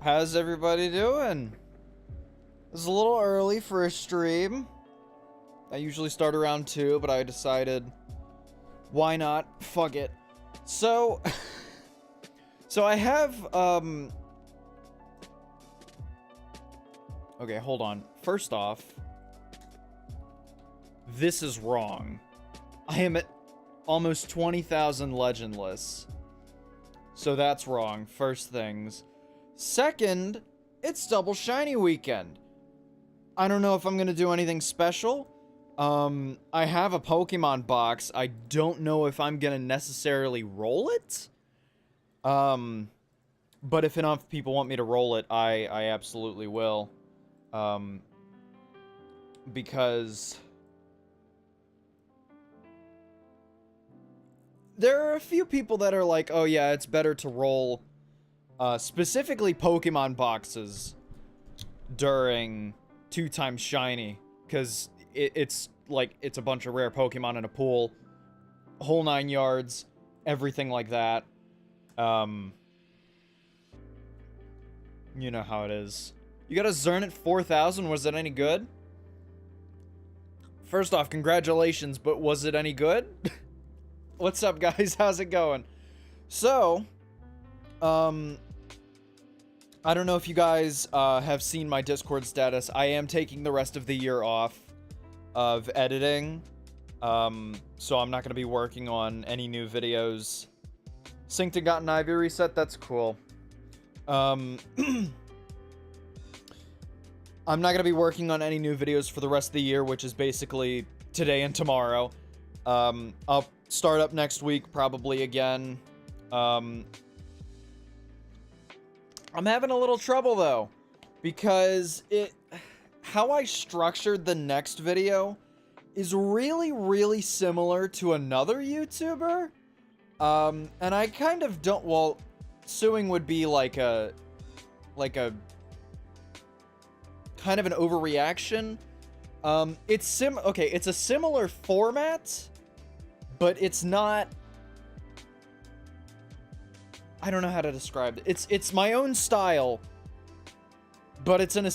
How's everybody doing? It's a little early for a stream. I usually start around 2, but I decided, why not? Fuck it. So, so I have, okay, hold on. First off, this is wrong. I am at almost 20,000 legendless. So that's wrong, first things. Second, it's double shiny weekend. I don't know if I'm gonna do anything special. I have a Pokemon box. I don't know if I'm gonna necessarily roll it. But if enough people want me to roll it, I absolutely will. Because there are a few people that are like, oh yeah, it's better to roll, specifically Pokemon boxes during 2x shiny, because it's like, it's a bunch of rare Pokemon in a pool, whole 9 yards, everything like that. You know how it is. You got a Zern at 4,000, was it any good? First off, congratulations, but was it any good? What's up, guys? How's it going? So, I don't know if you guys have seen my Discord status. I am taking the rest of the year off of editing. So I'm not going to be working on any new videos. Synced and got an IV reset. That's cool. I'm not going to be working on any new videos for the rest of the year, which is basically today and tomorrow. I'll start up next week probably again. I'm having a little trouble though, because how I structured the next video is really similar to another YouTuber. And I kind of don't, well, suing would be like a kind of an overreaction. It's a similar format, but it's not, I don't know how to describe it. It's my own style, but it's in a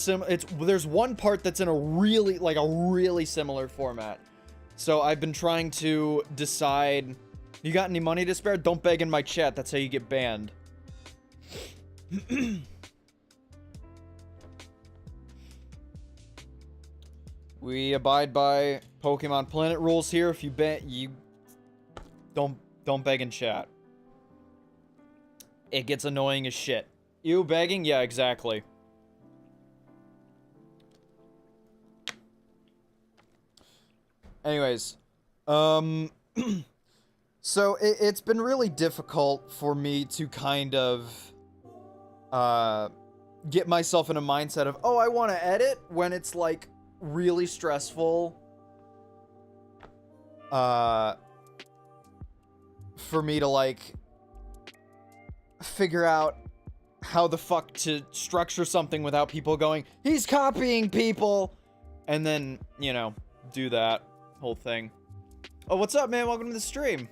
there's one part that's in a really similar format. So I've been trying to decide, you got any money to spare? Don't beg in my chat, that's how you get banned. We abide by Pokemon Planet rules here. If you don't beg in chat. It gets annoying as shit. You begging? Yeah, exactly. Anyways, so it's been really difficult for me to kind of get myself in a mindset of, oh, I want to edit, when it's like really stressful for me to like figure out how the fuck to structure something without people going, he's copying people, and then, you know, do that whole thing. Oh, what's up, man? Welcome to the stream.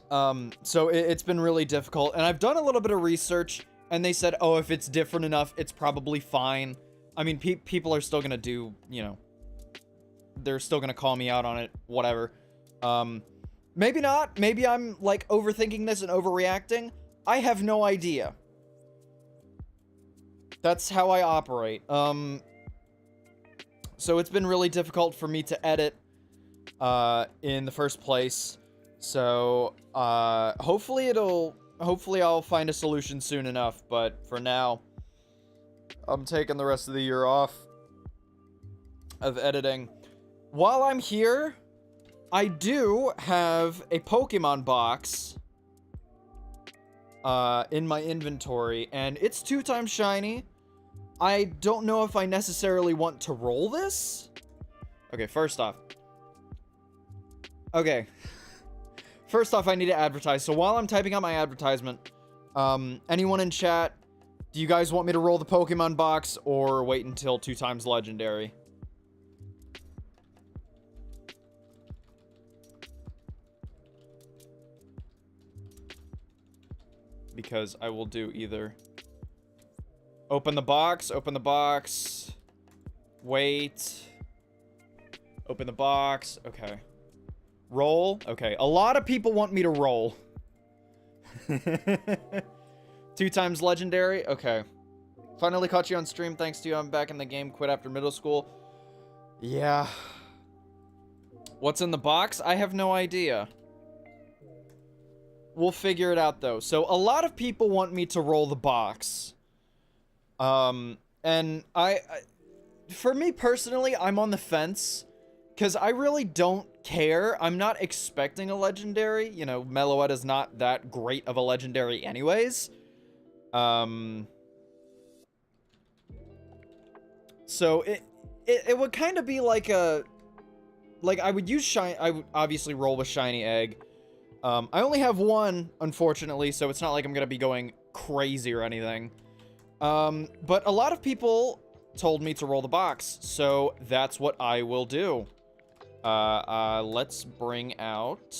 So it's been really difficult, and I've done a little bit of research, and they said, oh, if it's different enough, it's probably fine. I mean, people are still gonna do, you know, they're still gonna call me out on it, whatever. Maybe not. Maybe I'm, like, overthinking this and overreacting. I have no idea. That's how I operate. So it's been really difficult for me to edit, in the first place. So, hopefully I'll find a solution soon enough, but for now, I'm taking the rest of the year off of editing. While I'm here, I do have a Pokemon box in my inventory, and it's 2x shiny. I don't know if I necessarily want to roll this. Okay, first off, I need to advertise. So while I'm typing out my advertisement, anyone in chat, do you guys want me to roll the Pokemon box or wait until 2x legendary? because I will do either. Open the box, wait. Open the box, okay. Roll, okay. A lot of people want me to roll. 2 times legendary, okay. Finally caught you on stream, thanks to you. I'm back in the game, quit after middle school. Yeah. What's in the box? I have no idea. We'll figure it out, though. So, a lot of people want me to roll the box. And for me personally, I'm on the fence. Because I really don't care. I'm not expecting a legendary. You know, Meloetta's not that great of a legendary anyways. So, it would kind of be like a... Like, I would obviously roll with Shiny Egg. I only have one, unfortunately, so it's not like I'm gonna be going crazy or anything. But a lot of people told me to roll the box, so that's what I will do. Let's bring out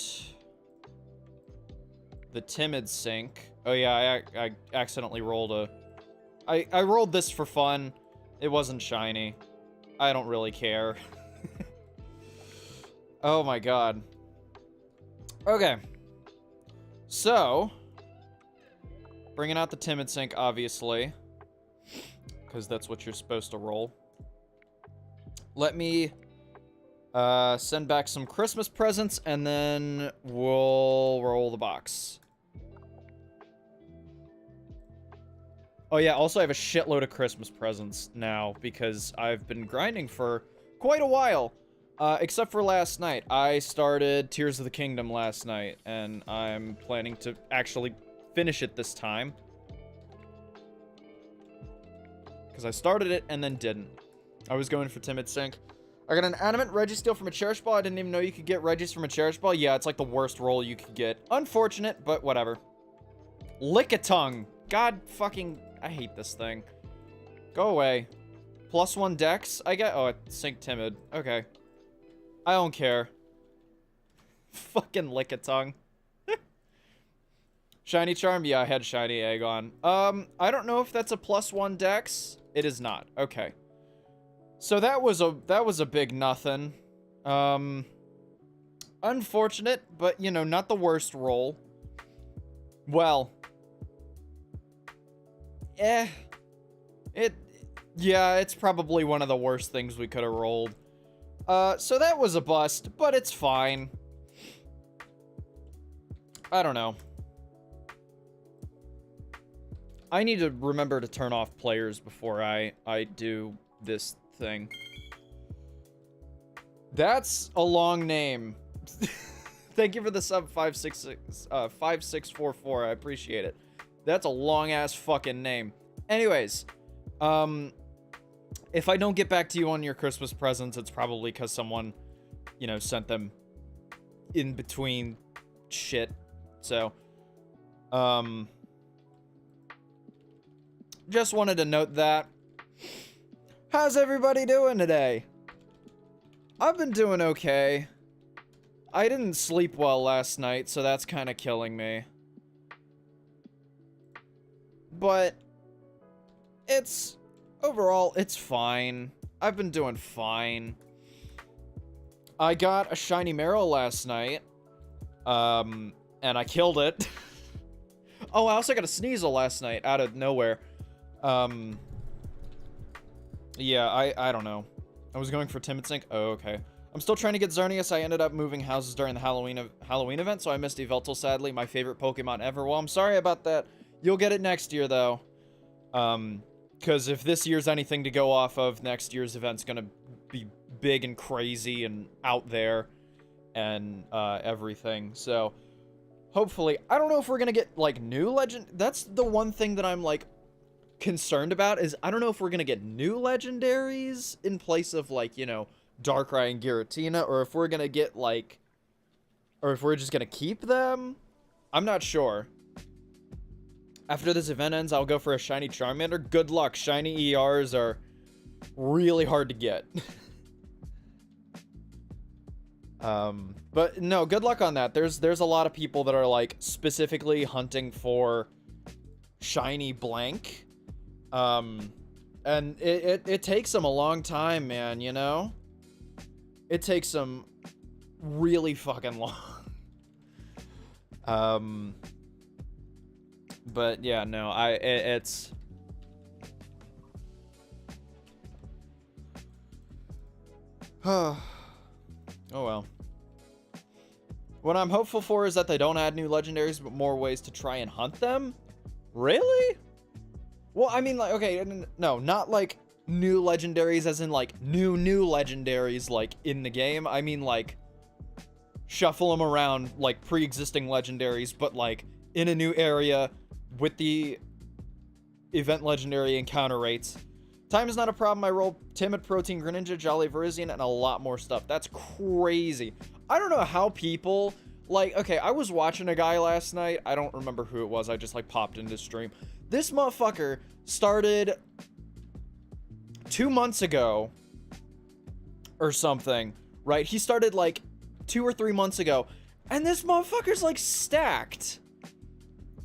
the Timid Sink. Oh yeah, I accidentally rolled a... I rolled this for fun. It wasn't shiny. I don't really care. Oh my god. Okay. So, bringing out the Timid Sink, obviously. Because that's what you're supposed to roll. Let me send back some Christmas presents, and then we'll roll the box. Oh yeah, also I have a shitload of Christmas presents now, because I've been grinding for quite a while. Except for last night. I started Tears of the Kingdom last night, and I'm planning to actually finish it this time. Because I started it and then didn't. I was going for Timid Sink. I got an Animate Registeel from a Cherish Ball. I didn't even know you could get Regis from a Cherish Ball. Yeah, it's like the worst roll you could get. Unfortunate, but whatever. Lickitung. God fucking... I hate this thing. Go away. +1 Dex? I get... Oh, Sink Timid. Okay. I don't care. Fucking Lickitung. Shiny Charm? Yeah, I had Shiny Egg on. I don't know if that's a +1 Dex. It is not. Okay. So that was a big nothing. Unfortunate, but, you know, not the worst roll. Well. Yeah, it's probably one of the worst things we could have rolled. So that was a bust, but it's fine. I don't know. I need to remember to turn off players before I do this thing. That's a long name. Thank you for the sub 5644. I appreciate it. That's a long ass fucking name. Anyways, if I don't get back to you on your Christmas presents, it's probably because someone, you know, sent them in between shit. So, just wanted to note that. How's everybody doing today? I've been doing okay. I didn't sleep well last night, so that's kind of killing me. But overall, it's fine. I've been doing fine. I got a shiny Marill last night. And I killed it. Oh, I also got a Sneasel last night out of nowhere. Yeah, I don't know. I was going for Timid Sink. Oh, okay. I'm still trying to get Xerneas. I ended up moving houses during the Halloween event, so I missed Yveltal, sadly. My favorite Pokemon ever. Well, I'm sorry about that. You'll get it next year, though. Because if this year's anything to go off of, next year's event's gonna be big and crazy and out there and everything. So, hopefully, I don't know if we're gonna get, like, new legend. That's the one thing that I'm, like, concerned about, is I don't know if we're gonna get new legendaries in place of, like, you know, Darkrai and Giratina, or if we're gonna get, like, or if we're just gonna keep them. I'm not sure. After this event ends, I'll go for a shiny Charmander. Good luck. Shiny ERs are really hard to get. But no, good luck on that. There's a lot of people that are, like, specifically hunting for shiny blank. And it takes them a long time, man, you know? It takes them really fucking long. But yeah, no, it's... Oh well. What I'm hopeful for is that they don't add new legendaries, but more ways to try and hunt them? Really? Well, I mean, like, okay, no, not like new legendaries as in like new legendaries like in the game. I mean like shuffle them around like pre-existing legendaries, but like in a new area with the event legendary encounter rates. Time is not a problem. I roll Timid, Protein, Greninja, Jolly Verizian, and a lot more stuff. That's crazy. I don't know how people, like, okay, I was watching a guy last night. I don't remember who it was. I just, like, popped into stream. This motherfucker started 2 months ago or something, right? He started, like, 2 or 3 months ago, and this motherfucker's, like, stacked.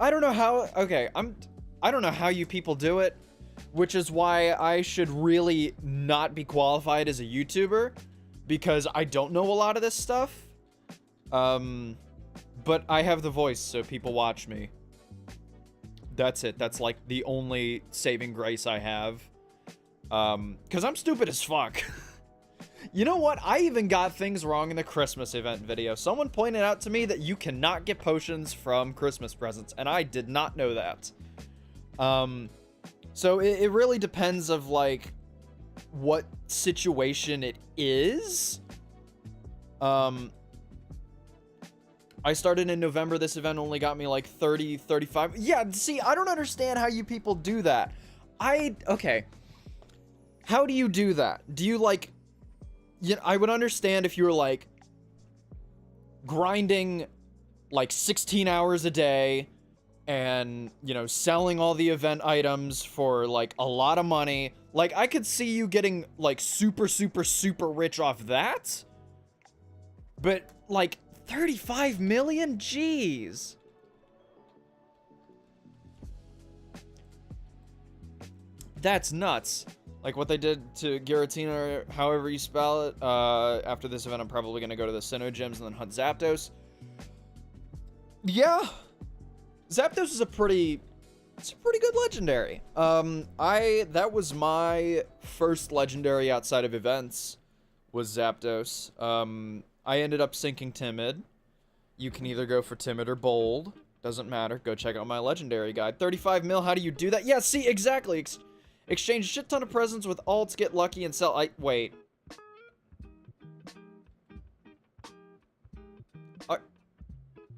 I don't know how, okay, I don't know how you people do it. Which is why I should really not be qualified as a YouTuber, because I don't know a lot of this stuff. But I have the voice, so people watch me. That's it. That's like the only saving grace I have. Because I'm stupid as fuck. You know what? I even got things wrong in the Christmas event video. Someone pointed out to me that you cannot get potions from Christmas presents, and I did not know that. So it really depends of, like, what situation it is. I started in November. This event only got me, like, 30, 35. Yeah, see, I don't understand how you people do that. Okay. How do you do that? Do you, like... You know, I would understand if you were, like, grinding, like, 16 hours a day... and, you know, selling all the event items for, like, a lot of money. Like, I could see you getting, like, super rich off that. But, like, 35 million? Jeez. That's nuts. Like what they did to Giratina, or however you spell it. After this event, I'm probably going to go to the Sinnoh Gyms and then hunt Zapdos. Yeah. Zapdos is a pretty good legendary. That was my first legendary outside of events, was Zapdos. I ended up sinking Timid. You can either go for Timid or Bold. Doesn't matter. Go check out my legendary guide. 35 mil, how do you do that? Yeah, see, exactly. Exchange a shit ton of presents with alts, get lucky, and sell. Wait.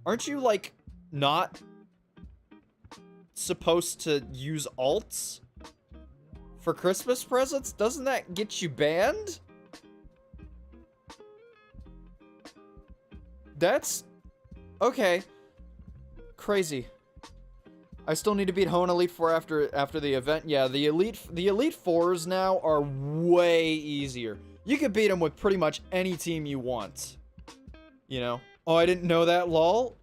Aren't you, like, not supposed to use alts for Christmas presents? Doesn't that get you banned? That's... okay. Crazy. I still need to beat Hone Elite Four after the event. Yeah, the Elite Fours now are way easier. You can beat them with pretty much any team you want. You know? Oh, I didn't know that, lol.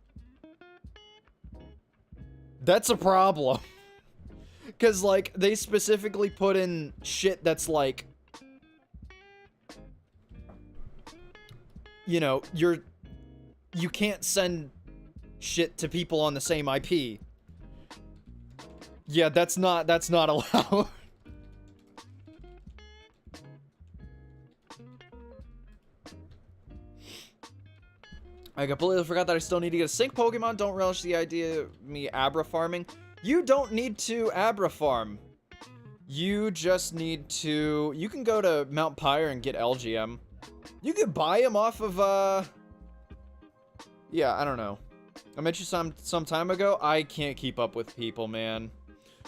That's a problem. Because, like, they specifically put in shit that's, like... you know, you can't send shit to people on the same IP. Yeah, that's not allowed. I completely forgot that I still need to get a sync Pokemon. Don't relish the idea of me Abra farming. You don't need to Abra farm. You just need to... you can go to Mount Pyre and get LGM. You could buy them off of, yeah, I don't know. I met you some time ago. I can't keep up with people, man.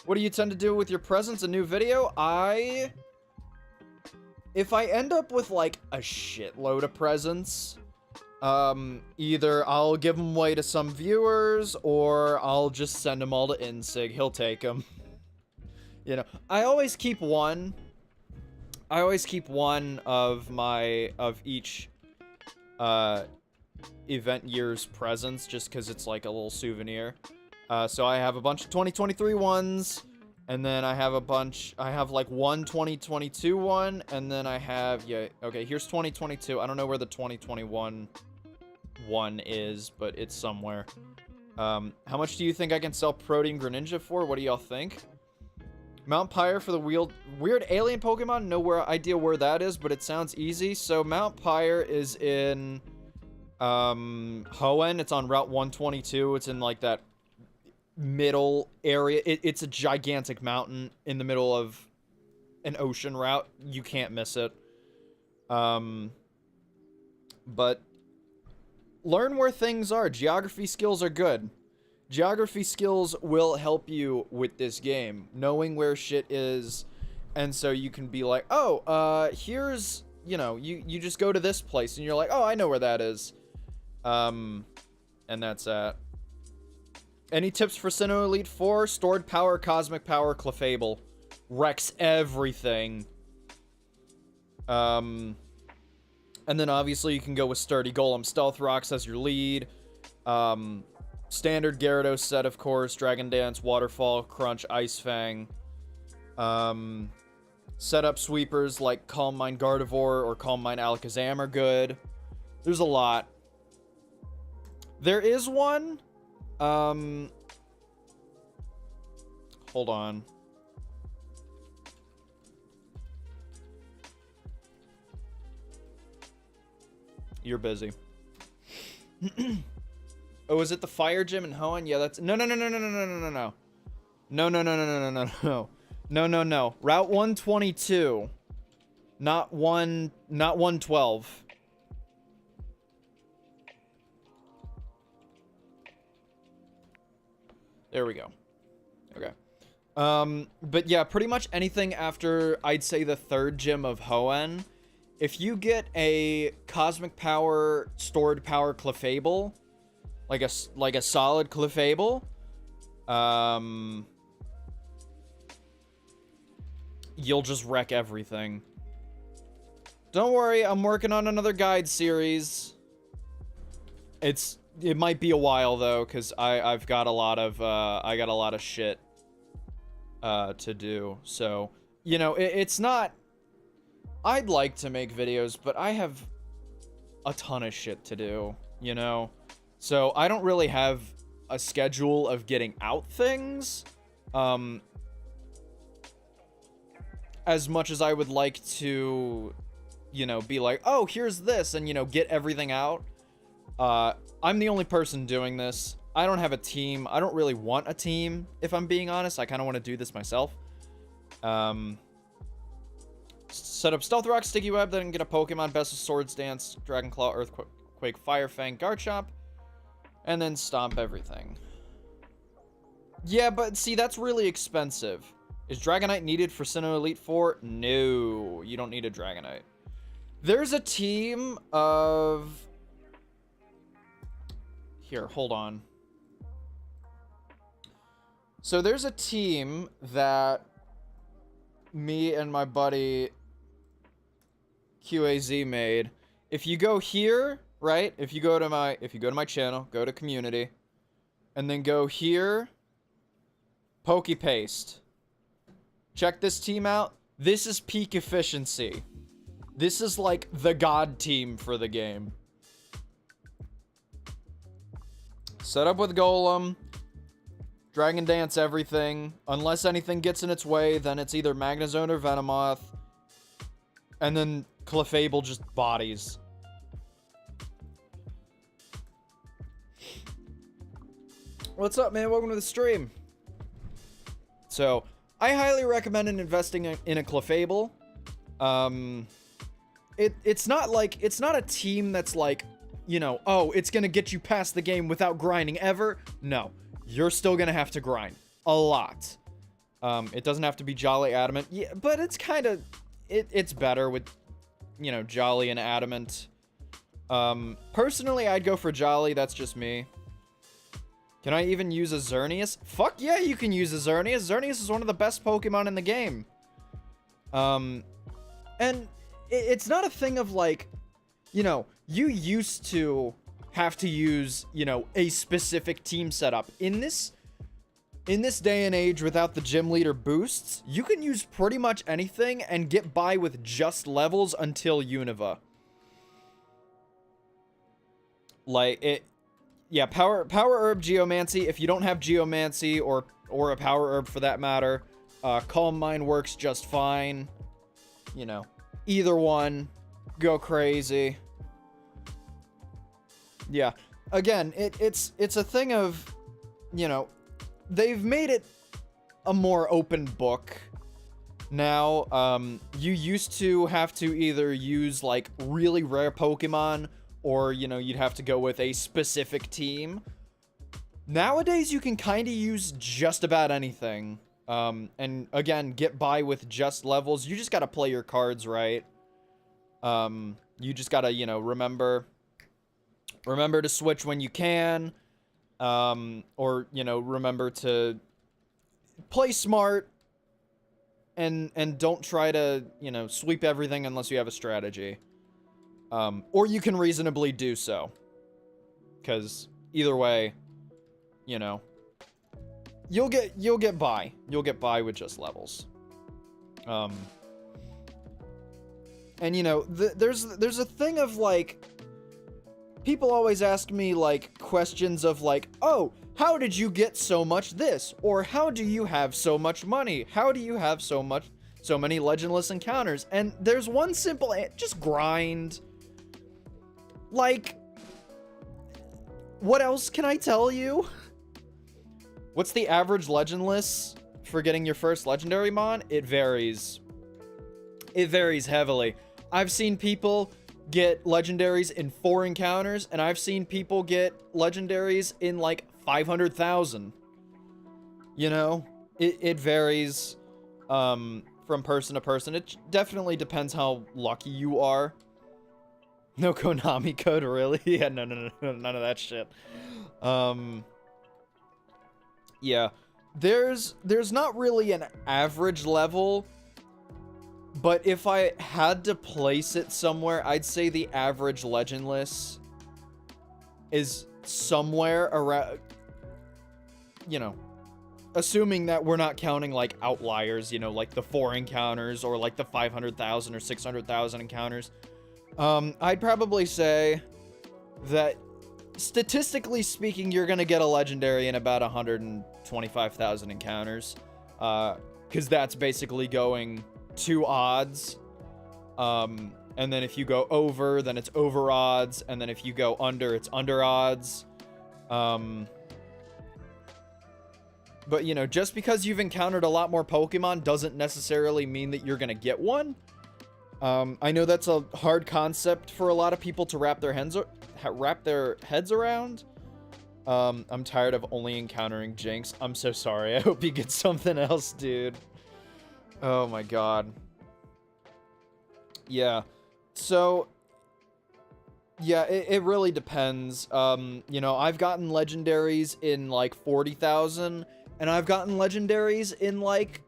What do you tend to do with your presents? A new video? If I end up with, like, a shitload of presents, either I'll give them away to some viewers, or I'll just send them all to Insig. He'll take them. You know, I always keep one. I always keep one of each, event year's presents, just because it's like a little souvenir. So I have a bunch of 2023 ones, and then I have like one 2022 one, and then I have, yeah, okay, here's 2022. I don't know where the 2021 one is, but it's somewhere. How much do you think I can sell Protein Greninja for? What do y'all think? Mount Pyre for the weird alien Pokemon? No idea where that is, but it sounds easy. So Mount Pyre is in Hoenn. It's on Route 122. It's in like that middle area. It's a gigantic mountain in the middle of an ocean route. You can't miss it. But learn where things are. Geography skills are good. Geography skills will help you with this game, knowing where shit is, and so you can be like, oh, here's, you know, you just go to this place, and you're like, oh, I know where that is, and that's that. Any tips for Sinnoh Elite 4? Stored Power, Cosmic Power, Clefable. Wrecks everything. And then obviously you can go with Sturdy Golem, Stealth Rocks as your lead, Standard Gyarados set, of course. Dragon Dance, Waterfall, Crunch, Ice Fang. Setup sweepers like Calm Mind Gardevoir or Calm Mind Alakazam are good. There's a lot. There is one. Hold on. You're busy. Oh, is it the fire gym in Hoenn? Yeah, that's... No. No. Route 122. Not 112. There we go. Okay. But yeah, pretty much anything after, I'd say, the third gym of Hoenn. If you get a Cosmic Power, Stored Power Clefable, like a solid Clefable, you'll just wreck everything. Don't worry, I'm working on another guide series. It might be a while though, cause I've got a lot of shit to do. So, you know, it's not. I'd like to make videos, but I have a ton of shit to do, you know? So I don't really have a schedule of getting out things, as much as I would like to, you know, be like, oh, here's this, and, you know, get everything out. I'm the only person doing this. I don't have a team. I don't really want a team, if I'm being honest. I kind of want to do this myself. Set up Stealth Rock, Sticky Web, then get a Pokemon, Best of Swords Dance, Dragon Claw, Earthquake, Fire Fang, Garchomp, and then stomp everything. Yeah, but see, that's really expensive. Is Dragonite needed for Sinnoh Elite 4? No, you don't need a Dragonite. There's a team of... Here, hold on. So there's a team that me and my buddy QAZ made. If you go here, right? If you go to my channel, go to community, and then go here, Pokepaste. Check this team out. This is peak efficiency. This is like the god team for the game. Set up with Golem. Dragon Dance everything. Unless anything gets in its way, then it's either Magnezone or Venomoth. And then Clefable just bodies. What's up, man? Welcome to the stream. So, I highly recommend investing in a Clefable. It's not a team that's like, you know, oh, it's gonna get you past the game without grinding ever. No, you're still gonna have to grind a lot. It doesn't have to be Jolly Adamant, yeah, but it's kind of, it's better with, you know, Jolly and Adamant. Personally, I'd go for Jolly. That's just me. Can I even use a Xerneas? Fuck yeah, you can use a Xerneas. Xerneas is one of the best Pokemon in the game. And it's not a thing of like, you know, you used to have to use, you know, a specific team setup. In this in this day and age, without the gym leader boosts, you can use pretty much anything and get by with just levels until Unova. Like, it... Yeah, Power Herb Geomancy. If you don't have Geomancy, or a Power Herb for that matter, Calm Mind works just fine. You know, either one, go crazy. Yeah, again, it's a thing of, you know, they've made it a more open book now. You used to have to either use, like, really rare Pokemon, or, you know, you'd have to go with a specific team. Nowadays, you can kind of use just about anything. And, again, get by with just levels. You just gotta play your cards right. You just gotta, you know, remember to switch when you can. Or, you know, remember to play smart. And don't try to, you know, sweep everything unless you have a strategy. Or you can reasonably do so. Because either way, you know, you'll get by. You'll get by with just levels. And you know, there's a thing of, like, people always ask me, like, questions of, like, oh, how did you get so much this? Or how do you have so much money? How do you have so many legendless encounters? And there's one simple just grind. Like, what else can I tell you? What's the average legendless for getting your first legendary mon? It varies. It varies heavily. I've seen people get legendaries in 4 encounters, and I've seen people get legendaries in, like, 500,000. You know? It varies from person to person. It definitely depends how lucky you are. No Konami code, really? Yeah, no, none of that shit. Yeah. There's not really an average level, but if I had to place it somewhere, I'd say the average legendless is somewhere around, you know, assuming that we're not counting, like, outliers, you know, like the 4 encounters or, like, the 500,000 or 600,000 encounters. I'd probably say that, statistically speaking, you're gonna get a legendary in about 125,000 encounters. Because that's basically going 2 odds. And then if you go over, then it's over odds. And then if you go under, it's under odds. But, you know, just because you've encountered a lot more Pokemon doesn't necessarily mean that you're gonna get one. I know that's a hard concept for a lot of people to wrap their heads around. I'm tired of only encountering Jinx. I'm so sorry. I hope you get something else, dude. Oh my god. Yeah. So, yeah, it really depends. You know, I've gotten legendaries in, like, 40,000, and I've gotten legendaries in, like,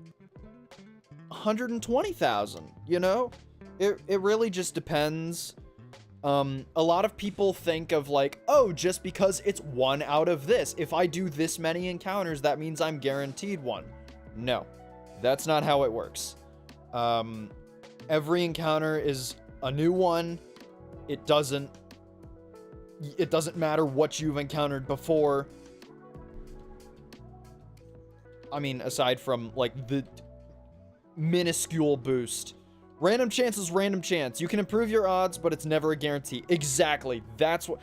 120,000, you know? It really just depends. A lot of people think of, like, oh, just because it's 1 out of this, if I do this many encounters, that means I'm guaranteed one. No, that's not how it works. Every encounter is a new one. It doesn't matter what you've encountered before. I mean, aside from, like, the minuscule boost. Random chance is random chance. You can improve your odds, but it's never a guarantee. Exactly. That's what...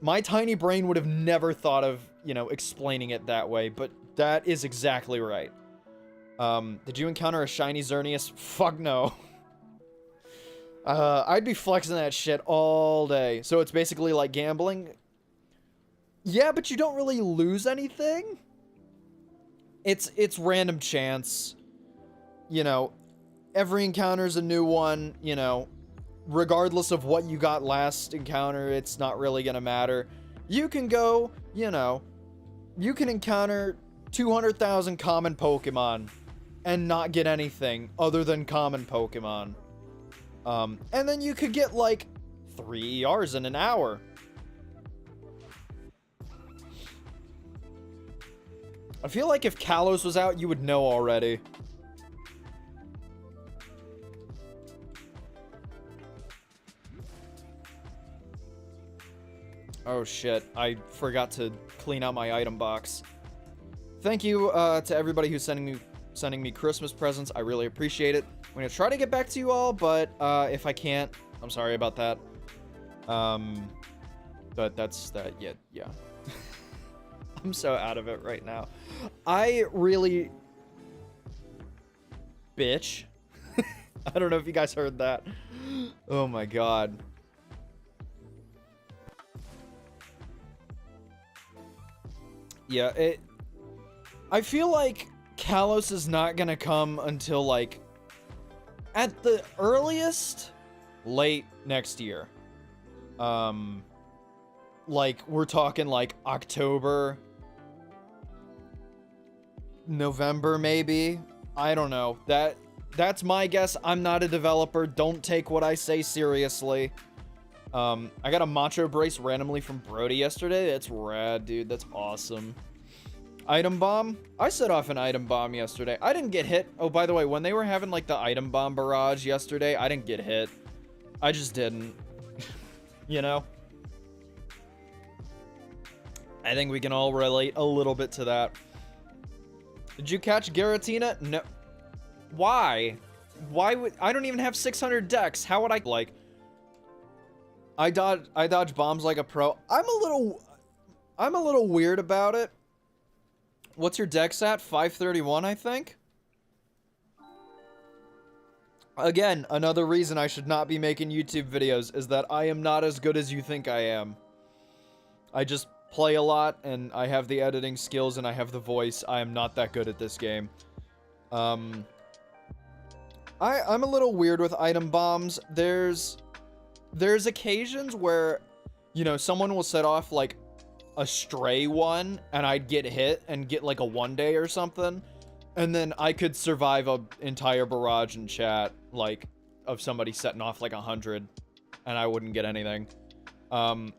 My tiny brain would have never thought of, you know, explaining it that way, but that is exactly right. Did you encounter a shiny Xerneas? Fuck no. I'd be flexing that shit all day. So it's basically like gambling? Yeah, but you don't really lose anything. It's random chance. You know, every encounter is a new one, you know. Regardless of what you got last encounter, it's not really gonna matter. You can go, you know, you can encounter 200,000 common Pokemon and not get anything other than common Pokemon. And then you could get, like, 3 ERs in an hour. I feel like if Kalos was out, you would know already. Oh shit, I forgot to clean out my item box. Thank you to everybody who's sending me Christmas presents. I really appreciate it. I'm gonna try to get back to you all, but if I can't, I'm sorry about that. But that's that. Yeah. I'm so out of it right now. I really, bitch. I don't know if you guys heard that. Oh my god. Yeah, I feel like Kalos is not gonna come until, like, at the earliest, late next year. Like, we're talking, like, October, November, maybe? I don't know. That's my guess. I'm not a developer. Don't take what I say seriously. I got a macho brace randomly from Brody yesterday. That's rad, dude. That's awesome. Item bomb? I set off an item bomb yesterday. I didn't get hit. Oh, by the way, when they were having, like, the item bomb barrage yesterday, I didn't get hit. I just didn't. You know? I think we can all relate a little bit to that. Did you catch Giratina? No. Why? Why would... I don't even have 600 dex. How would I... Like... I dodge bombs like a pro. I'm a little weird about it. What's your dex at? 531, I think? Again, another reason I should not be making YouTube videos is that I am not as good as you think I am. I just play a lot, and I have the editing skills, and I have the voice. I am not that good at this game. I'm a little weird with item bombs. There's occasions where, you know, someone will set off, like, a stray one, and I'd get hit and get, like, a 1-day or something, and then I could survive an entire barrage in chat, like, of somebody setting off, like, 100, and I wouldn't get anything.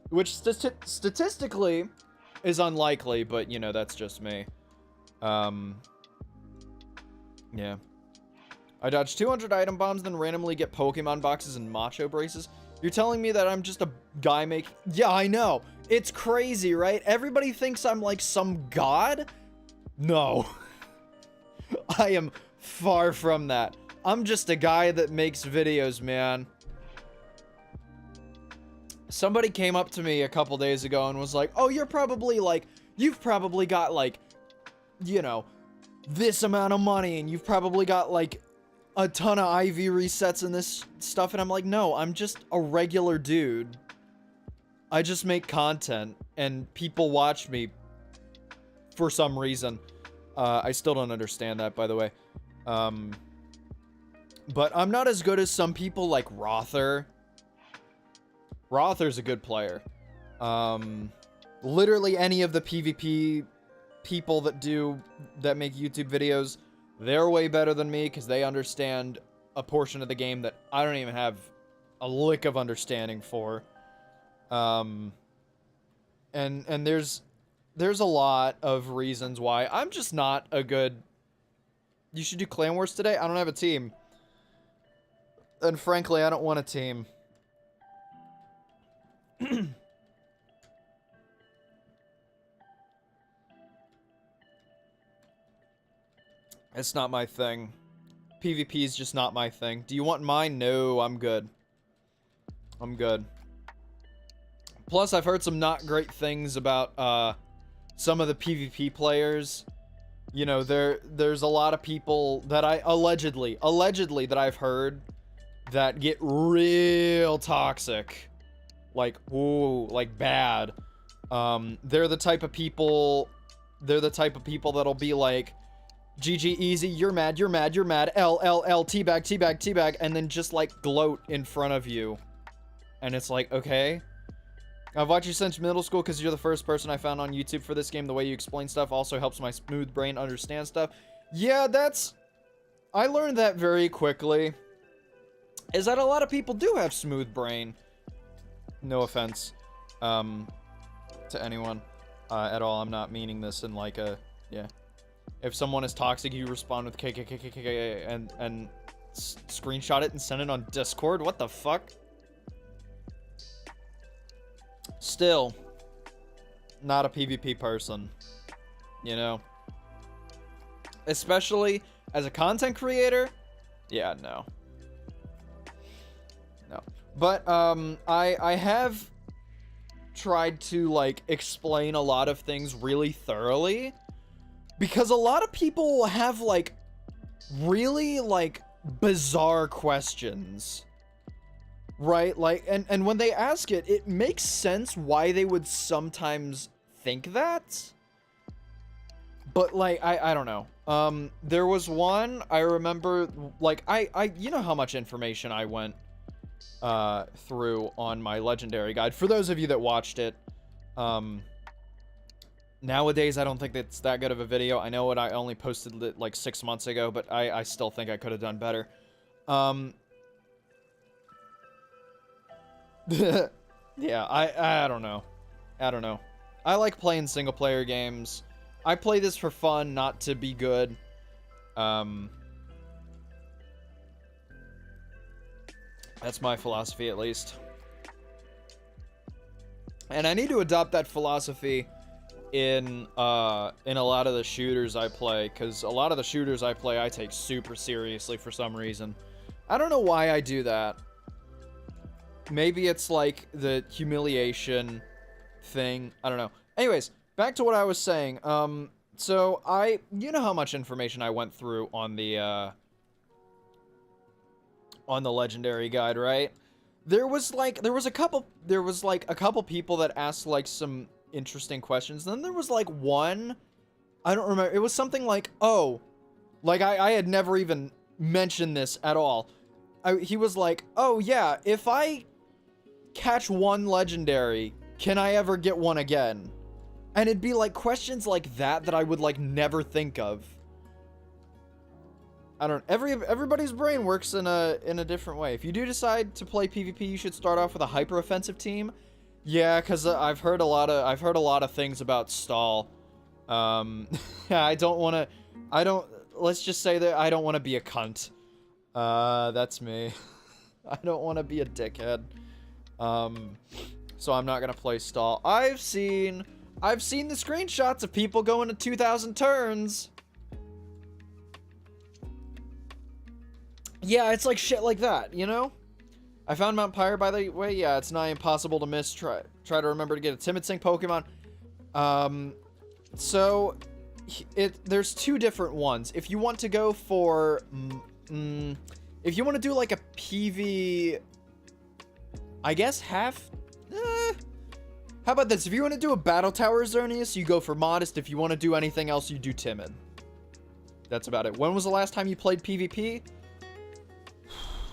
Which statistically is unlikely, but, you know, that's just me. Yeah. I dodge 200 item bombs, then randomly get Pokemon boxes and macho braces. You're telling me that I'm just a guy making... Yeah, I know. It's crazy, right? Everybody thinks I'm like some god? No. I am far from that. I'm just a guy that makes videos, man. Somebody came up to me a couple days ago and was like, oh, you've probably got, like, you know, this amount of money, and you've probably got, like, a ton of IV resets and this stuff, and I'm like, no, I'm just a regular dude. I just make content, and people watch me for some reason. I still don't understand that, by the way. But I'm not as good as some people like Rother. Rother's a good player. Literally any of the PvP people that make YouTube videos, they're way better than me because they understand a portion of the game that I don't even have a lick of understanding for. And there's a lot of reasons why I'm just not a good... You should do Clan Wars today? I don't have a team. And frankly, I don't want a team. It's not my thing. PvP is just not my thing. Do you want mine? No, I'm good. I'm good. Plus, I've heard some not great things about some of the PvP players. You know, there's a lot of people that I allegedly that I've heard that get real toxic. Like, ooh, like bad. They're the type of people that'll be like, GG easy, you're mad, you're mad, you're mad, L, teabag, teabag, teabag, and then just, like, gloat in front of you. And it's like, okay. I've watched you since middle school because you're the first person I found on YouTube for this game. The way you explain stuff also helps my smooth brain understand stuff. Yeah, I learned that very quickly. Is that a lot of people do have smooth brain. No offense to anyone at all. I'm not meaning this in, like, a... Yeah. If someone is toxic, you respond with KKKKK and screenshot it and send it on Discord. What the fuck? Still, not a PvP person, you know? Especially as a content creator, yeah, no. No. But, I have tried to, like, explain a lot of things really thoroughly, because a lot of people have, like, really, like, bizarre questions. Right? Like, and when they ask it, it makes sense why they would sometimes think that. But, like, I don't know. There was one, I remember, like, you know how much information I went, through on my Legendary Guide. For those of you that watched it, nowadays, I don't think it's that good of a video. I know what I only posted it, like, 6 months ago, but I still think I could have done better. Yeah, I don't know. I don't know. I like playing single-player games. I play this for fun, not to be good. That's my philosophy, at least. And I need to adopt that philosophy in a lot of the shooters I play, because a lot of the shooters I play, I take super seriously for some reason. I don't know why I do that. Maybe it's like the humiliation thing. I don't know. Anyways, back to what I was saying. So you know how much information I went through on the Legendary Guide, right? There was a couple people that asked like some interesting questions. Then there was like one, I don't remember. It was something like, oh, like I had never even mentioned this at all. He was like, oh yeah, if I catch one legendary, can I ever get one again? And it'd be like questions like that I would like never think of. I don't. Everybody's brain works in a different way. If you do decide to play PvP, you should start off with a hyper offensive team. Yeah, because I've heard a lot of things about stall. I don't want to. Let's just say that I don't want to be a cunt. That's me. I don't want to be a dickhead. So I'm not gonna play stall. I've seen the screenshots of people going to 2,000 turns. Yeah, it's like shit like that, you know? I found Mount Pyre, by the way. Yeah, it's nigh impossible to miss. Try to remember to get a Timid Sync Pokemon. So there's two different ones. If you want to go for, if you want to do like a PV, I guess half. How about this? If you want to do a Battle Tower Xerneas, you go for Modest. If you want to do anything else, you do Timid. That's about it. When was the last time you played PvP?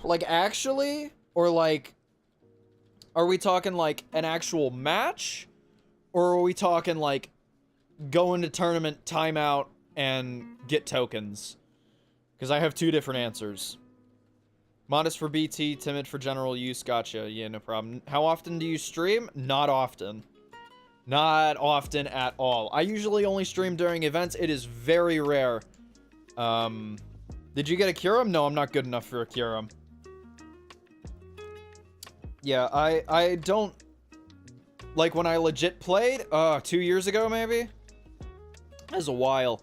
Like, actually? Or, like, are we talking, like, an actual match? Or are we talking, like, go into tournament, timeout, and get tokens? Because I have two different answers. Modest for BT, timid for general use. Gotcha. Yeah, no problem. How often do you stream? Not often. Not often at all. I usually only stream during events. It is very rare. Did you get a Kyurem? No, I'm not good enough for a Kyurem. Yeah, I don't... Like, when I legit played, 2 years ago, maybe? That was a while.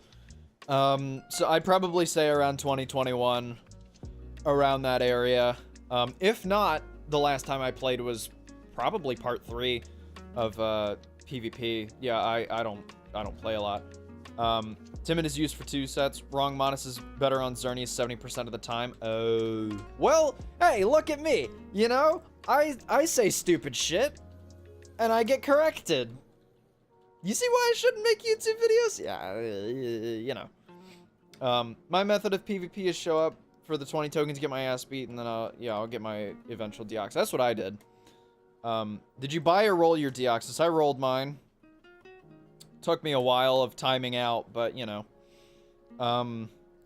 So I'd probably say around 2021, around that area. If not, the last time I played was probably part 3 of, PvP. Yeah, I don't play a lot. Timid is used for 2 sets. Wrong, Modest is better on Xerneas 70% of the time. Oh. Well, hey, look at me. You know? I say stupid shit, and I get corrected. You see why I shouldn't make YouTube videos? Yeah, you know. My method of PvP is show up for the 20 tokens, get my ass beat, and then I'll get my eventual Deoxys. That's what I did. Did you buy or roll your Deoxys? I rolled mine. Took me a while of timing out, but, you know.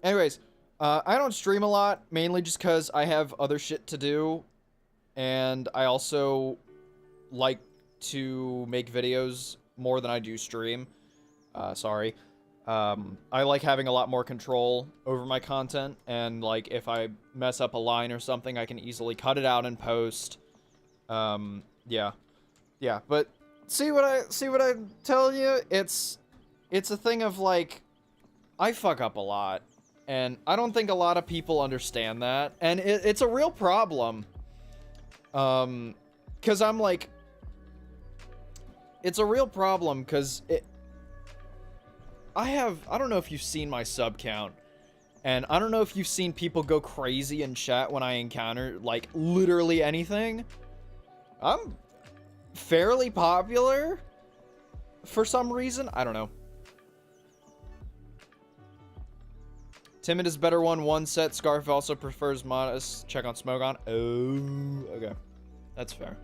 Anyways, I don't stream a lot, mainly just because I have other shit to do. And I also like to make videos more than I do stream. Sorry. I like having a lot more control over my content, and like if I mess up a line or something, I can easily cut it out in post. Yeah, but see what I tell you? It's a thing of like, I fuck up a lot, and I don't think a lot of people understand that, and it's a real problem. Cause I'm like, it's a real problem, cause I don't know if you've seen my sub count, and I don't know if you've seen people go crazy in chat when I encounter, like, literally anything. I'm fairly popular for some reason. I don't know. Timid is better one set. Scarf also prefers modest. Check on Smogon. Oh, okay. That's fair.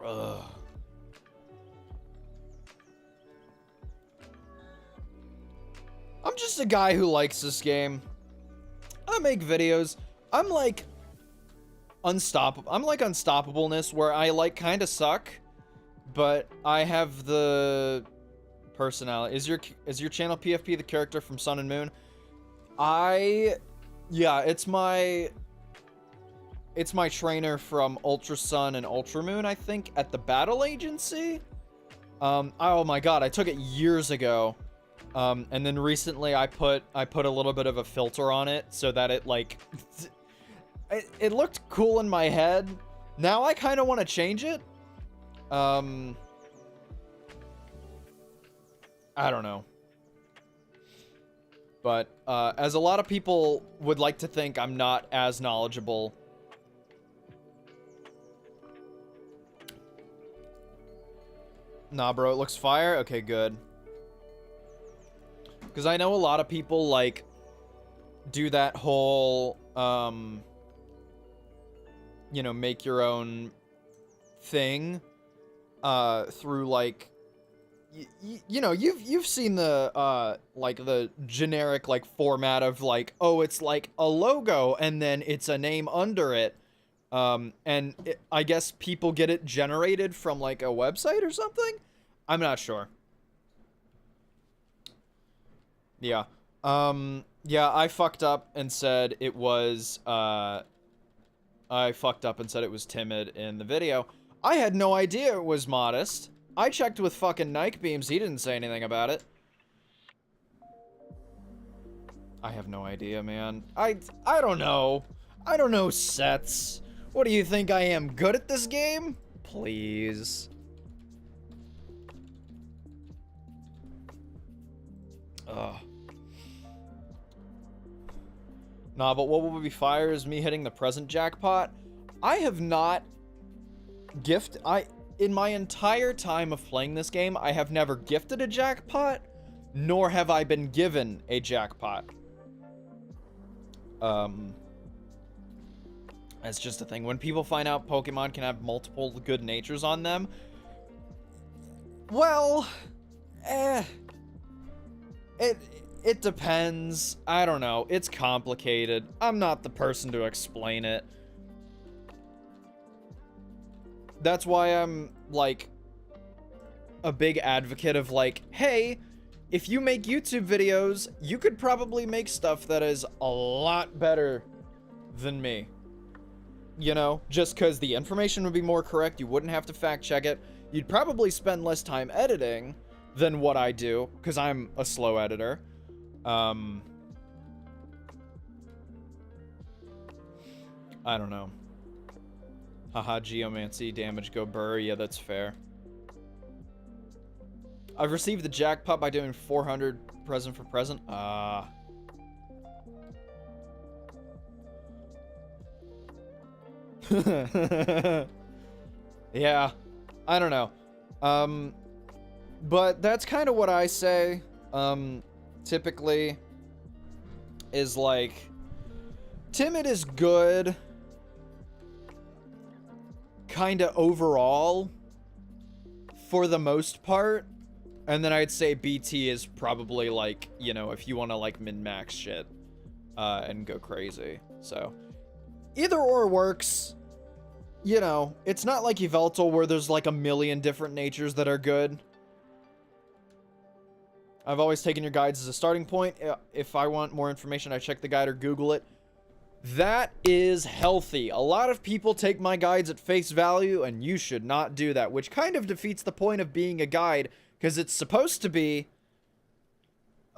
Ugh. I'm just a guy who likes this game. I make videos. I'm like unstoppable. I'm like Unstoppableness, where I like kind of suck, but I have the personality. Is your channel PFP the character from Sun and Moon? Yeah, it's my trainer from Ultra Sun and Ultra Moon, I think, at the Battle Agency. Oh my god, I took it years ago. And then recently I put a little bit of a filter on it so that it like it looked cool in my head. Now I kind of want to change it. I don't know. But as a lot of people would like to think, I'm not as knowledgeable. Nah, bro, it looks fire. Okay, good. Because I know a lot of people, like, do that whole, you know, make your own thing, through, like, you know, you've seen the, like, the generic, like, format of, like, oh, it's, like, a logo, and then it's a name under it, and I guess people get it generated from, like, a website or something? I'm not sure. Yeah. Yeah, I fucked up and said it was, Timid in the video. I had no idea it was modest. I checked with fucking Nike Beams. He didn't say anything about it. I have no idea, man. I don't know. I don't know sets. What do you think I am, good at this game? Please. Ugh. Nah, but what will be fire is me hitting the present jackpot. I have not in my entire time of playing this game, I have never gifted a jackpot, nor have I been given a jackpot. That's just a thing. When people find out Pokemon can have multiple good natures on them, well, it depends. I don't know. It's complicated. I'm not the person to explain it. That's why I'm, like, a big advocate of, like, hey, if you make YouTube videos, you could probably make stuff that is a lot better than me. You know? Just because the information would be more correct, you wouldn't have to fact check it. You'd probably spend less time editing than what I do, because I'm a slow editor. I don't know. Haha, Geomancy, damage, go burr. Yeah, that's fair. I've received the jackpot by doing 400 present for present. Yeah, I don't know. But that's kind of what I say. Typically, is like, Timid is good, kind of overall, for the most part, and then I'd say BT is probably like, you know, if you want to like min-max shit, and go crazy. So, either or works. You know, it's not like Yveltal where there's like a million different natures that are good. I've always taken your guides as a starting point. If I want more information, I check the guide or Google it. That is healthy. A lot of people take my guides at face value, and you should not do that, which kind of defeats the point of being a guide, because it's supposed to be,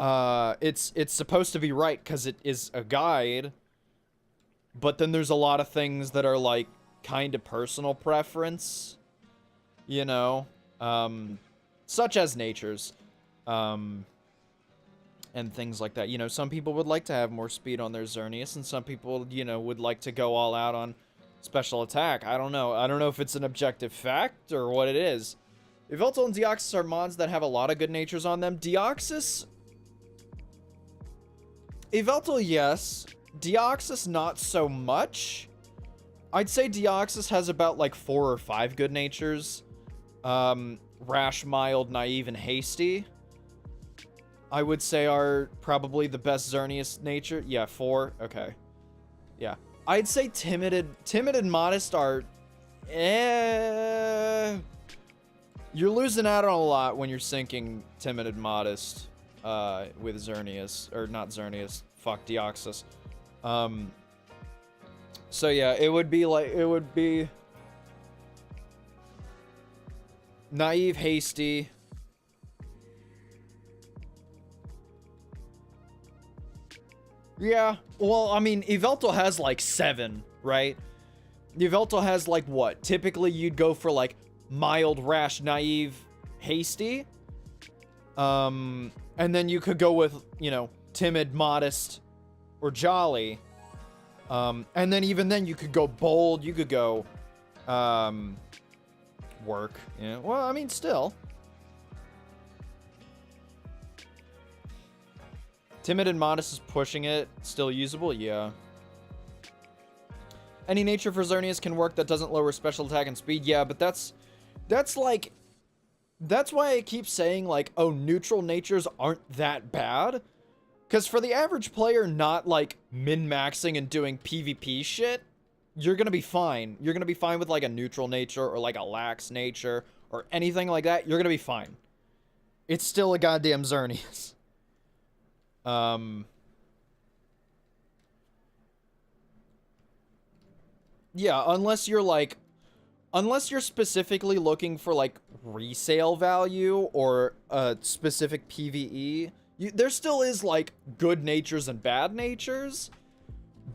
it's supposed to be right, because it is a guide, but then there's a lot of things that are, like, kind of personal preference, you know, such as natures, and things like that. You know, some people would like to have more speed on their Xerneas, and some people, you know, would like to go all out on special attack. I don't know. I don't know if it's an objective fact or what it is. Yveltal and Deoxys are mods that have a lot of good natures on them. Deoxys... Yveltal, yes. Deoxys, not so much. I'd say Deoxys has about, like, 4 or 5 good natures. Rash, Mild, Naive, and Hasty, I would say, are probably the best Xerneas nature. Yeah, 4. Okay. Yeah. I'd say Timid and Modest are... You're losing out on a lot when you're syncing Timid and Modest with Xerneas. Or not Xerneas. Fuck, Deoxys. So yeah, it would be Naive, Hasty. Yeah, well, I mean, Yveltal has like 7, right? Yveltal has like what? Typically, you'd go for like Mild, Rash, Naive, Hasty. And then you could go with, you know, Timid, Modest, or Jolly. And then even then you could go Bold, you could go, Work. Yeah, well, I mean, still. Timid and Modest is pushing it. Still usable? Yeah. Any nature for Xerneas can work that doesn't lower special attack and speed. Yeah, but that's like... That's why I keep saying, like, oh, neutral natures aren't that bad. Because for the average player not, like, min-maxing and doing PvP shit, you're gonna be fine. You're gonna be fine with, like, a neutral nature or, like, a lax nature or anything like that. You're gonna be fine. It's still a goddamn Xerneas. Yeah, unless you're specifically looking for, like, resale value or a specific PvE, there still is, like, good natures and bad natures,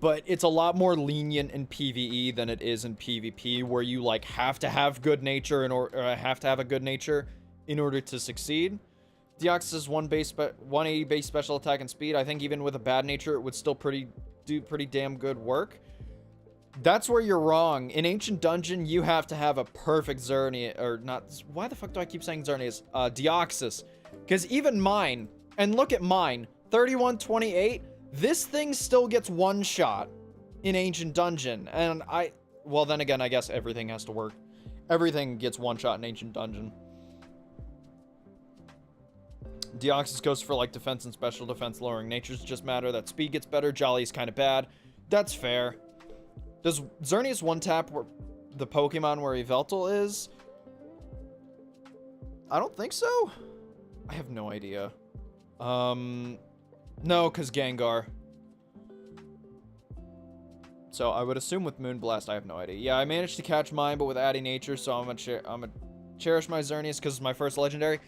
but it's a lot more lenient in PvE than it is in PvP, where you, like, have to have good nature or have to have a good nature in order to succeed. Deoxys is 180 base special attack and speed. I think even with a bad nature, it would still do pretty damn good work. That's where you're wrong. In Ancient Dungeon, you have to have a perfect Xerneas, or not. Why the fuck do I keep saying Xerneas? Deoxys. Because even mine, and look at mine, 3128, this thing still gets one shot in Ancient Dungeon. And well, then again, I guess everything has to work. Everything gets one shot in Ancient Dungeon. Deoxys goes for, like, defense and special defense. Lowering natures just matter. That speed gets better. Jolly's kind of bad. That's fair. Does Xerneas one-tap the Pokemon where Yveltal is? I don't think so. I have no idea. No, because Gengar. So I would assume with Moonblast, I have no idea. Yeah, I managed to catch mine, but with adding nature, so I'm gonna cherish my Xerneas because it's my first legendary.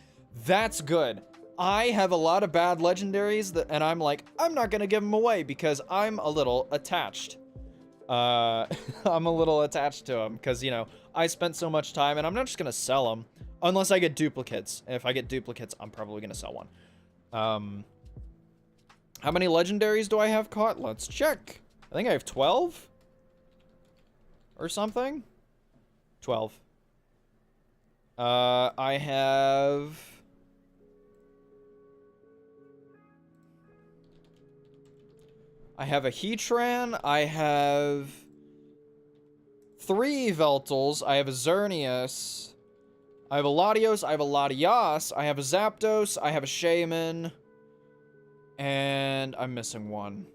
That's good. I have a lot of bad legendaries, and I'm like, I'm not gonna give them away because I'm a little attached. I'm a little attached to them because, you know, I spent so much time, and I'm not just gonna sell them unless I get duplicates. And if I get duplicates, I'm probably gonna sell one. How many legendaries do I have caught? Let's check. I think I have 12 or something. 12. I have... I have a Heatran, I have 3 Yveltals, I have a Xerneas, I have a Latios, I have a Latias, I have a Zapdos, I have a Shaman, and I'm missing one.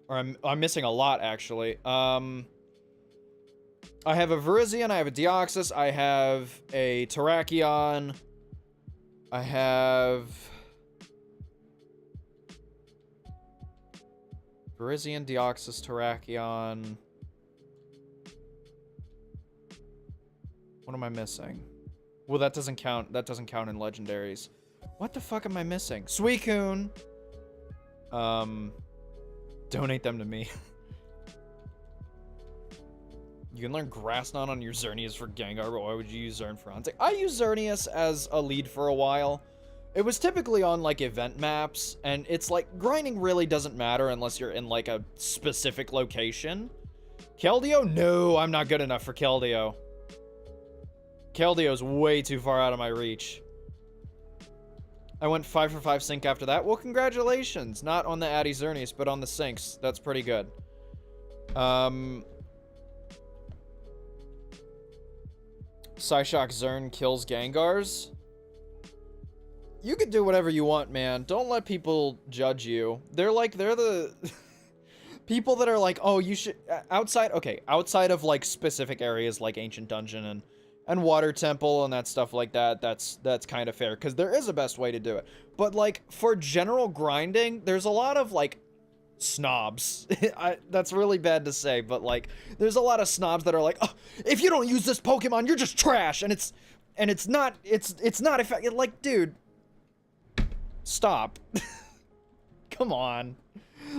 Or I'm missing a lot, actually. I have a Virizion, I have a Deoxys, I have a Terrakion, I have... Parisian, Deoxys, Terrakion. What am I missing? Well, that doesn't count. That doesn't count in legendaries. What the fuck am I missing? Suicune. Donate them to me. You can learn Grass Knot on your Xerneas for Gengar, but why would you use Zern for hunting? I used Xerneas as a lead for a while. It was typically on, like, event maps, and it's like, grinding really doesn't matter unless you're in, like, a specific location. Keldeo? No, I'm not good enough for Keldeo. Keldeo's way too far out of my reach. I went 5 for 5 sync after that. Well, congratulations. Not on the Addy Xerneas, but on the syncs. That's pretty good. Psyshock Zern kills Gengars. You could do whatever you want, man. Don't let people judge you. They're the people that are like, oh, you should outside of like specific areas like Ancient Dungeon and Water Temple and that stuff like that. That's kind of fair because there is a best way to do it. But like for general grinding, there's a lot of like snobs. That's really bad to say, but like there's a lot of snobs that are like, oh, if you don't use this Pokemon, you're just trash, and it's not effective. Like, dude, stop. Come on.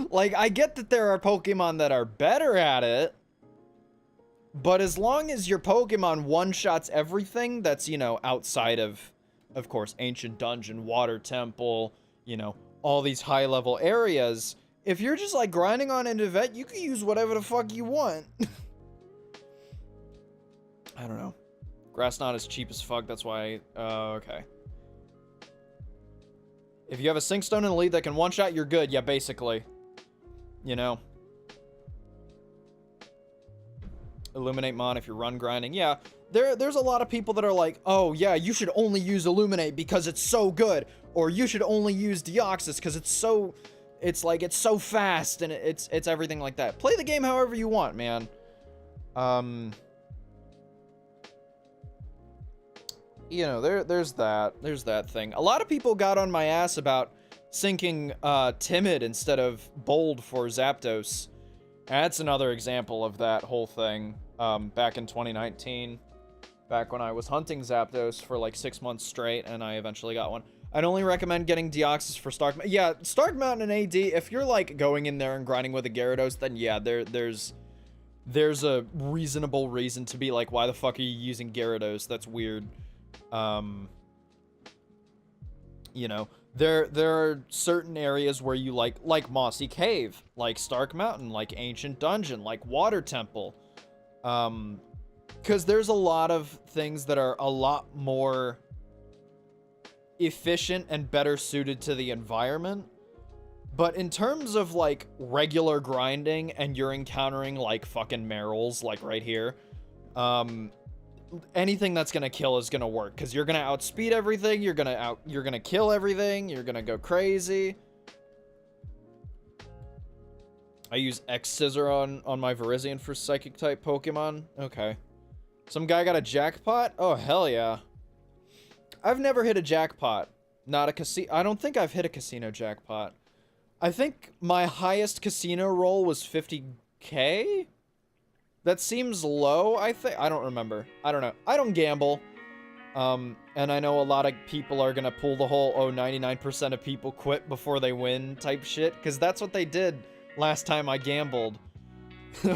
Like, I get that there are Pokemon that are better at it, but as long as your Pokemon one-shots everything that's, you know, outside of course, Ancient Dungeon, Water Temple, you know, all these high-level areas, if you're just, like, grinding on an event, you can use whatever the fuck you want. I don't know. Grass Knot is cheap as fuck, that's why okay. If you have a Sync Stone in the lead that can one-shot, you're good. Yeah, basically. You know. Illuminate Mon if you're run grinding. Yeah, there's a lot of people that are like, oh, yeah, you should only use Illuminate because it's so good. Or you should only use Deoxys because it's so fast and it's everything like that. Play the game however you want, man. You know, there's that thing. A lot of people got on my ass about syncing Timid instead of Bold for Zapdos. That's another example of that whole thing. Back in 2019, back when I was hunting Zapdos for like 6 months straight, and I eventually got one. I'd only recommend getting Deoxys for Stark. Yeah, Stark Mountain and AD. If you're like going in there and grinding with a Gyarados, then yeah, there's a reasonable reason to be like, why the fuck are you using Gyarados? That's weird. You know, there are certain areas where you like Mossy Cave, like Stark Mountain, like Ancient Dungeon, like Water Temple. Because there's a lot of things that are a lot more efficient and better suited to the environment. But in terms of like regular grinding and you're encountering like fucking Merrills, like right here, anything that's gonna kill is gonna work because you're gonna outspeed everything, you're gonna kill everything, you're gonna go crazy. I use X Scissor on my Virizion for Psychic type Pokemon. Okay. Some guy got a jackpot? Oh hell yeah. I've never hit a jackpot. Not a casino. I don't think I've hit a casino jackpot. I think my highest casino roll was 50K? That seems low, I think. I don't remember. I don't know. I don't gamble. And I know a lot of people are gonna pull the whole, oh, 99% of people quit before they win type shit. Because that's what they did last time I gambled.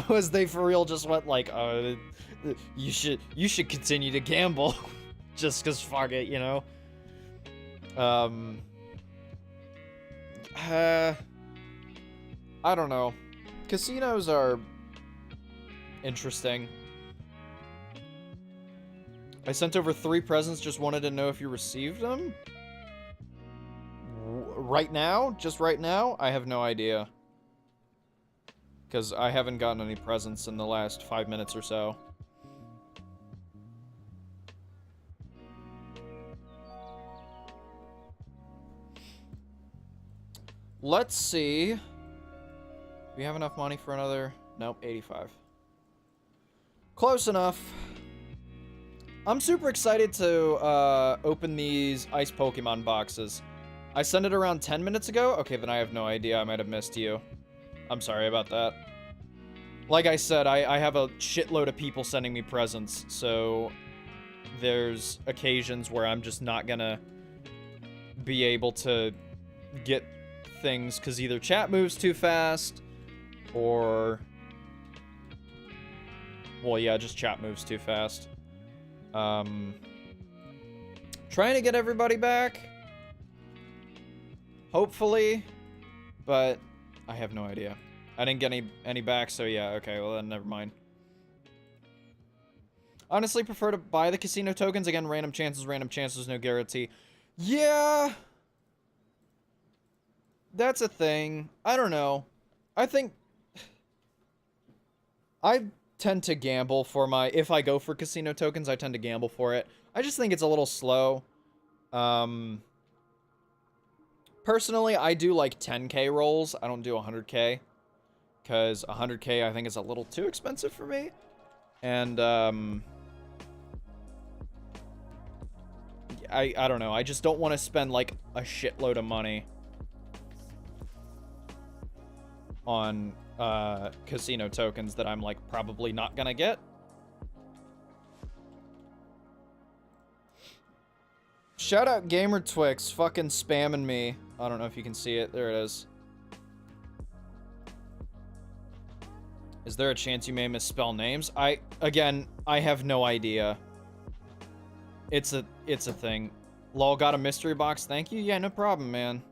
Was they for real just went like, you should continue to gamble. Just because fuck it, you know? I don't know. Casinos are interesting. I sent over 3 presents, just wanted to know if you received them? Right now? Just right now? I have no idea. Because I haven't gotten any presents in the last 5 minutes or so. Let's see. Do we have enough money for another? Nope, 85. Close enough. I'm super excited to open these ice Pokemon boxes. I sent it around 10 minutes ago? Okay, then I have no idea. I might have missed you. I'm sorry about that. Like I said, I have a shitload of people sending me presents, so there's occasions where I'm just not gonna be able to get things because either chat moves too fast or... Well, yeah, just chat moves too fast. Trying to get everybody back. Hopefully. But I have no idea. I didn't get any back, so yeah, okay, well then never mind. Honestly, prefer to buy the casino tokens. Again, random chances, no guarantee. Yeah. That's a thing. I don't know. I think... I tend to gamble for my... If I go for casino tokens, I tend to gamble for it. I just think it's a little slow. Personally, I do like 10k rolls. I don't do 100k. Because 100k I think is a little too expensive for me. And, I don't know. I just don't want to spend, like, a shitload of money on, casino tokens that I'm, like, probably not gonna get. Shout out Gamer Twix, fucking spamming me. I don't know if you can see it. There it is. Is there a chance you may misspell names? Again, I have no idea. It's a thing. Lol, got a mystery box. Thank you. Yeah, no problem, man.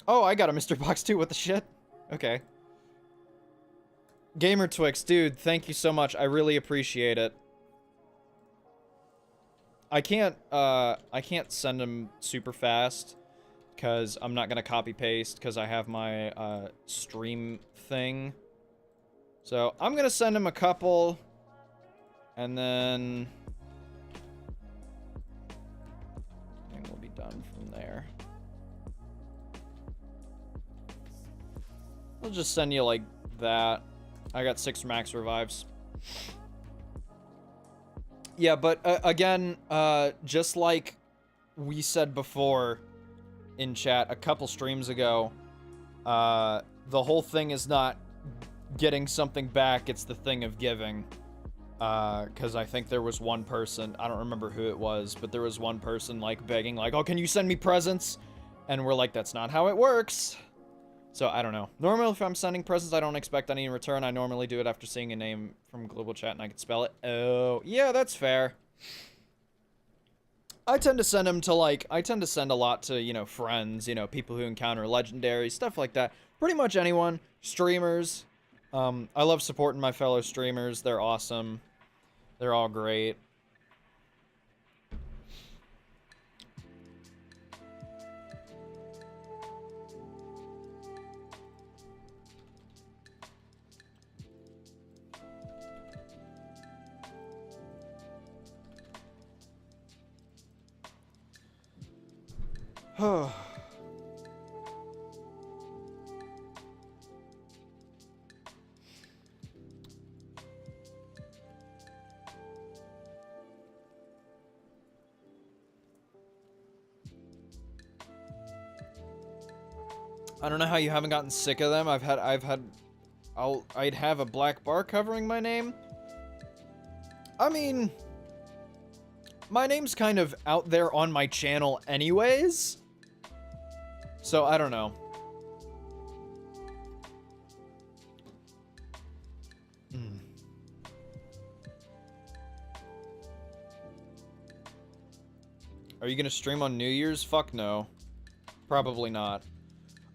Oh, I got a mystery box too. What the shit? Okay. Gamer Twix, dude, thank you so much. I really appreciate it. I can't send them super fast because I'm not gonna copy paste because I have my stream thing. So I'm gonna send him a couple, and then I think we'll be done from there. I'll just send you like that. I got 6 max revives. Yeah, but again, just like we said before in chat a couple streams ago, the whole thing is not getting something back, it's the thing of giving. Because I think there was one person, I don't remember who it was, but there was one person like begging like, oh, can you send me presents? And we're like, that's not how it works. So I don't know. Normally if I'm sending presents, I don't expect any in return. I normally do it after seeing a name from global chat and I can spell it. Oh, yeah, that's fair. I tend to send them to like, I tend to send a lot to, you know, friends, you know, people who encounter legendaries, stuff like that. Pretty much anyone. Streamers. I love supporting my fellow streamers. They're awesome. They're all great. I don't know how you haven't gotten sick of them. I'd have a black bar covering my name. I mean, my name's kind of out there on my channel anyways. So, I don't know. Are you gonna stream on New Year's? Fuck no. Probably not.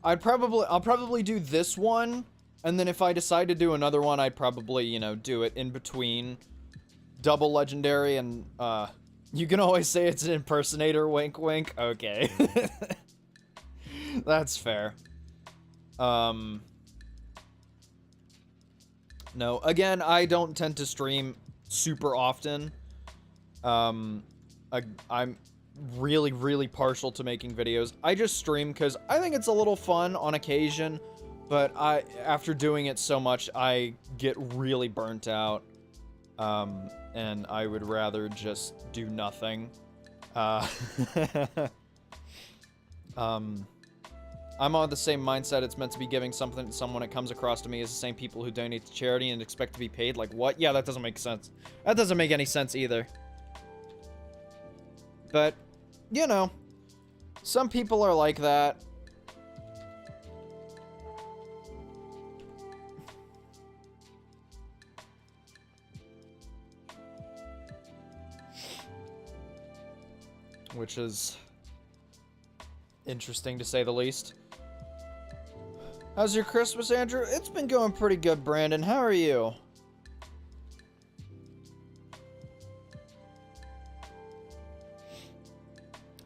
I'll probably do this one, and then if I decide to do another one, I'd probably, you know, do it in between double legendary and, you can always say it's an impersonator, wink wink. Okay. That's fair. No, again, I don't tend to stream super often. I'm really, really partial to making videos. I just stream because I think it's a little fun on occasion, but after doing it so much, I get really burnt out. And I would rather just do nothing. I'm on the same mindset. It's meant to be giving something to someone. It comes across to me as the same people who donate to charity and expect to be paid. Like, what? Yeah, that doesn't make sense. That doesn't make any sense either. But, you know, some people are like that. Which is interesting to say the least. How's your Christmas, Andrew? It's been going pretty good, Brandon. How are you?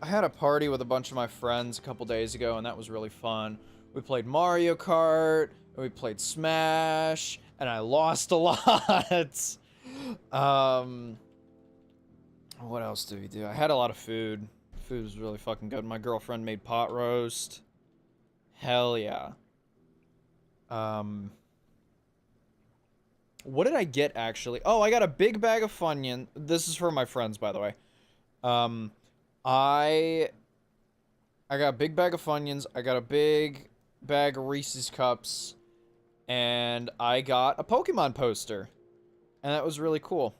I had a party with a bunch of my friends a couple days ago, and that was really fun. We played Mario Kart, and we played Smash, and I lost a lot. What else did we do? I had a lot of food. Food was really fucking good. My girlfriend made pot roast. Hell yeah. What did I get, actually? Oh, I got a big bag of Funyuns. This is for my friends, by the way. I got a big bag of Funyuns. I got a big bag of Reese's Cups. And I got a Pokemon poster. And that was really cool.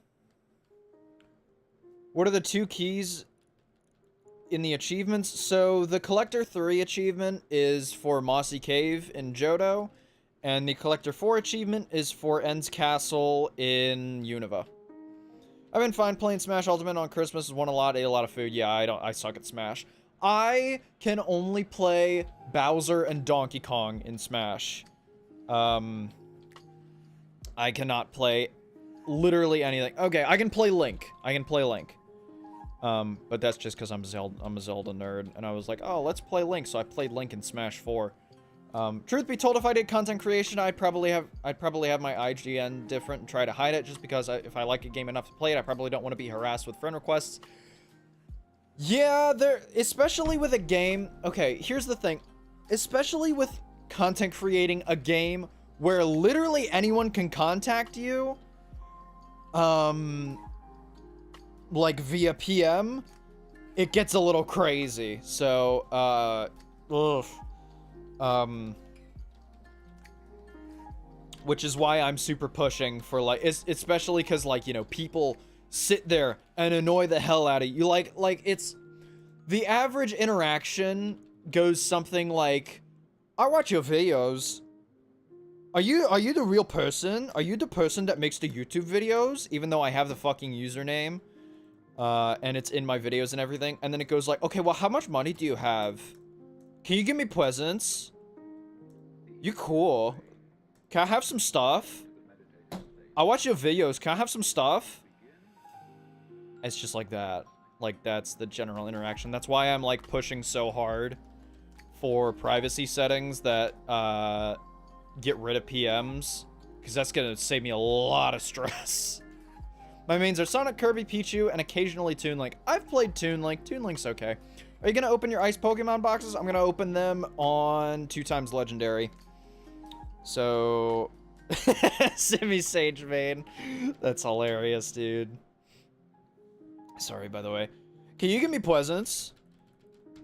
What are the 2 keys in the achievements? So, the Collector 3 achievement is for Mossy Cave in Johto. And the Collector 4 achievement is for End's Castle in Unova. I've been fine playing Smash Ultimate on Christmas. Won a lot, ate a lot of food. Yeah, I suck at Smash. I can only play Bowser and Donkey Kong in Smash. I cannot play literally anything. Okay, I can play Link. But that's just because I'm a Zelda nerd, and I was like, oh, let's play Link, so I played Link in Smash 4. Truth be told, if I did content creation, I'd probably have my IGN different and try to hide it, just because if I like a game enough to play it, I probably don't want to be harassed with friend requests. Yeah, especially with a game, okay, here's the thing, especially with content creating a game where literally anyone can contact you, like via PM, it gets a little crazy. So, which is why I'm super pushing for, like, especially because, like, you know, people sit there and annoy the hell out of you. Like, it's, the average interaction goes something like, I watch your videos. Are you the real person? Are you the person that makes the YouTube videos? Even though I have the fucking username. And it's in my videos and everything. And then it goes like, okay, well, how much money do you have? Can you give me presents? You cool. Can I have some stuff? I watch your videos. Can I have some stuff? It's just like that. Like, that's the general interaction. That's why I'm, like, pushing so hard for privacy settings that, get rid of PMs. Because that's gonna save me a lot of stress. My mains are Sonic, Kirby, Pichu, and occasionally Toon Link. I've played Toon Link. Toon Link's okay. Are you gonna open your Ice Pokemon boxes? I'm gonna open them on 2x Legendary. So... Simi Sage Main. That's hilarious, dude. Sorry, by the way. Can you give me presents?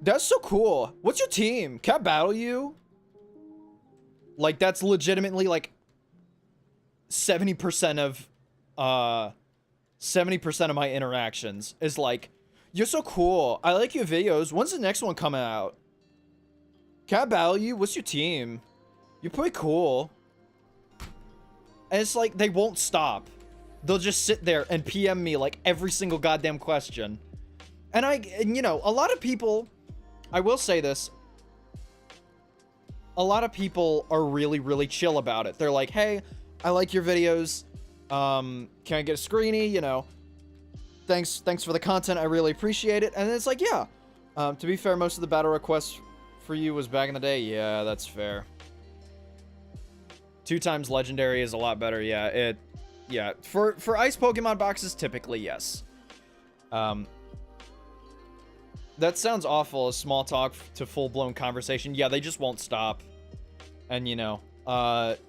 That's so cool. What's your team? Can I battle you? Like, that's legitimately, like, 70% of, 70% of my interactions is like, you're so cool. I like your videos. When's the next one coming out? Can I battle you? What's your team? You're pretty cool. And it's like, they won't stop. They'll just sit there and PM me, like, every single goddamn question. And you know, a lot of people, I will say this, a lot of people are really, really chill about it. They're like, hey, I like your videos. Can I get a screeny? You know, thanks for the content. I really appreciate it. And it's like, yeah. To be fair, most of the battle requests for you was back in the day. Yeah, that's fair. 2x Legendary is a lot better. Yeah, yeah. For Ice Pokemon boxes, typically, yes. That sounds awful, as small talk to full-blown conversation. Yeah, they just won't stop. And, you know,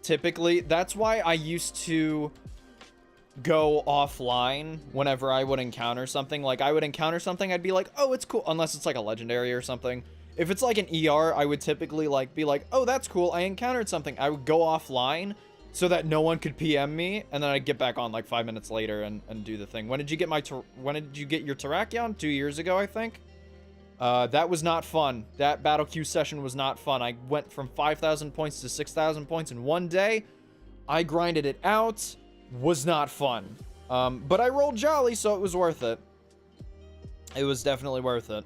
typically, that's why I used to go offline whenever I would encounter something. Like, I would encounter something, I'd be like, oh, it's cool. Unless it's like a legendary or something. If it's like an ER, I would typically like be like, oh, that's cool, I encountered something. I would go offline so that no one could PM me, and then I'd get back on like 5 minutes later and do the thing. When did you get your Terrakion? 2 years ago, I think. That was not fun. That battle queue session was not fun. I went from 5,000 points to 6,000 points in one day. I grinded it out. Was not fun. But I rolled jolly, so it was worth it. It was definitely worth it.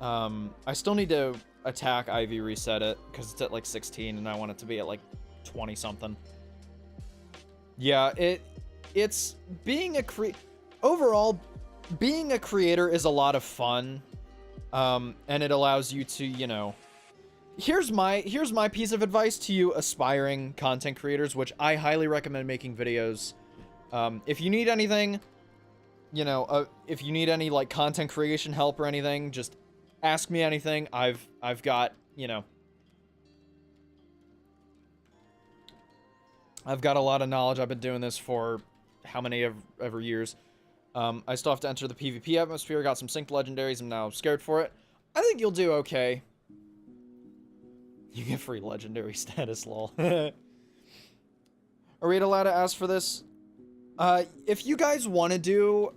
I still need to attack Ivy reset it, because it's at like 16, and I want it to be at like 20 something. Yeah, it's being a overall, being a creator is a lot of fun. And it allows you to, you know, here's my piece of advice to you aspiring content creators, which I highly recommend making videos. If you need anything, you know, if you need any like content creation help or anything, just ask me anything. I've got, you know, I've got a lot of knowledge. I've been doing this for how many ever years. I still have to enter the PvP atmosphere. Got some synced legendaries. I'm now scared for it. I think you'll do okay. You get free legendary status, lol. Are we allowed to ask for this? If you guys want to do,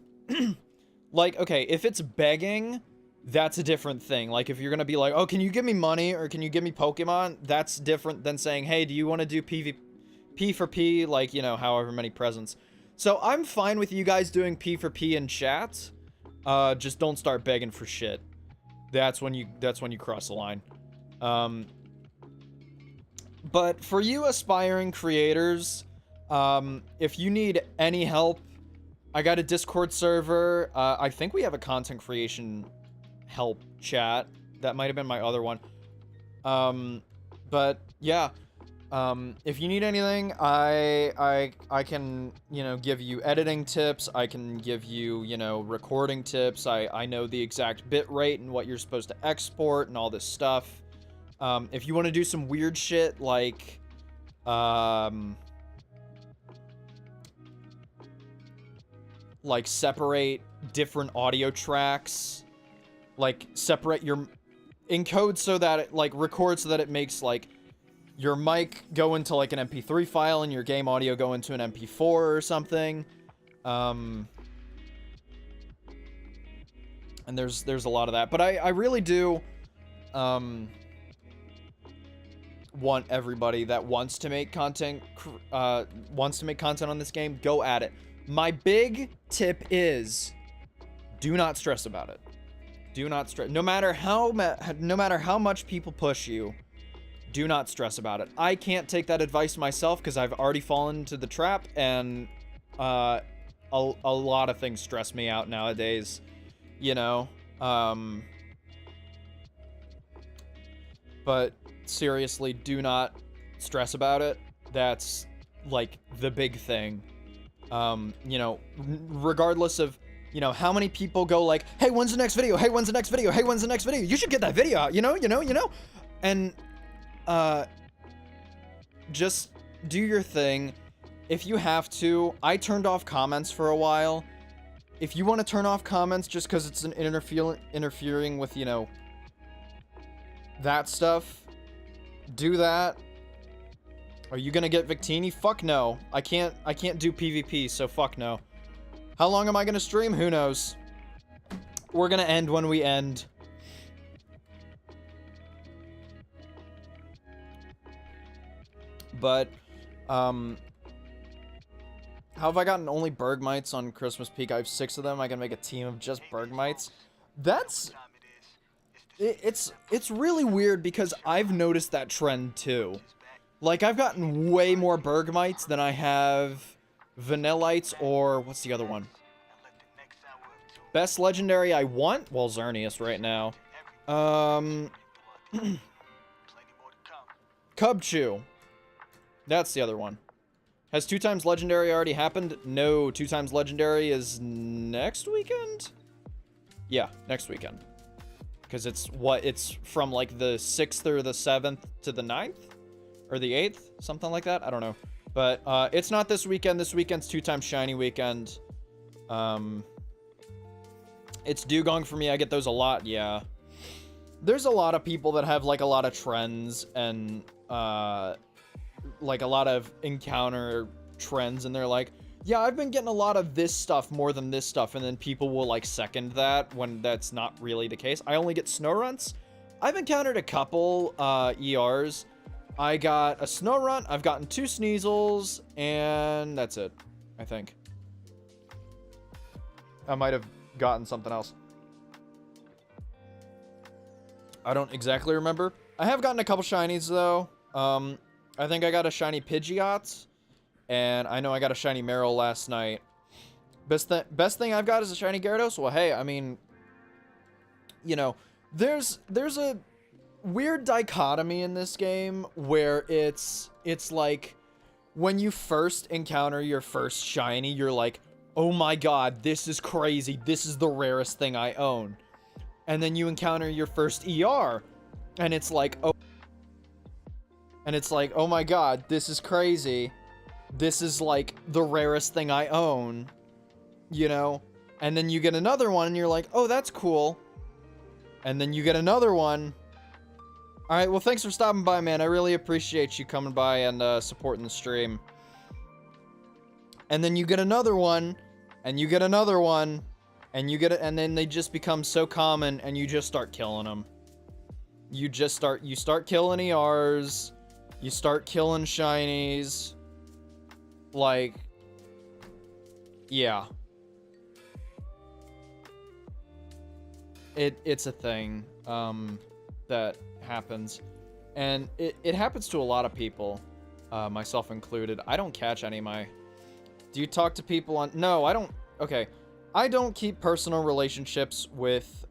like, okay, if it's begging, that's a different thing. Like, if you're gonna be like, oh, can you give me money, or can you give me Pokemon? That's different than saying, hey, do you want to do P for P, like, you know, however many presents. So I'm fine with you guys doing P for P in chat. Just don't start begging for shit. That's when you cross the line. But for you aspiring creators, if you need any help, I got a Discord server. I think we have a content creation help chat. That might have been my other one. But yeah, if you need anything, I can, you know, give you editing tips. I can give you, you know, recording tips. I know the exact bit rate and what you're supposed to export and all this stuff. If you want to do some weird shit like, separate different audio tracks, like separate your encode so that it like records so that it makes like your mic go into like an MP3 file and your game audio go into an MP4 or something. And there's a lot of that, but I really do want everybody that wants to make content on this game, go at it. My big tip is do not stress about it. Do not stress. No matter how much people push you, do not stress about it. I can't take that advice myself because I've already fallen into the trap, and a lot of things stress me out nowadays, you know. But seriously, do not stress about it. That's like the big thing. You know, regardless of, you know, how many people go like, hey, when's the next video? Hey, when's the next video? Hey, when's the next video? You should get that video out, you know? And, just do your thing. If you have to, I turned off comments for a while. If you want to turn off comments just because it's an interfering with, you know, that stuff, do that. Are you gonna get Victini? Fuck no. I can't do PvP, so fuck no. How long am I gonna stream? Who knows? We're gonna end when we end. But, how have I gotten only Bergmites on Christmas Peak? I have 6 of them. I can make a team of just Bergmites. That's... It's really weird because I've noticed that trend too. Like, I've gotten way more Bergmites than I have Vanillites or... What's the other one? Best Legendary I want? Well, Xerneas right now. Cubchoo. That's the other one. Has 2 times Legendary already happened? No, 2 times Legendary is next weekend? Yeah, next weekend. Because it's from like the 6th or the 7th to the 9th? Or the 8th? Something like that? I don't know. But it's not this weekend. This weekend's 2 times Shiny weekend. It's Dugong for me. I get those a lot, yeah. there's a lot of people that have, like, a lot of trends and, like, a lot of encounter trends, and they're like, yeah, I've been getting a lot of this stuff more than this stuff, and then people will, like, second that when that's not really the case. I only get snow runts. I've encountered a couple, ERs. I got a snow runt, I've gotten 2 sneasels, and that's it, I think. I might have gotten something else. I don't exactly remember. I have gotten a couple shinies, though. I think I got a shiny Pidgeot, and I know I got a shiny Marill last night. Best thing I've got is a shiny Gyarados. Well, hey, I mean, you know, there's a weird dichotomy in this game where it's like when you first encounter your first shiny, you're like, oh my god, this is crazy. This is the rarest thing I own. And then you encounter your first ER, and it's like, oh my god, this is crazy. This is like the rarest thing I own, you know? And then you get another one, and you're like, oh, that's cool. And then you get another one. Alright, well, thanks for stopping by, man. I really appreciate you coming by and supporting the stream. And then you get another one, and you get another one, and you get it, and then they just become so common, and you just start killing them. You start killing ERs, you start killing shinies, like, yeah. It's a thing, that happens, and it happens to a lot of people, myself included. I don't catch any of my... Do you talk to people on... No, I don't... Okay. I don't keep personal relationships with,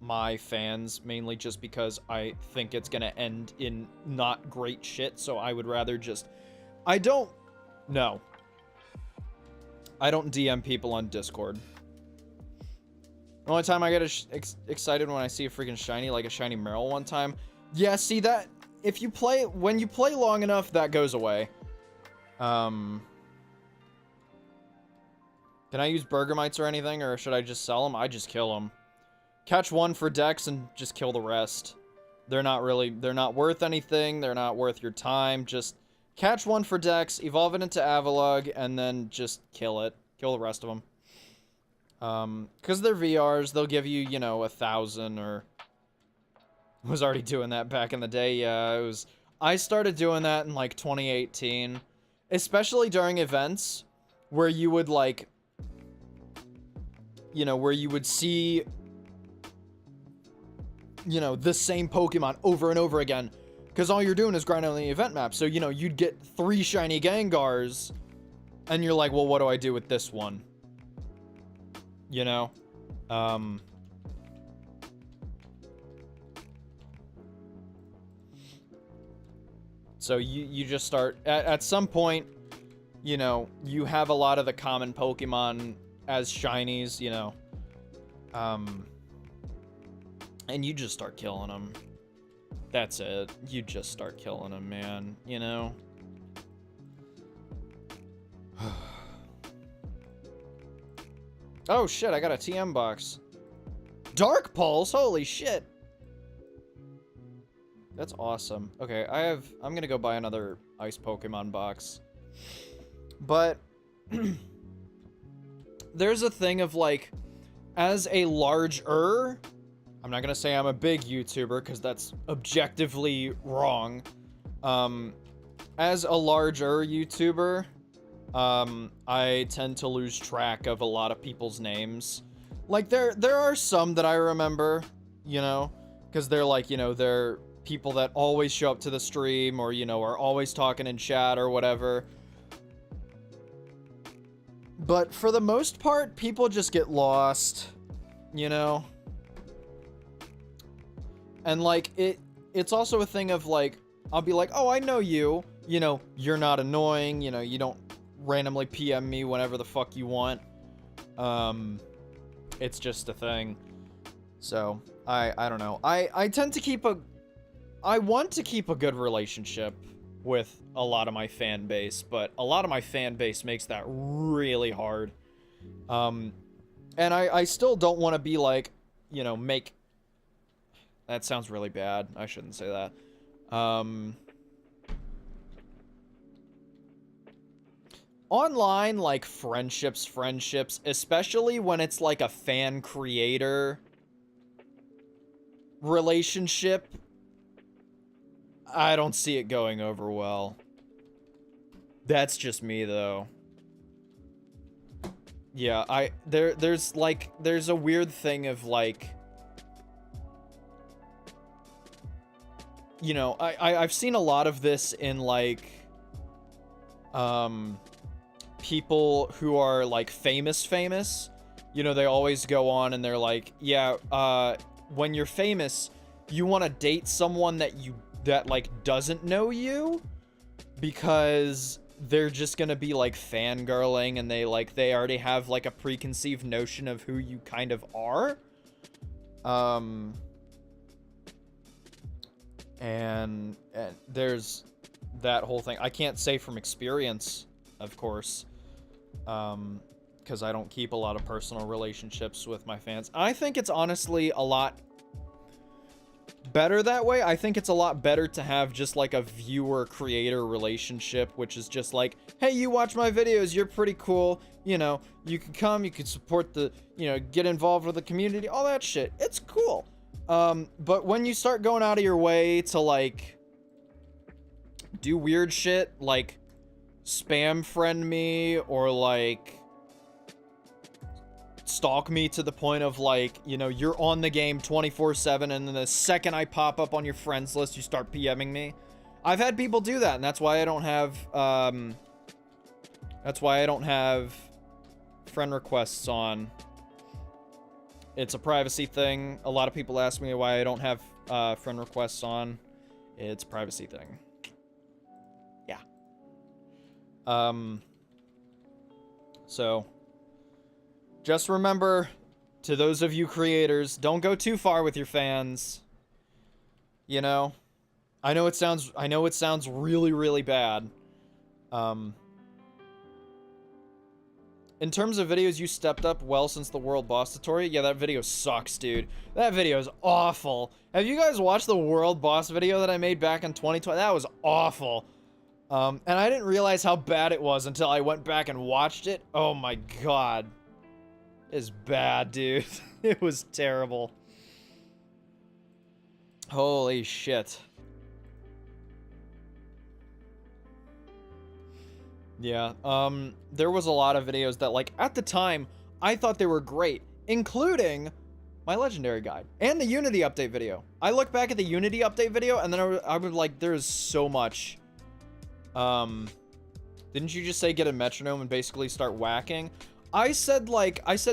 my fans, mainly just because I think it's gonna end in not great shit, so I would rather just... I don't DM people on Discord. The only time I get excited when I see a freaking shiny, like a shiny Marill one time. Yeah, see that... If you play... When you play long enough, that goes away. Can I use Burger Mites or anything, or should I just sell them? I just kill them. Catch one for Dex and just kill the rest. They're not worth anything. They're not worth your time. Just catch one for Dex, evolve it into Avalugg, and then just kill it. Kill the rest of them. Because they're VRs, they'll give you, you know, 1,000 or... I was already doing that back in the day, yeah. I started doing that in, like, 2018. Especially during events where you would, like... You know, where you would see, you know, the same Pokemon over and over again. Because all you're doing is grinding on the event map. So, you know, you'd get 3 shiny Gengars. And you're like, well, what do I do with this one? You know? So you just start... At some point, you know, you have a lot of the common Pokemon... as shinies, you know, and you just start killing them. That's it. You just start killing them, man, you know? Oh, shit, I got a TM box. Dark Pulse? Holy shit. That's awesome. Okay, I'm gonna go buy another Ice Pokemon box. But... There's a thing of, like, as a larger, I'm not gonna say I'm a big YouTuber, because that's objectively wrong. As a larger YouTuber, I tend to lose track of a lot of people's names. Like, there are some that I remember, you know, because they're, like, you know, they're people that always show up to the stream, or, you know, are always talking in chat or whatever. But for the most part, people just get lost, you know? And, like, it's also a thing of, like, I'll be like, oh, I know you. You know, you're not annoying. You know, you don't randomly PM me whenever the fuck you want. It's just a thing. So, I don't know. I tend to keep I want to keep a good relationship with a lot of my fan base, but a lot of my fan base makes that really hard. And I still don't want to be like, you know, That sounds really bad. I shouldn't say that. Online, like, friendships, especially when it's, like, a fan-creator relationship, I don't see it going over well. That's just me, though. Yeah, there's a weird thing of, like, you know, I've seen a lot of this in, like, people who are, like, famous. You know, they always go on and they're like, yeah, when you're famous, you want to date someone that, like, doesn't know you, because they're just gonna be, like, fangirling, and they already have, like, a preconceived notion of who you kind of are. And there's that whole thing. I can't say from experience, of course, because I don't keep a lot of personal relationships with my fans. I think it's honestly a lot better that way. I think it's a lot better to have just, like, a viewer-creator relationship, which is just like, hey, you watch my videos, you're pretty cool, you know, you can come, you can support the, you know, get involved with the community, all that shit. It's cool. But when you start going out of your way to, like, do weird shit, like spam friend me, or, like, stalk me to the point of, like, you know, you're on the game 24/7, and then the second I pop up on your friends list, you start PMing me. I've had people do that, and that's why I don't have friend requests on. It's a privacy thing. A lot of people ask me why I don't have friend requests on. It's a privacy thing. Yeah. So just remember, to those of you creators, don't go too far with your fans. You know, I know it sounds really, really bad. In terms of videos, you stepped up well since the World Boss tutorial. Yeah, that video sucks, dude. That video is awful. Have you guys watched the World Boss video that I made back in 2020? That was awful. And I didn't realize how bad it was until I went back and watched it. Oh my god. It's bad, dude. It was terrible. Holy shit. Yeah, there was a lot of videos that, like, at the time, I thought they were great, including my Legendary Guide and the Unity update video. I look back at the Unity update video, and then I was like, there's so much. Didn't you just say get a metronome and basically start whacking? I said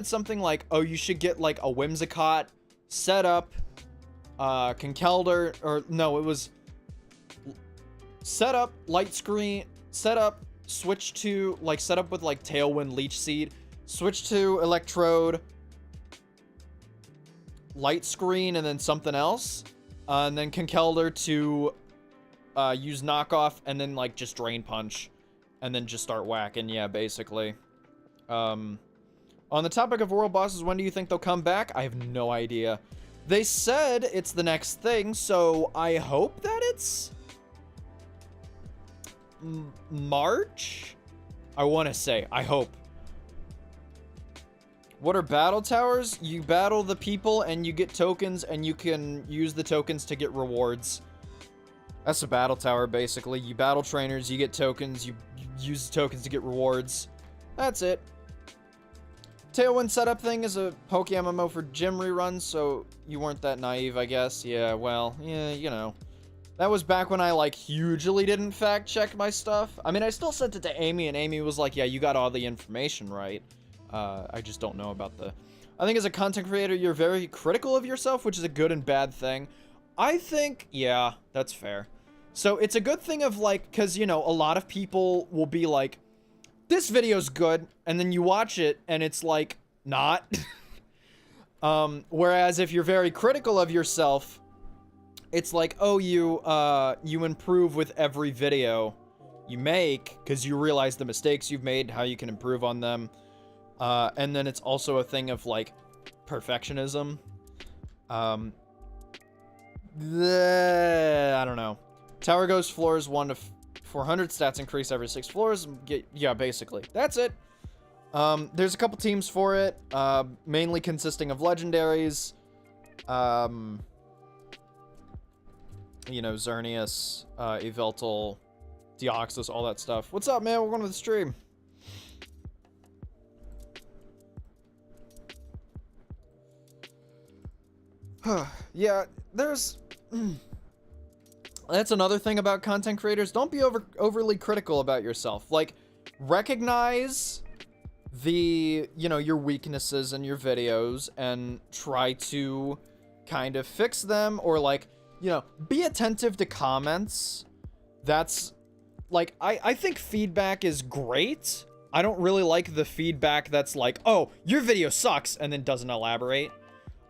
something like, oh, you should get, like, a Whimsicott, setup, Conkelder, or, no, it was setup, light screen, setup, switch to, like, setup with, like, Tailwind, Leech Seed, switch to Electrode, light screen, and then something else, and then Conkelder to use knockoff, and then, like, just Drain Punch, and then just start whacking. Yeah, basically. On the topic of world bosses, when do you think they'll come back? I have no idea. They said it's the next thing, so I hope that it's March? I want to say. I hope. What are battle towers? You battle the people and you get tokens, and you can use the tokens to get rewards. That's a battle tower, basically. You battle trainers, you get tokens, you use the tokens to get rewards. That's it. Tailwind setup thing is a Poke MMO for gym reruns, so you weren't that naive, I guess. Yeah, well, yeah, you know. That was back when I, like, hugely didn't fact check my stuff. I mean, I still sent it to Amy, and Amy was like, yeah, you got all the information right. I just don't know about the... I think as a content creator, you're very critical of yourself, which is a good and bad thing. I think, yeah, that's fair. So it's a good thing of, like, because, you know, a lot of people will be like, this video's good, and then you watch it, and it's, like, not. Whereas if you're very critical of yourself, it's like, oh, you improve with every video you make, because you realize the mistakes you've made, how you can improve on them. And then it's also a thing of, like, perfectionism. I don't know. Tower goes floors 1 to 400. Stats increase every 6 floors. Yeah, basically. That's it. There's a couple teams for it, mainly consisting of legendaries. You know, Xerneas, Yveltal, Deoxys, all that stuff. What's up, man? Welcome to the stream. Yeah, there's... That's another thing about content creators. Don't be overly critical about yourself. Like, recognize the, you know, your weaknesses in your videos and try to kind of fix them, or like, you know, be attentive to comments. That's like, I think feedback is great. I don't really like the feedback that's like, oh, your video sucks, and then doesn't elaborate.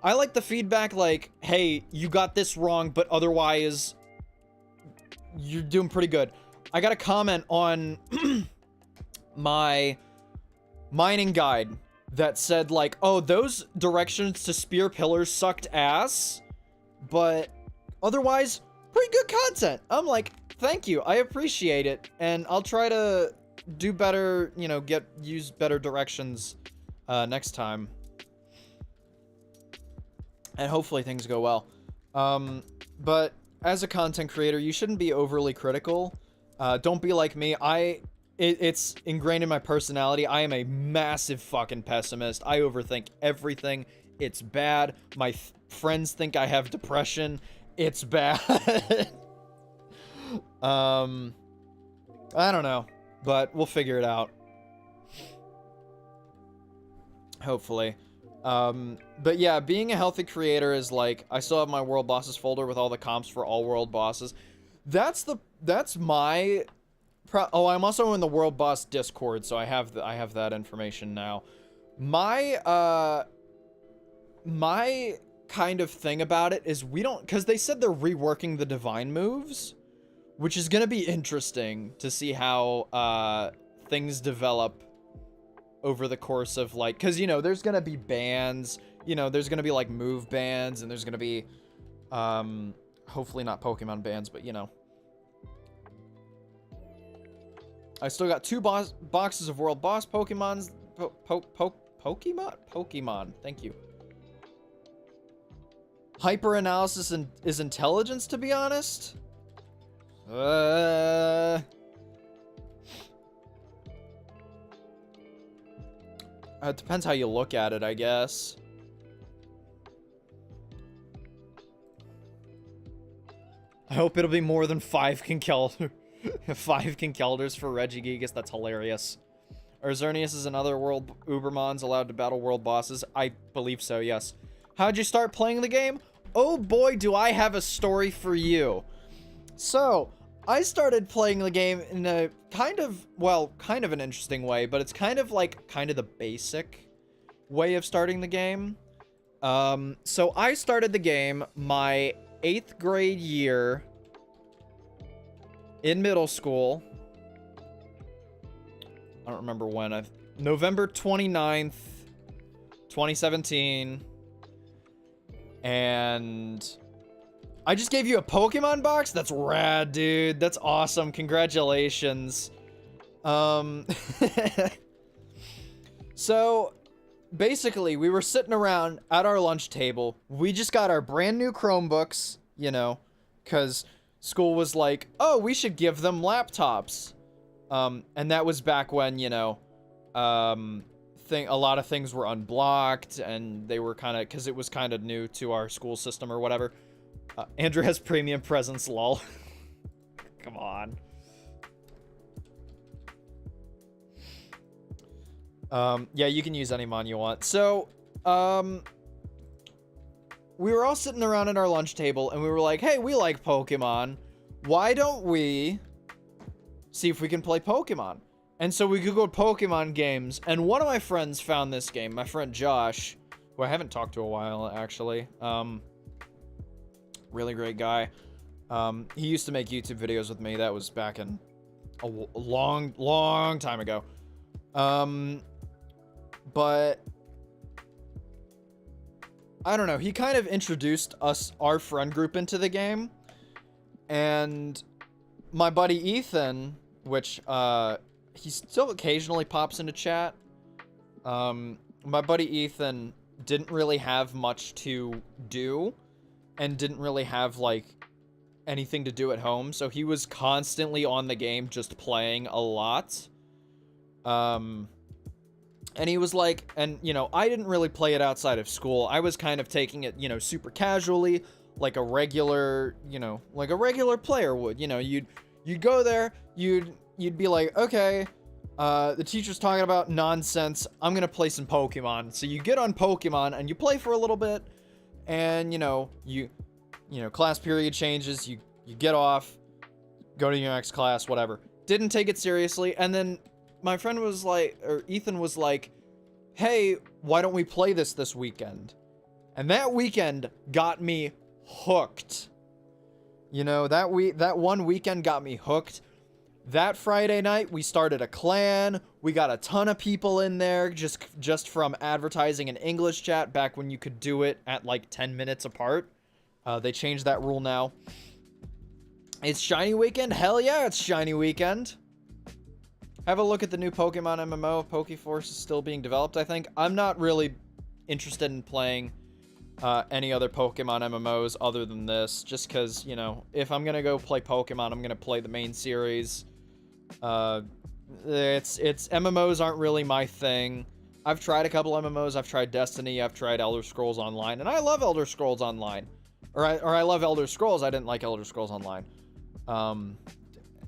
I like the feedback like, hey, you got this wrong, but otherwise you're doing pretty good. I got a comment on my mining guide that said like, oh, those directions to spear pillars sucked ass, but otherwise pretty good content. I'm like, thank you, I appreciate it, and I'll try to do better, you know, use better directions next time, and hopefully things go well. But as a content creator, you shouldn't be overly critical. Don't be like me. It's ingrained in my personality. I am a massive fucking pessimist. I overthink everything. It's bad. My friends think I have depression. It's bad. I don't know, but we'll figure it out. Hopefully. But yeah, being a healthy creator is like, I still have my world bosses folder with all the comps for all world bosses. That's my... Oh, I'm also in the world boss Discord, so I have that information now. My kind of thing about it is we don't, because they said they're reworking the divine moves, which is gonna be interesting to see how things develop over the course of, like, because, you know, there's gonna be bans, you know, there's gonna be like move bans, and there's gonna be hopefully not Pokemon bans, but you know. I still got 2 boxes of world boss Pokemons. Pokemon. Thank you. Hyper analysis is intelligence, to be honest. It depends how you look at it, I guess. I hope it'll be more than 5 Kinkelders. 5 Kinkelders for Regigigas, that's hilarious. Are Xerneas and other world Ubermons allowed to battle world bosses? I believe so, yes. How'd you start playing the game? Oh boy, do I have a story for you. So, I started playing the game in a kind of an interesting way, but it's kind of the basic way of starting the game. So I started the game my 8th grade year in middle school. I don't remember when. November 29th, 2017. And I just gave you a Pokemon box? That's rad, dude. That's awesome. Congratulations. So, basically, we were sitting around at our lunch table. We just got our brand new Chromebooks, you know, because school was like, oh, we should give them laptops. And that was back when, you know, a lot of things were unblocked, and they were kind of, because it was kind of new to our school system or whatever. Andrew has premium presents, lol. Come on. Yeah, you can use any mon you want. So, we were all sitting around at our lunch table, and we were like, hey, we like Pokemon. Why don't we see if we can play Pokemon? And so we googled Pokemon games, and one of my friends found this game. My friend Josh, who I haven't talked to a while, actually. Really great guy. He used to make YouTube videos with me. That was back in a long time ago. But I don't know, he kind of introduced our friend group into the game. And my buddy Ethan, which, he still occasionally pops into chat. My buddy Ethan didn't really have much to do and didn't really have, like, anything to do at home. So he was constantly on the game, just playing a lot. And he was like, and, you know, I didn't really play it outside of school. I was kind of taking it, you know, super casually, like a regular, you know, like a regular player would. You know, you'd go there, you'd be like, okay, the teacher's talking about nonsense, I'm gonna play some Pokemon. So you get on Pokemon and you play for a little bit, and you know, class period changes, you get off, go to your next class, whatever. Didn't take it seriously, and then my friend was like, or Ethan was like, hey, why don't we play this weekend? And that weekend got me hooked. You know, that one weekend got me hooked. That Friday night, we started a clan. We got a ton of people in there just from advertising in English chat back when you could do it at like 10 minutes apart. They changed that rule now. It's Shiny Weekend? Hell yeah, it's Shiny Weekend. Have a look at the new Pokemon MMO. Pokeforce is still being developed, I think. I'm not really interested in playing any other Pokemon MMOs other than this, just because, you know, if I'm gonna go play Pokemon, I'm gonna play the main series. It's MMOs aren't really my thing. I've tried a couple MMOs. I've tried Destiny. I've tried Elder Scrolls Online, and I love Elder Scrolls Online. Or I love Elder Scrolls. I didn't like Elder Scrolls Online.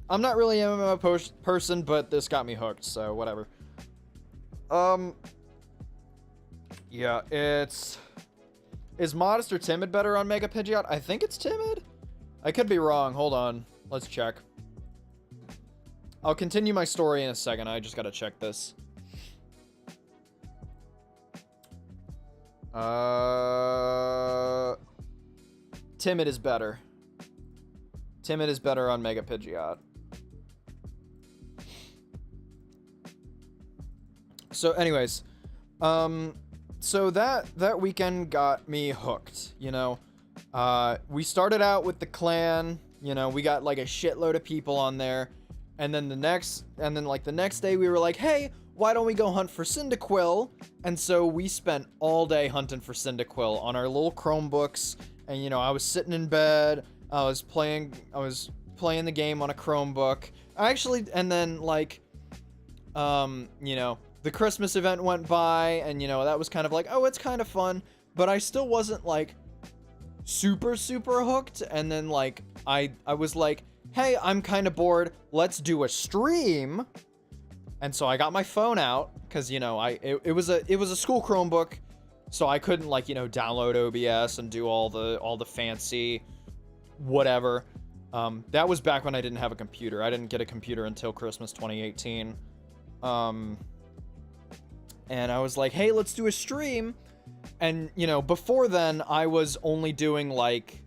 I'm not really an MMO person, but this got me hooked, so whatever. Yeah, is Modest or Timid better on Mega Pidgeot? I think it's Timid. I could be wrong. Hold on. Let's check. I'll continue my story in a second. I just gotta check this. Timid is better. Timid is better on Mega Pidgeot. So anyways, so that weekend got me hooked, you know. We started out with the clan, you know, we got like a shitload of people on there. And then the next day we were like, hey, why don't we go hunt for Cyndaquil? And so we spent all day hunting for Cyndaquil on our little Chromebooks. And, you know, I was sitting in bed, I was playing the game on a Chromebook. And then, like, you know, the Christmas event went by, and, you know, that was kind of like, oh, it's kind of fun. But I still wasn't, like, super hooked. And then, like, I was like, hey, I'm kind of bored, let's do a stream. And so I got my phone out, because, you know, it was a school Chromebook, so I couldn't, like, you know, download OBS and do all the fancy whatever. That was back when I didn't have a computer. I didn't get a computer until Christmas 2018. And I was like, hey, let's do a stream. And, you know, before then, I was only doing, like,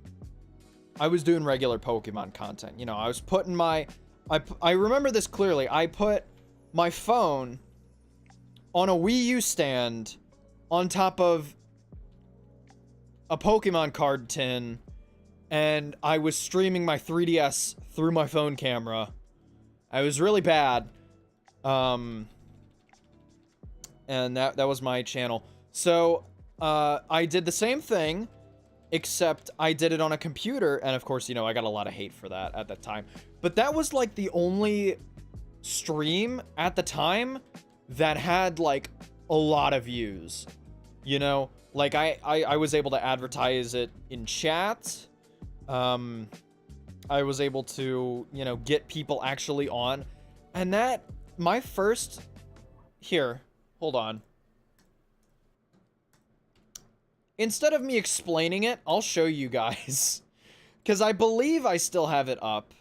I was doing regular Pokemon content. You know, I was putting I remember this clearly. I put my phone on a Wii U stand on top of a Pokemon card tin, and I was streaming my 3DS through my phone camera. I was really bad. And that was my channel. So, I did the same thing, except I did it on a computer, and of course, you know, I got a lot of hate for that at that time. But that was, like, the only stream at the time that had, like, a lot of views. You know? Like, I was able to advertise it in chat. I was able to, you know, get people actually on. And that, my first... Here, hold on. Instead of me explaining it, I'll show you guys. Because I believe I still have it up.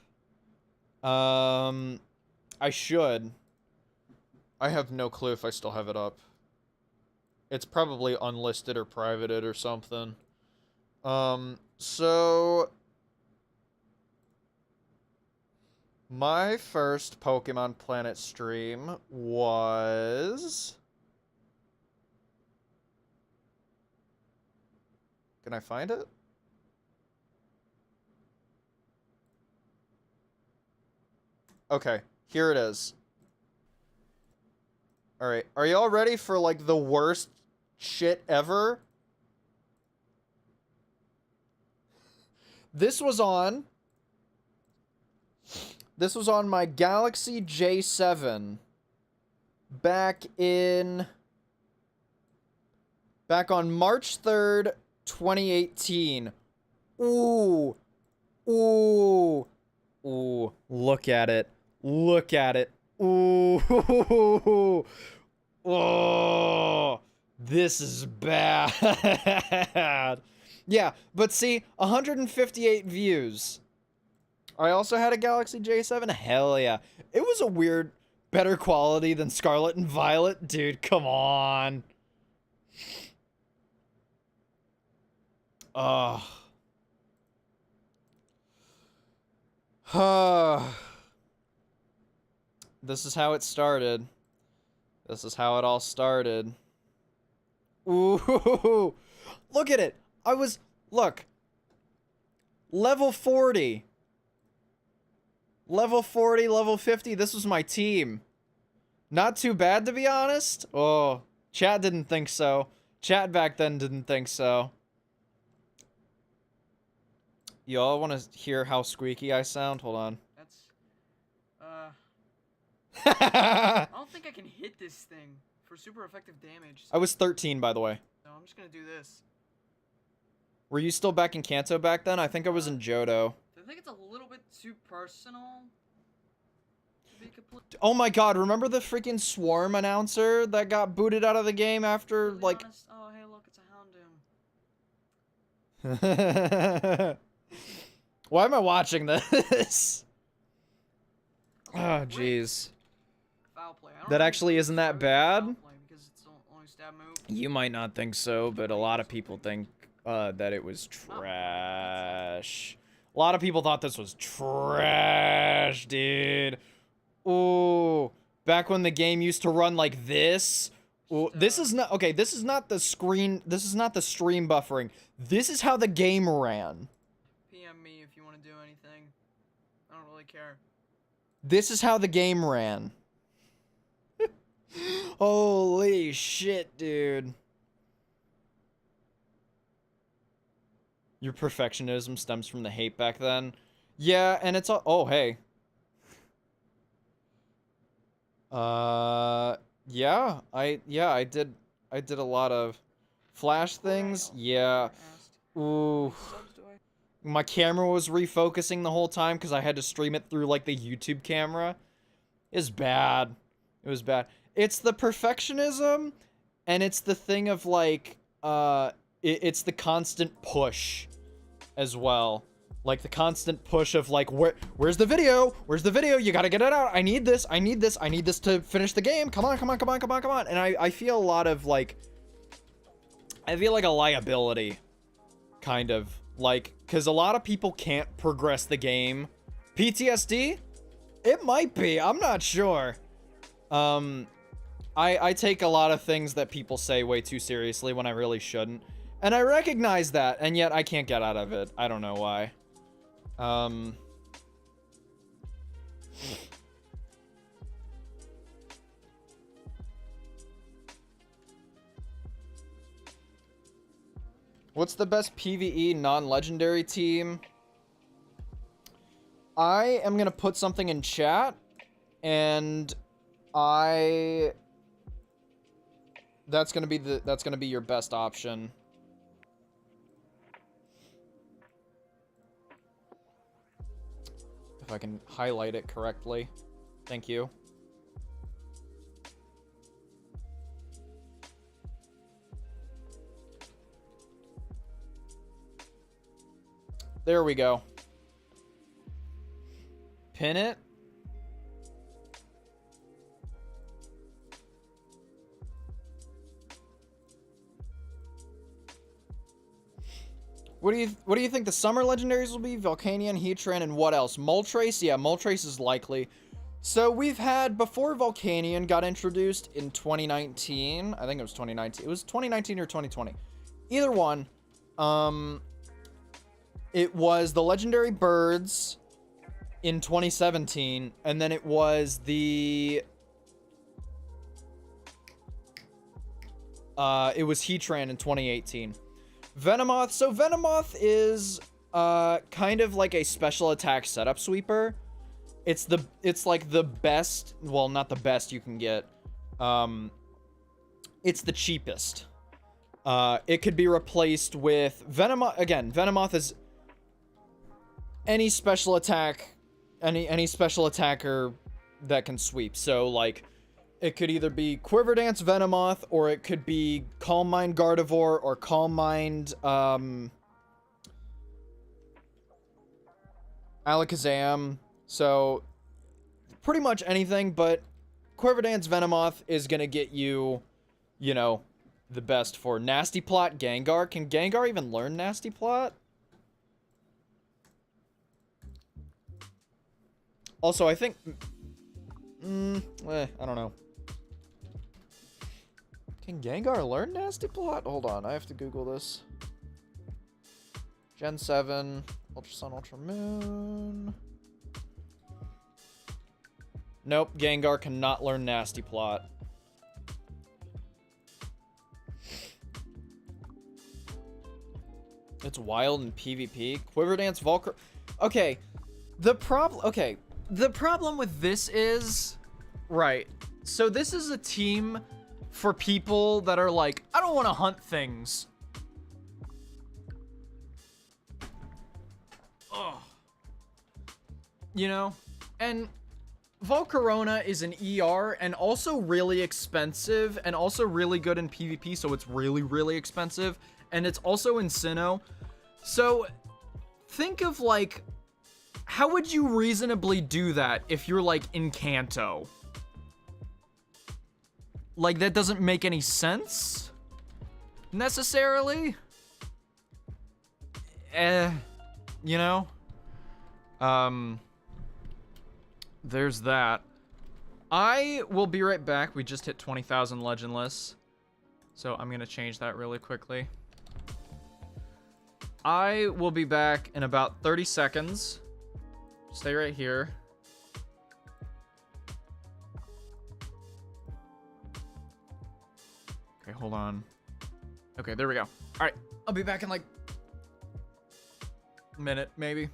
I should. I have no clue if I still have it up. It's probably unlisted or privated or something. So... my first Pokemon Planet stream was... Can I find it? Okay, here it is. Alright, are y'all ready for, like, the worst shit ever? This was on my Galaxy J7 back on March 3rd, 2018. Ooh. Ooh. Ooh. Look at it. Look at it. Ooh. Oh. This is bad. Yeah, but see, 158 views. I also had a Galaxy J7. Hell yeah. It was a weird, better quality than Scarlet and Violet. Dude, come on. Ugh. This is how it started. This is how it all started. Ooh. Look at it. Look. Level 40. Level 40, level 50. This was my team. Not too bad, to be honest. Oh, chat didn't think so. Chat back then didn't think so. Y'all want to hear how squeaky I sound? Hold on. I don't think I can hit this thing for super effective damage. I was 13, by the way. No, I'm just gonna do this. Were you still back in Kanto back then? I think I was in Johto. I think it's a little bit too personal. Oh my god, remember the freaking Swarm announcer that got booted out of the game after, like... Honest, oh, hey, look, it's a Houndoom. Why am I watching this? Oh, jeez. That actually isn't that bad? You might not think so, but a lot of people think that it was trash. A lot of people thought this was trash, dude. Ooh, back when the game used to run like this. Ooh, this is not, okay, this is not the stream buffering. This is how the game ran. PM me if you want to do anything. I don't really care. This is how the game ran. Holy shit, dude. Your perfectionism stems from the hate back then. Yeah, and it's all, oh, hey. Yeah, I did a lot of Flash things. Yeah. Ooh. My camera was refocusing the whole time because I had to stream it through, like, the YouTube camera. It's bad. It was bad. It's the perfectionism, and it's the thing of, like, it's the constant push as well. Like, the constant push of, like, where's the video? Where's the video? You gotta get it out. I need this. I need this. I need this to finish the game. Come on, come on, come on, come on, come on. And I feel a lot of, like, I feel like a liability, kind of. Like, because a lot of people can't progress the game. PTSD? It might be. I'm not sure. I take a lot of things that people say way too seriously when I really shouldn't. And I recognize that, and yet I can't get out of it. I don't know why. What's the best PvE non-legendary team? I am gonna put something in chat, and that's gonna be your best option. If I can highlight it correctly. Thank you. There we go. Pin it. What do you think the summer legendaries will be? Volcanion, Heatran, and what else? Moltres? Yeah, Moltres is likely. So we've had, before Volcanion got introduced in 2019, I think it was 2019. It was 2019 or 2020. Either one. it was the legendary birds in 2017, and then it was the it was Heatran in 2018. Venomoth. So Venomoth is kind of like a special attack setup sweeper. It's like the best, well, not the best you can get. It's the cheapest. It could be replaced with Venomoth. Again, Venomoth is any special attack, any special attacker that can sweep. So like, it could either be Quiver Dance Venomoth, or it could be Calm Mind Gardevoir, or Calm Mind Alakazam. So pretty much anything, but Quiver Dance Venomoth is gonna get you, you know, the best for Nasty Plot Gengar. Can Gengar even learn Nasty Plot? Also, I think I don't know. Can Gengar learn Nasty Plot? Hold on, I have to Google this. Gen 7, Ultra Sun, Ultra Moon. Nope, Gengar cannot learn Nasty Plot. It's wild in PvP. Quiver Dance Volcar. Okay, the problem with this is, right, so this is a team for people that are like, I don't want to hunt things. Ugh. You know? And Volcarona is an ER and also really expensive and also really good in PvP, so it's really, really expensive. And it's also in Sinnoh. So think of like, how would you reasonably do that if you're like in Kanto? Like, that doesn't make any sense necessarily. You know? There's that. I will be right back. We just hit 20,000 legend lists. So I'm going to change that really quickly. I will be back in about 30 seconds. Stay right here. Okay, hold on. Okay, there we go. All right, I'll be back in like a minute, maybe.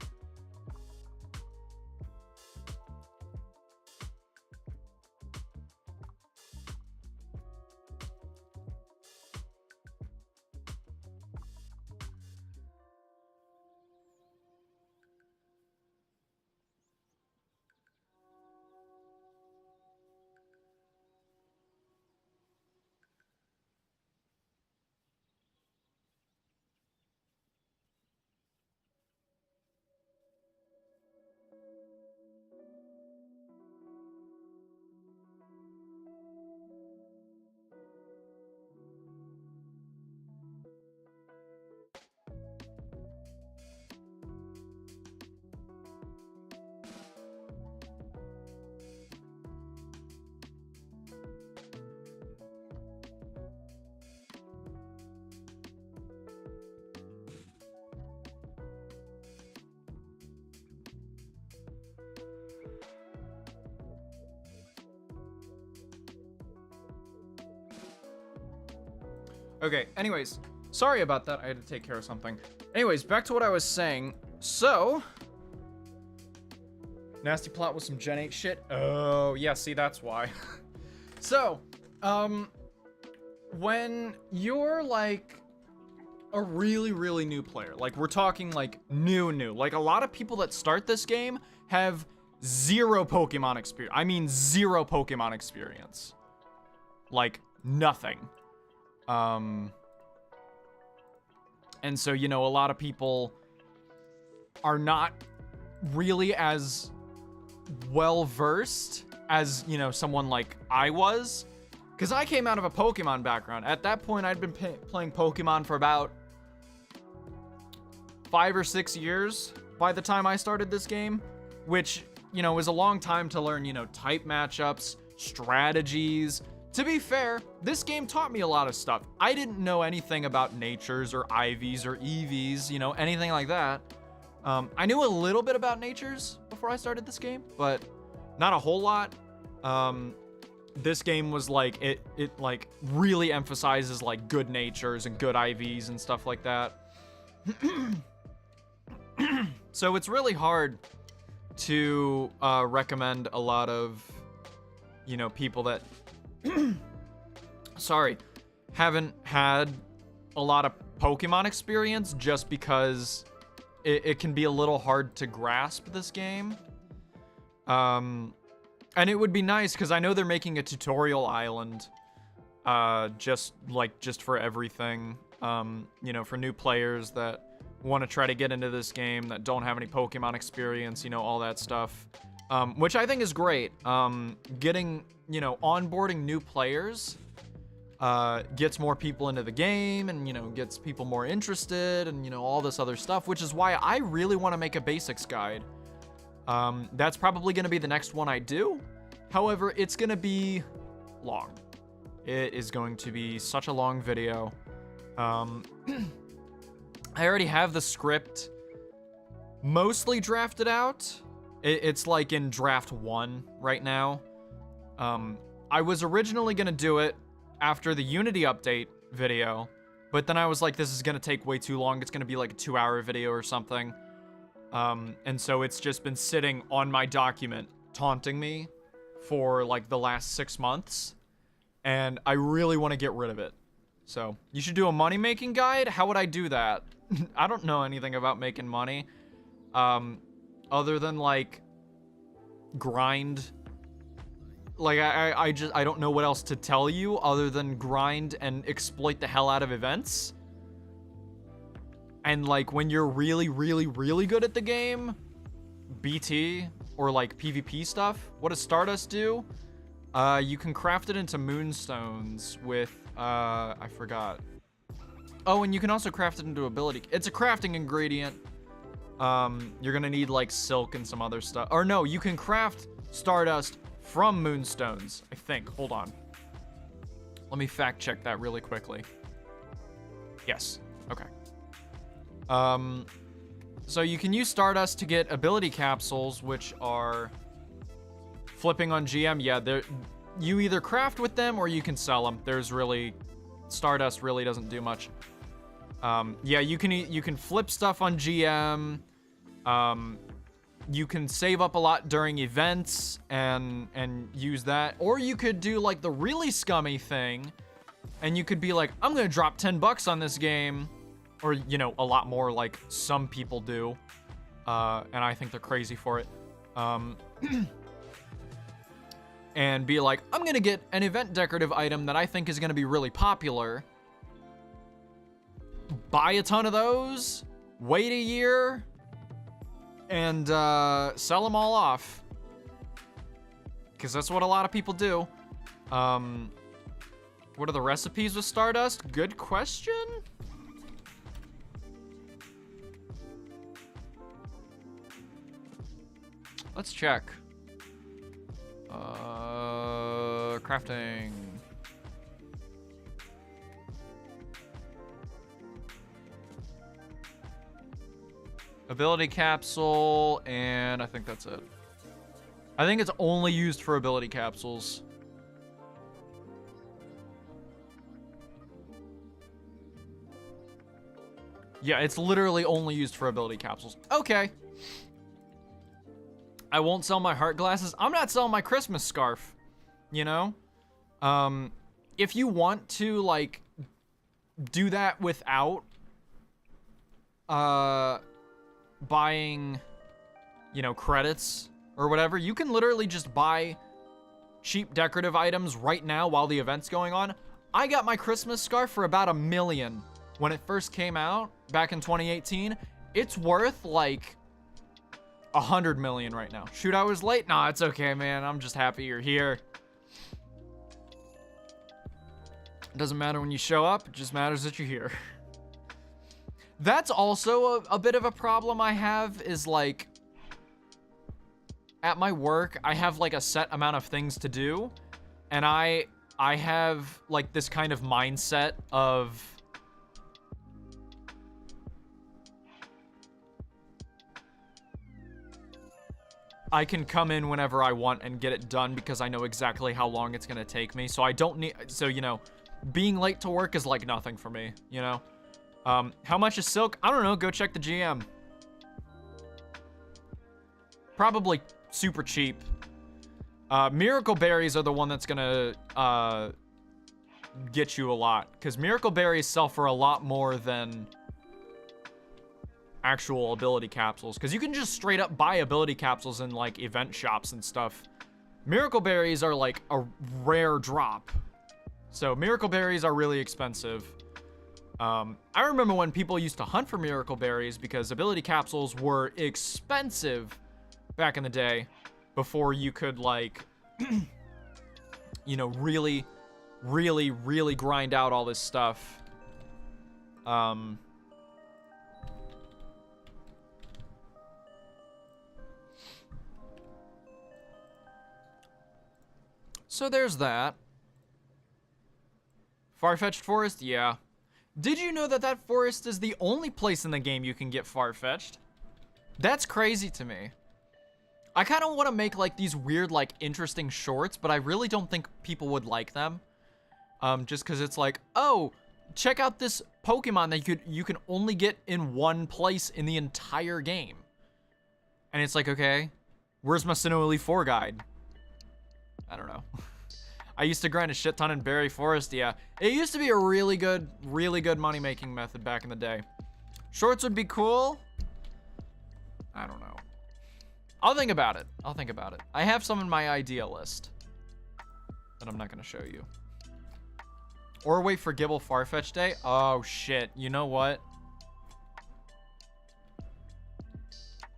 Okay, anyways, sorry about that. I had to take care of something. Anyways, back to what I was saying. So, Nasty Plot with some Gen 8 shit. Oh, yeah, see, that's why. So, when you're like a really, really new player, like we're talking like new, like a lot of people that start this game have zero Pokemon experience. I mean, zero Pokemon experience. Like, nothing. And so, you know, a lot of people are not really as well versed as, you know, someone like I was, because I came out of a Pokemon background. At that point, I'd been playing Pokemon for about 5 or 6 years by the time I started this game, which, you know, was a long time to learn, you know, type matchups, strategies, to be fair, this game taught me a lot of stuff. I didn't know anything about natures or IVs or EVs, you know, anything like that. I knew a little bit about natures before I started this game, but not a whole lot. This game was like, it like really emphasizes like good natures and good IVs and stuff like that. So it's really hard to recommend a lot of, you know, people that sorry, haven't had a lot of Pokemon experience, just because it can be a little hard to grasp this game. And it would be nice, because I know they're making a tutorial island just for everything, you know, for new players that want to try to get into this game, that don't have any Pokemon experience, you know, all that stuff, which I think is great. Getting, you know, onboarding new players gets more people into the game, and, you know, gets people more interested, and, you know, all this other stuff, which is why I really want to make a basics guide. That's probably going to be the next one I do. However, it's going to be long. It is going to be such a long video. I already have the script mostly drafted out. It's like in draft 1 right now. I was originally going to do it after the Unity update video, but then I was like, this is going to take way too long. It's going to be like a 2-hour video or something. And so it's just been sitting on my document taunting me for like the last 6 months, and I really want to get rid of it. So you should do a money making guide. How would I do that? I don't know anything about making money, other than like grind. Like I don't know what else to tell you other than grind and exploit the hell out of events. And like when you're really, really, really good at the game, BT or like PvP stuff, what does Stardust do? You can craft it into moonstones with, I forgot. Oh, and you can also craft it into ability. It's a crafting ingredient. You're gonna need like silk and some other stuff. Or no, you can craft Stardust from moonstones, I think. Hold on. Let me fact check that really quickly. Yes, okay. So you can use Stardust to get ability capsules, which are flipping on GM. Yeah, you either craft with them or you can sell them. There's really, Stardust really doesn't do much. Yeah, you can flip stuff on GM. You can save up a lot during events and use that, or you could do like the really scummy thing, and you could be like, I'm gonna drop $10 on this game. Or, you know, a lot more like some people do. And I think they're crazy for it. And be like, I'm gonna get an event decorative item that I think is gonna be really popular. Buy a ton of those, wait a year, and sell them all off. Because that's what a lot of people do. What are the recipes with Stardust? Good question. Let's check. Crafting. Ability capsule, and I think that's it. I think it's only used for ability capsules. Yeah, it's literally only used for ability capsules. Okay. I won't sell my heart glasses. I'm not selling my Christmas scarf, you know? If you want to, like, do that without buying, you know, credits or whatever, you can literally just buy cheap decorative items right now while the event's going on. I got my Christmas scarf for about $1 million when it first came out back in 2018. It's worth, like, 100 million right now. Shoot, I was late? Nah, it's okay, man. I'm just happy you're here. It doesn't matter when you show up. It just matters that you're here. That's also a bit of a problem I have, is like, at my work, I have like a set amount of things to do, and I I have like this kind of mindset of I can come in whenever I want and get it done because I know exactly how long it's gonna take me. So I don't need, so you know, being late to work is like nothing for me, you know? How much is silk? I don't know, go check the GM. Probably super cheap. Miracle berries are the one that's gonna get you a lot, because miracle berries sell for a lot more than actual ability capsules, because you can just straight up buy ability capsules in like event shops and stuff. Miracle berries are like a rare drop, so miracle berries are really expensive. I remember when people used to hunt for miracle berries because ability capsules were expensive back in the day, before you could like you know, really grind out all this stuff. So there's that. Far-fetched forest, yeah. Did you know that that forest is the only place in the game you can get far-fetched? That's crazy to me. I kind of want to make like these weird, like interesting shorts, but I really don't think people would like them. Just because it's like, oh, check out this Pokemon that you can only get in one place in the entire game. And it's like, okay, where's my Sinnoh Elite 4 guide? I don't know. I used to grind a shit ton in Berry Forest, yeah. It used to be a really good money-making method back in the day. Shorts would be cool. I don't know. I'll think about it. I'll think about it. I have some in my idea list that I'm not going to show you. Or wait for Gibble Farfetch Day. Oh, shit. You know what?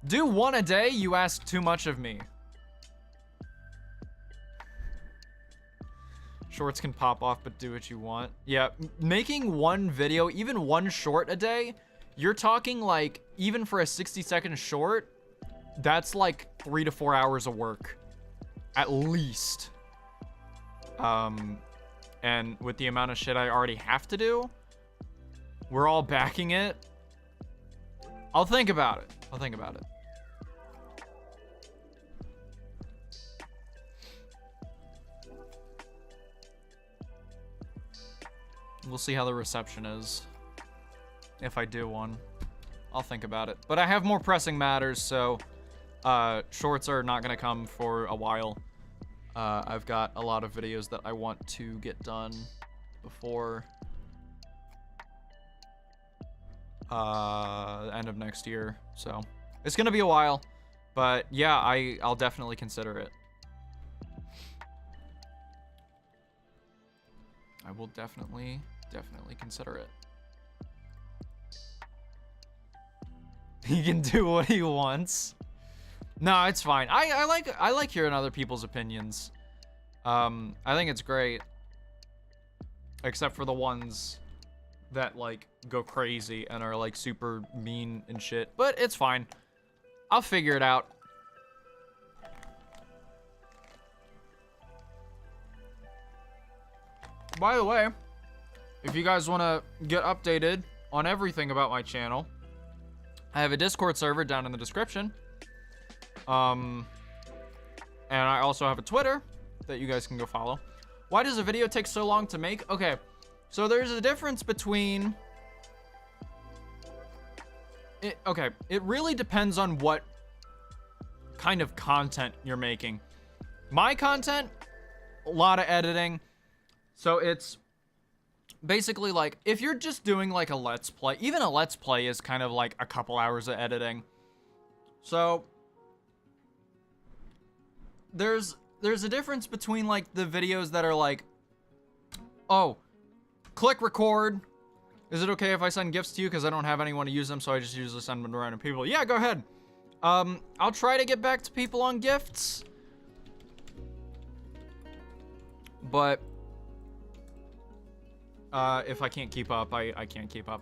Do one a day? You ask too much of me. Shorts can pop off, but do what you want. Yeah, making one video, even one short a day, you're talking like, even for a 60-second short, that's like 3 to 4 hours of work. At least. And with the amount of shit I already have to do, we're all backing it. I'll think about it. I'll think about it. We'll see how the reception is. If I do one, I'll think about it. But I have more pressing matters, so shorts are not gonna come for a while. I've got a lot of videos that I want to get done before end of next year, so it's gonna be a while. But yeah, I'll definitely consider it. I will definitely consider it. He can do what he wants. No, it's fine. I like hearing other people's opinions. I think it's great. Except for the ones that like go crazy and are like super mean and shit. But it's fine. I'll figure it out. By the way, if you guys want to get updated on everything about my channel, I have a Discord server down in the description. And I also have a Twitter that you guys can go follow. Why does a video take so long to make? Okay, so there's a difference between... it really depends on what kind of content you're making. My content, a lot of editing. So it's basically like, if you're just doing like a Let's Play, even a Let's Play is kind of like a couple hours of editing. So there's a difference between like the videos that are like, oh, click record. Is it okay if I send gifts to you? Because I don't have anyone to use them, so I just usually send them to random people. Yeah, go ahead. I'll try to get back to people on gifts. But if I can't keep up, I can't keep up.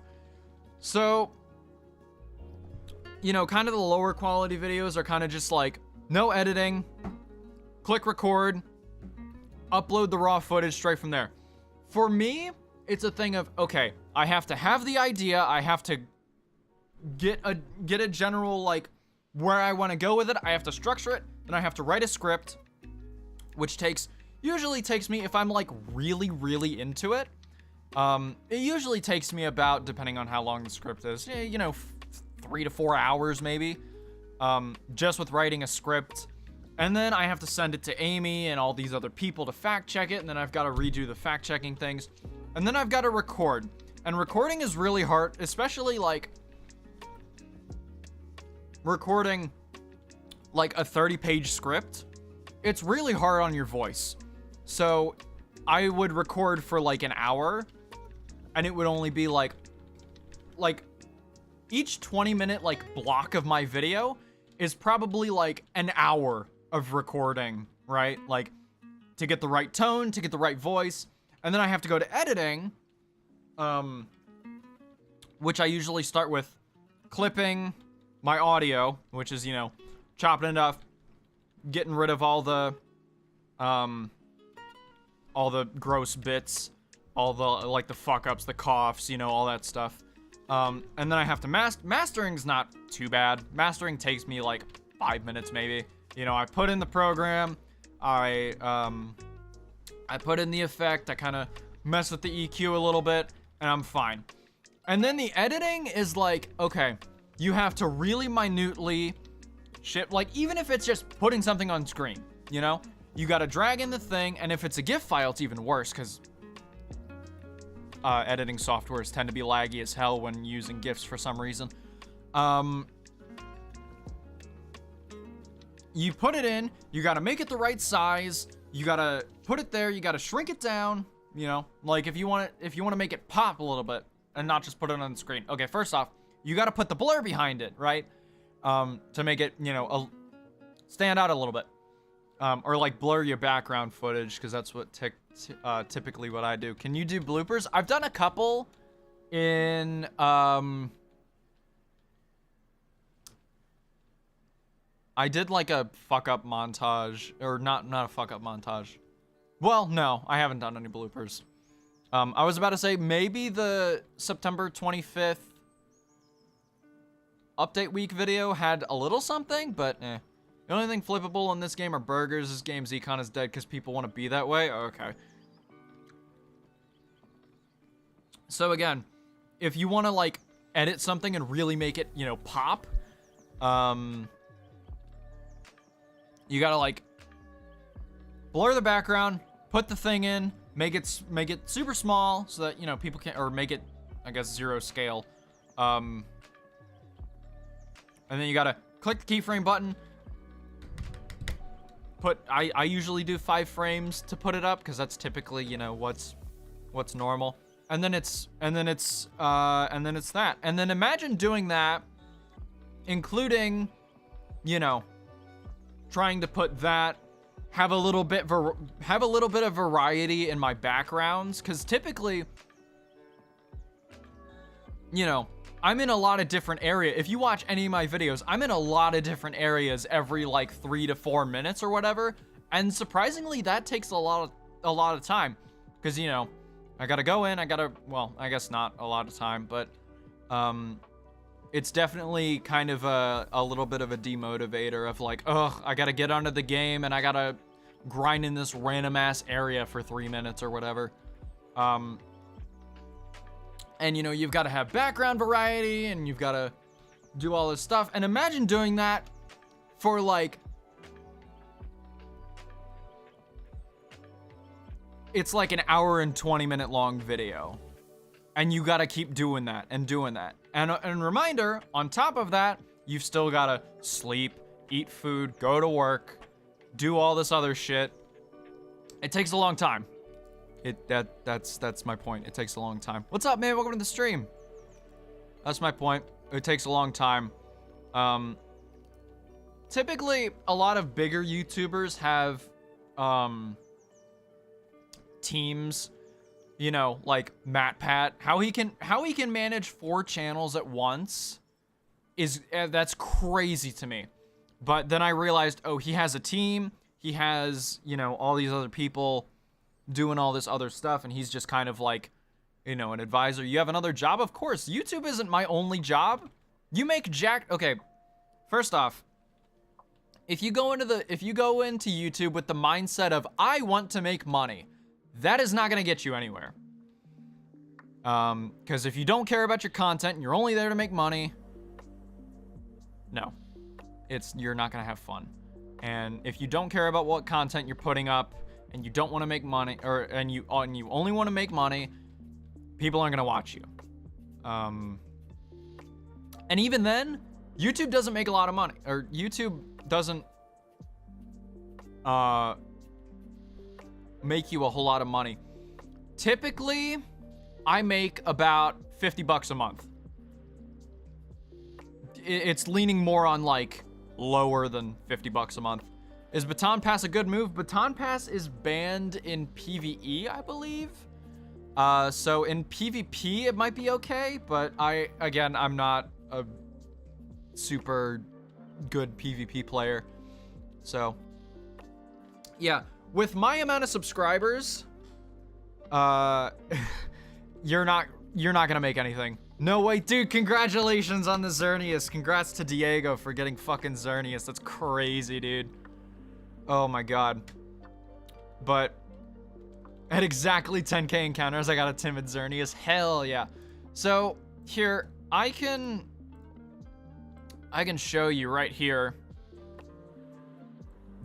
So, you know, kind of the lower quality videos are kind of just like, no editing, click record, upload the raw footage straight from there. For me, it's a thing of, okay, I have to have the idea, I have to get a general, like, where I want to go with it, I have to structure it, then I have to write a script, which usually takes me, if I'm, like, really, really into it, it usually takes me about, depending on how long the script is, you know, 3 to 4 hours, maybe, just with writing a script. And then I have to send it to Amy and all these other people to fact check it. And then I've got to redo the fact checking things. And then I've got to record. And recording is really hard, especially like recording like a 30-page script. It's really hard on your voice. So I would record for like an hour and it would only be like each 20-minute like block of my video is probably like an hour of recording, right? Like, to get the right tone, to get the right voice, and then I have to go to editing, which I usually start with clipping my audio, which is, you know, chopping it up, getting rid of all the gross bits, all the, like, the fuck-ups, the coughs, you know, all that stuff. And then I have to mastering's not too bad. Mastering takes me, like, 5 minutes, maybe. You know, I put in the program, I put in the effect, I kind of mess with the EQ a little bit, and I'm fine. And then the editing is like, okay, you have to really minutely like, even if it's just putting something on screen, you know? You gotta drag in the thing, and if it's a GIF file, it's even worse, because editing softwares tend to be laggy as hell when using GIFs for some reason. You put it in, you gotta make it the right size, you gotta put it there, you gotta shrink it down, you know, like if you want to make it pop a little bit and not just put it on the screen. Okay, first off, you gotta put the blur behind it, right? To make it, you know, stand out a little bit. Or like blur your background footage, because that's what typically what I do. Can you do bloopers? I've done a couple in, I did like a fuck up montage, or not a fuck up montage. Well, no, I haven't done any bloopers. I was about to say maybe the September 25th update week video had a little something, but eh. The only thing flippable in this game are burgers. This game's econ is dead because people want to be that way. Okay. So again, if you want to like edit something and really make it, you know, pop, you gotta like blur the background, put the thing in, make it super small so that, you know, people can't, or make it, I guess, 0 scale. And then you gotta click the keyframe button. I usually do 5 frames to put it up because that's typically, you know, what's normal. And then it's that. And then imagine doing that, including, you know, trying to put that, have a little bit of variety in my backgrounds, because typically, you know, I'm in a lot of different areas. If you watch any of my videos, I'm in a lot of different areas every like 3 to 4 minutes or whatever, and surprisingly, that takes a lot of time, because, you know, I gotta go in, well, I guess not a lot of time, but it's definitely kind of a little bit of a demotivator of like, ugh, I gotta get onto the game and I gotta grind in this random ass area for 3 minutes or whatever. And you know, you've got to have background variety and you've got to do all this stuff. And imagine doing that for like, it's like an hour and 20-minute long video. And you got to keep doing that and doing that. And reminder, on top of that, you've still got to sleep, eat food, go to work, do all this other shit. It takes a long time. That's my point. It takes a long time. What's up, man? Welcome to the stream. That's my point. It takes a long time. Typically, a lot of bigger YouTubers have teams. You know, like MatPat. How he can manage 4 channels at once is that's crazy to me. But then I realized, oh, he has a team. He has, you know, all these other people doing all this other stuff, and he's just kind of like, you know, an advisor. You have another job? Of course. YouTube isn't my only job. You make okay, first off, if you go into YouTube with the mindset of I want to make money, that is not going to get you anywhere. Because if you don't care about your content and you're only there to make money, no, you're not going to have fun. And if you don't care about what content you're putting up and you don't want to make money, and you only want to make money, people aren't going to watch you. And even then, YouTube doesn't make a lot of money, or YouTube doesn't make you a whole lot of money. Typically, I make about 50 bucks a month. It's leaning more on like lower than 50 bucks a month. Is Baton Pass a good move? Baton Pass is banned in PvE, I believe. So in PvP, it might be okay, but I'm not a super good PvP player. So, yeah, with my amount of subscribers, you're not gonna make anything. No way, dude, congratulations on the Xerneas. Congrats to Diego for getting fucking Xerneas. That's crazy, dude. Oh my god. But at exactly 10k encounters, I got a timid Xerneas. Hell yeah. So here, I can show you right here.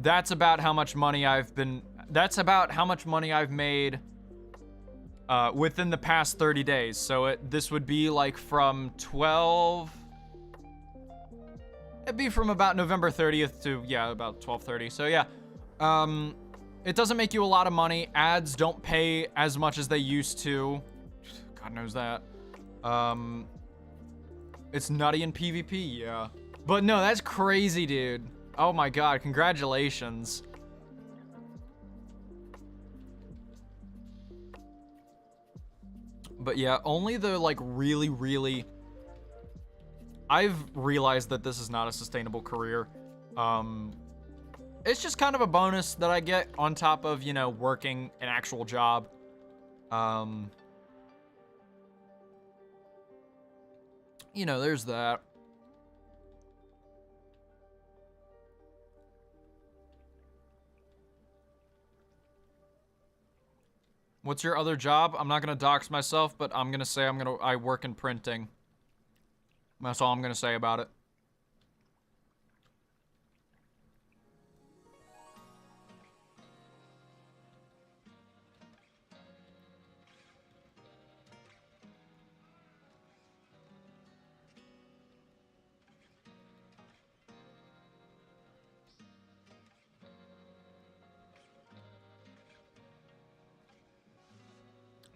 That's about how much money I've made within the past 30 days. So this would be like from 12. It'd be from about November 30th to, yeah, about 12:30. So yeah, it doesn't make you a lot of money. Ads don't pay as much as they used to. God knows that. It's nutty in PvP, yeah. But no, that's crazy, dude. Oh my god, congratulations. But yeah, only the like really I've realized that this is not a sustainable career. It's just kind of a bonus that I get on top of, you know, working an actual job. You know, there's that. What's your other job? I'm not gonna dox myself, but I'm gonna say I work in printing. That's all I'm gonna say about it.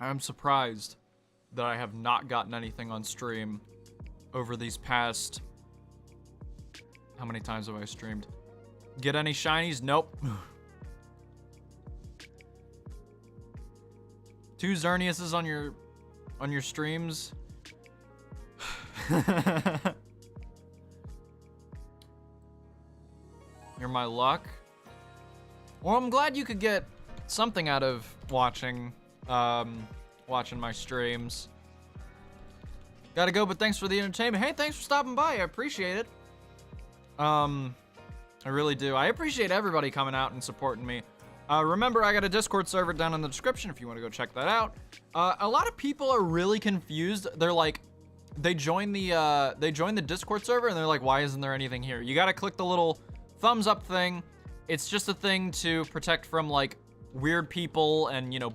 I'm surprised that I have not gotten anything on stream over these past... How many times have I streamed? Get any shinies? Nope. 2 Xerneases on your streams? You're my luck. Well, I'm glad you could get something out of watching my streams. Gotta go, but thanks for the entertainment. Hey, thanks for stopping by. I appreciate it. I really do. I appreciate everybody coming out and supporting me. Remember, I got a Discord server down in the description if you want to go check that out. A lot of people are really confused. They're like, they join the Discord server and they're like, why isn't there anything here? You gotta click the little thumbs up thing. It's just a thing to protect from like weird people and, you know,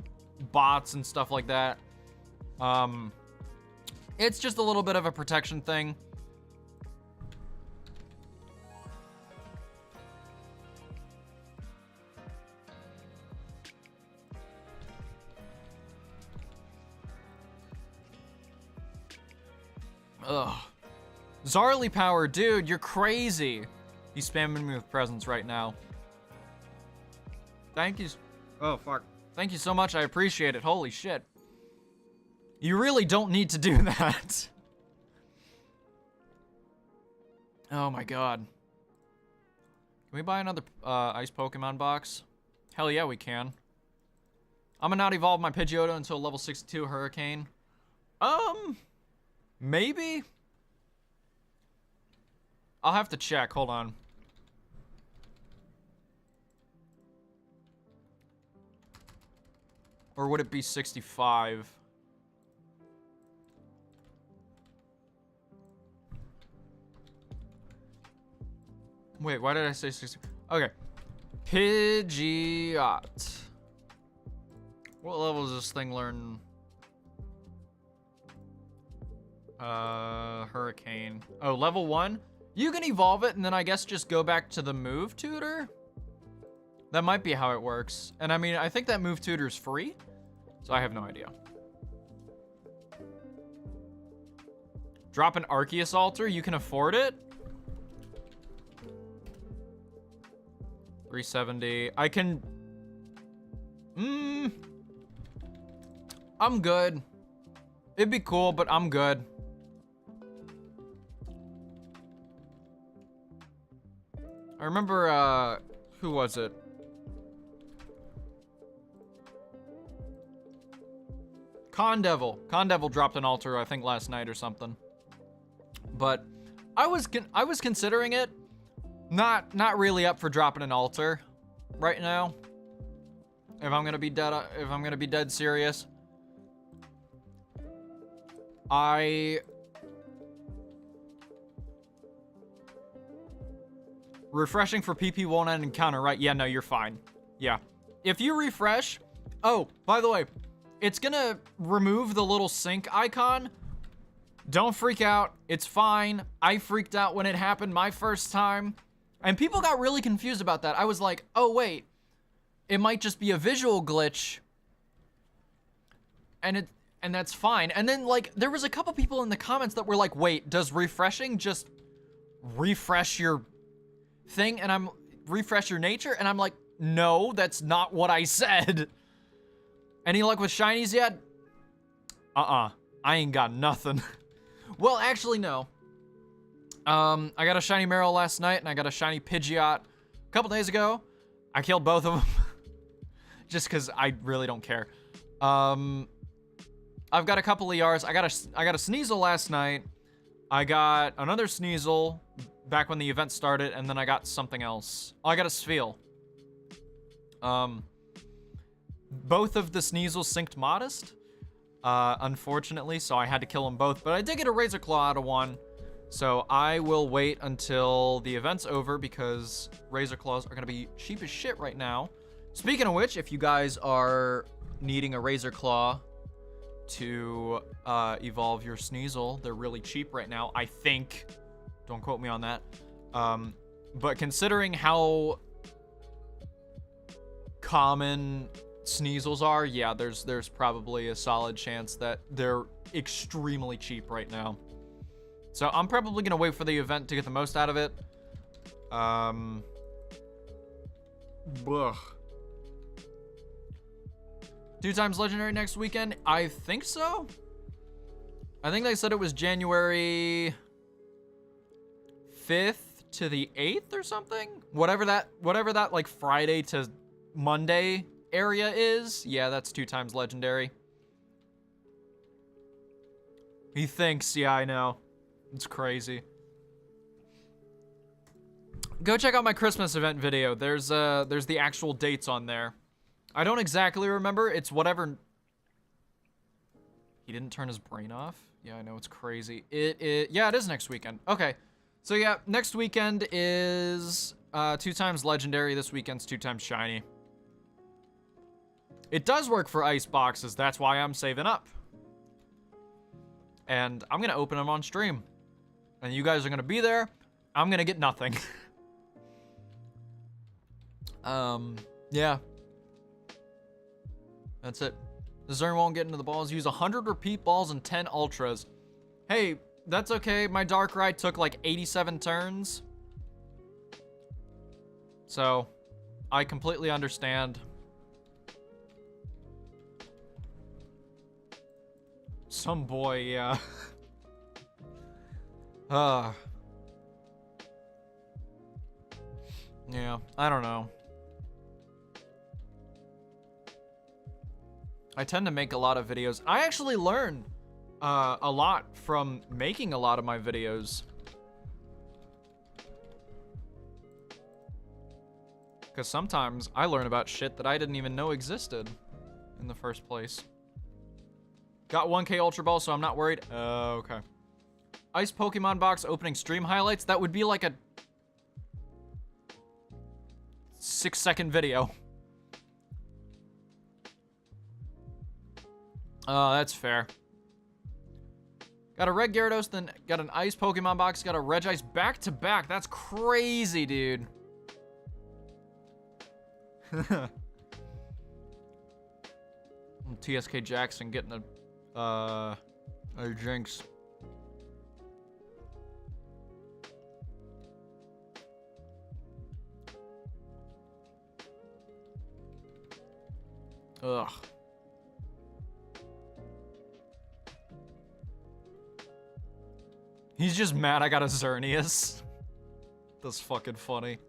bots and stuff like that. It's just a little bit of a protection thing. Ugh. Zarly Power, dude, you're crazy. He's spamming me with presents right now. Thank you. Oh, fuck. Thank you so much. I appreciate it. Holy shit. You really don't need to do that. Oh my god. Can we buy another ice Pokemon box? Hell yeah, we can. I'm gonna not evolve my Pidgeotto until level 62 Hurricane. Maybe? I'll have to check, hold on. Or would it be 65? Wait, why did I say 60? Okay. Pidgeot. What level does this thing learn? Hurricane. Oh, level 1? You can evolve it and then I guess just go back to the move tutor? That might be how it works. And I mean, I think that move tutor is free. So I have no idea. Drop an Arceus Altar? You can afford it? 370. I can... I'm good. It'd be cool, but I'm good. I remember, who was it? Condevil. Condevil dropped an altar, I think, last night or something. But I was considering it. Not really up for dropping an altar right now. If I'm gonna be dead serious. Refreshing for PP won't end encounter, right? Yeah, no, you're fine. Yeah. If you refresh... Oh, by the way, it's gonna remove the little sync icon. Don't freak out. It's fine. I freaked out when it happened my first time. And people got really confused about that. I was like, oh, wait. It might just be a visual glitch. And that's fine. And then, like, there was a couple people in the comments that were like, wait, does refreshing just refresh your thing? And refresh your nature? And I'm like, no, that's not what I said. Any luck with shinies yet? I ain't got nothing. Well, actually, no. I got a shiny Marill last night, and I got a shiny Pidgeot a couple days ago. I killed both of them. Just because I really don't care. I've got a couple of ERs. I got a Sneasel last night. I got another Sneasel back when the event started, and then I got something else. Oh, I got a Spheal. Both of the Sneasels synced Modest, unfortunately, so I had to kill them both. But I did get a Razor Claw out of one, so I will wait until the event's over because Razor Claws are going to be cheap as shit right now. Speaking of which, if you guys are needing a Razor Claw to evolve your Sneasel, they're really cheap right now, I think. Don't quote me on that. But considering how common Sneasels are, yeah, there's probably a solid chance that they're extremely cheap right now. So I'm probably gonna wait for the event to get the most out of it. Ugh. 2 times legendary next weekend? I think so. I think they said it was January 5th to the 8th or something. Whatever that like Friday to Monday area is. Yeah, that's 2 times legendary. He thinks, yeah, I know. It's crazy. Go check out my Christmas event video. There's the actual dates on there. I don't exactly remember. It's whatever. He didn't turn his brain off? Yeah, I know, it's crazy. Yeah, it is next weekend. Okay. So yeah, next weekend is 2 times legendary. This weekend's 2 times shiny. It does work for ice boxes. That's why I'm saving up. And I'm gonna open them on stream. And you guys are gonna be there. I'm gonna get nothing. Yeah. That's it. The Zern won't get into the balls. Use 100 repeat balls and 10 ultras. Hey, that's okay. My Darkrai took like 87 turns. So, I completely understand. Some boy, yeah. Yeah, I don't know. I tend to make a lot of videos. I actually learn a lot from making a lot of my videos. Because sometimes I learn about shit that I didn't even know existed in the first place. Got 1K Ultra Ball, so I'm not worried. Okay. Ice Pokemon box opening stream highlights. That would be like a 6-second video. That's fair. Got a red Gyarados, then got an ice Pokemon box, got a Regice back to back. That's crazy, dude. TSK Jackson getting a Jinx. Ugh. He's just mad I got a Xerneas. That's fucking funny.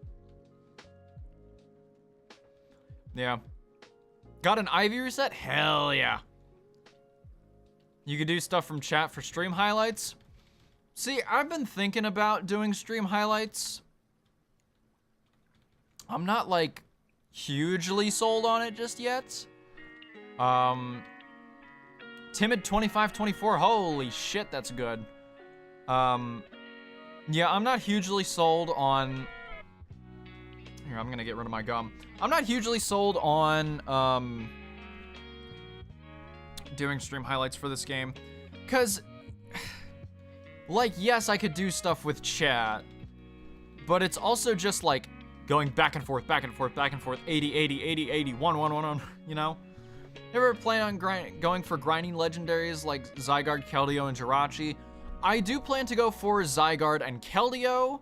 Yeah. Got an Ivy reset? Hell yeah. You could do stuff from chat for stream highlights. See, I've been thinking about doing stream highlights. I'm not, like, hugely sold on it just yet. Timid 2524, holy shit, that's good. Yeah, I'm not hugely sold on... Here, I'm gonna get rid of my gum. I'm not hugely sold on, doing stream highlights for this game. Because, like, yes, I could do stuff with chat, but it's also just, like, going back and forth, back and forth, back and forth, 80, 80, 80, 80, 1, 1, 1, 1, you know? Never plan on going for grinding legendaries like Zygarde, Keldeo, and Jirachi. I do plan to go for Zygarde and Keldeo.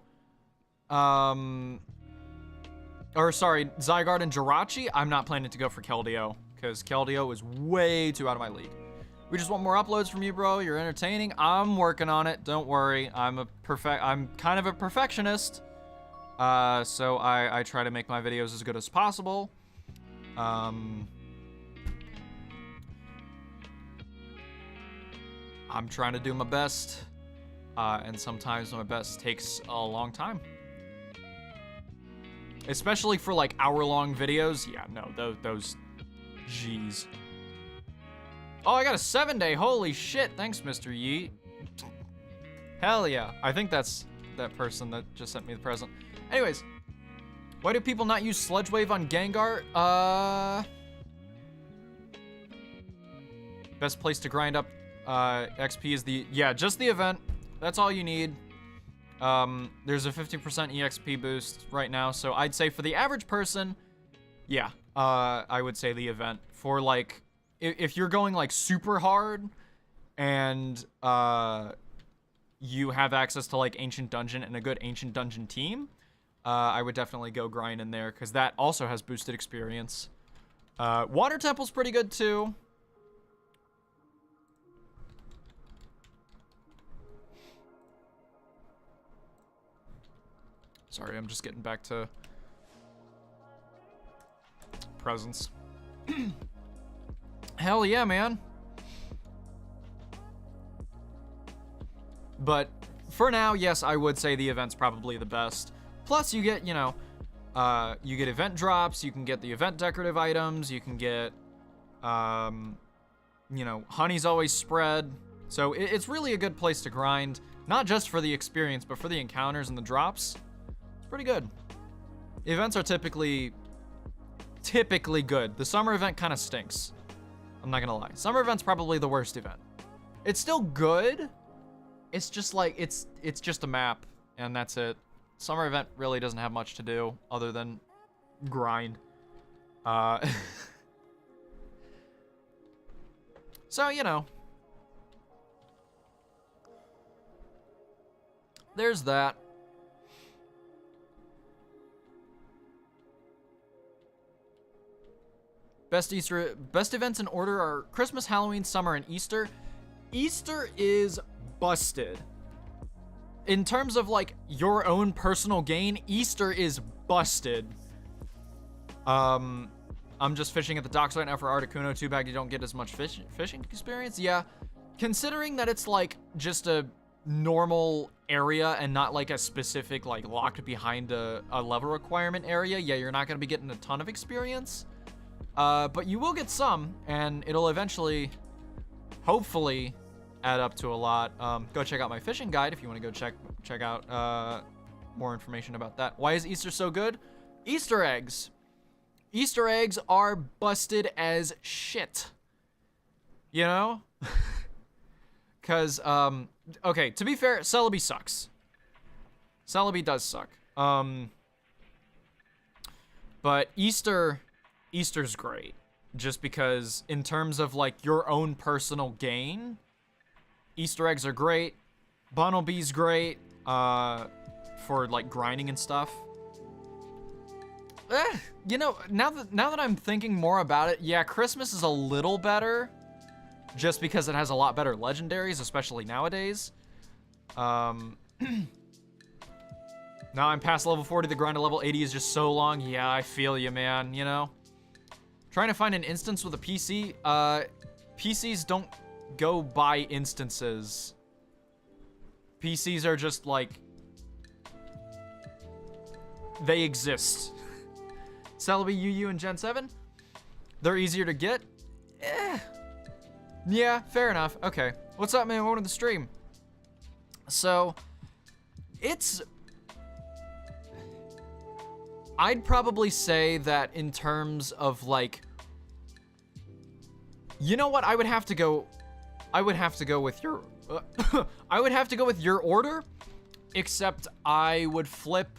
Or sorry, Zygarde and Jirachi. I'm not planning to go for Keldeo, because Keldeo is way too out of my league. We just want more uploads from you, bro. You're entertaining. I'm working on it. Don't worry. I'm kind of a perfectionist. So I try to make my videos as good as possible. I'm trying to do my best, and sometimes my best takes a long time. Especially for, like, hour-long videos. Yeah, no, those, jeez. Oh, I got a 7-day, holy shit, thanks, Mr. Yeet. Hell yeah, I think that's that person that just sent me the present. Anyways, why do people not use Sludge Wave on Gengar? Best place to grind up XP is just the event. That's all you need. There's a 50% EXP boost right now, so I'd say for the average person, yeah, I would say the event. For, like, if you're going, like, super hard and you have access to, like, Ancient Dungeon and a good Ancient Dungeon team, I would definitely go grind in there, because that also has boosted experience. Water Temple's pretty good too. Sorry, I'm just getting back to presents. Hell yeah, man. But for now, yes, I would say the event's probably the best. Plus, you get, you know, you get event drops, you can get the event decorative items, you can get, you know, honey's always spread. So it's really a good place to grind, not just for the experience, but for the encounters and the drops. It's pretty good. The events are typically good. The summer event kind of stinks. I'm not gonna lie. Summer event's probably the worst event. It's still good. It's just like, it's just a map, and that's it. Summer event really doesn't have much to do other than grind. So, you know. There's that. Best events in order are Christmas, Halloween, summer, and Easter. Easter is busted. In terms of, like, your own personal gain, Easter is busted. I'm just fishing at the docks right now for Articuno. Too bad you don't get as much fishing experience. Yeah, considering that it's like just a normal area and not like a specific like locked behind a level requirement area, yeah, you're not gonna be getting a ton of experience. But you will get some, and it'll eventually, hopefully, add up to a lot. Go check out my fishing guide if you want to go check out more information about that. Why is Easter so good? Easter eggs. Easter eggs are busted as shit. You know? Because, okay, to be fair, Celebi sucks. Celebi does suck. But Easter's great. Just because, in terms of, like, your own personal gain, Easter eggs are great. Bunnelby's great, for, like, grinding and stuff. You know, now that I'm thinking more about it, yeah, Christmas is a little better, just because it has a lot better legendaries, especially nowadays. Now I'm past level 40, the grind to level 80 is just so long. Yeah, I feel you, man, you know? Trying to find an instance with a PC. PCs don't go by instances. PCs are just, like, they exist. Celebi, UU, and Gen 7? They're easier to get? Yeah, fair enough. Okay. What's up, man? Welcome to the stream. So, I'd probably say that in terms of, like, you know what? I would have to go with your, I would have to go with your order, except I would flip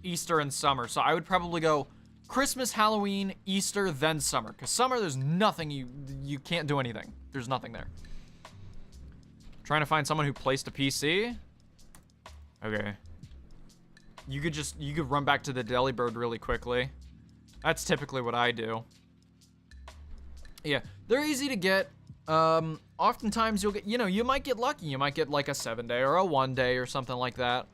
Easter and summer. So I would probably go Christmas, Halloween, Easter, then summer. Because summer, there's nothing, you can't do anything. There's nothing there. Trying to find someone who placed a PC. Okay. You could run back to the Delibird really quickly. That's typically what I do. Yeah, they're easy to get. Oftentimes you'll get, you know, you might get lucky. You might get like a 7-day or a 1-day or something like that.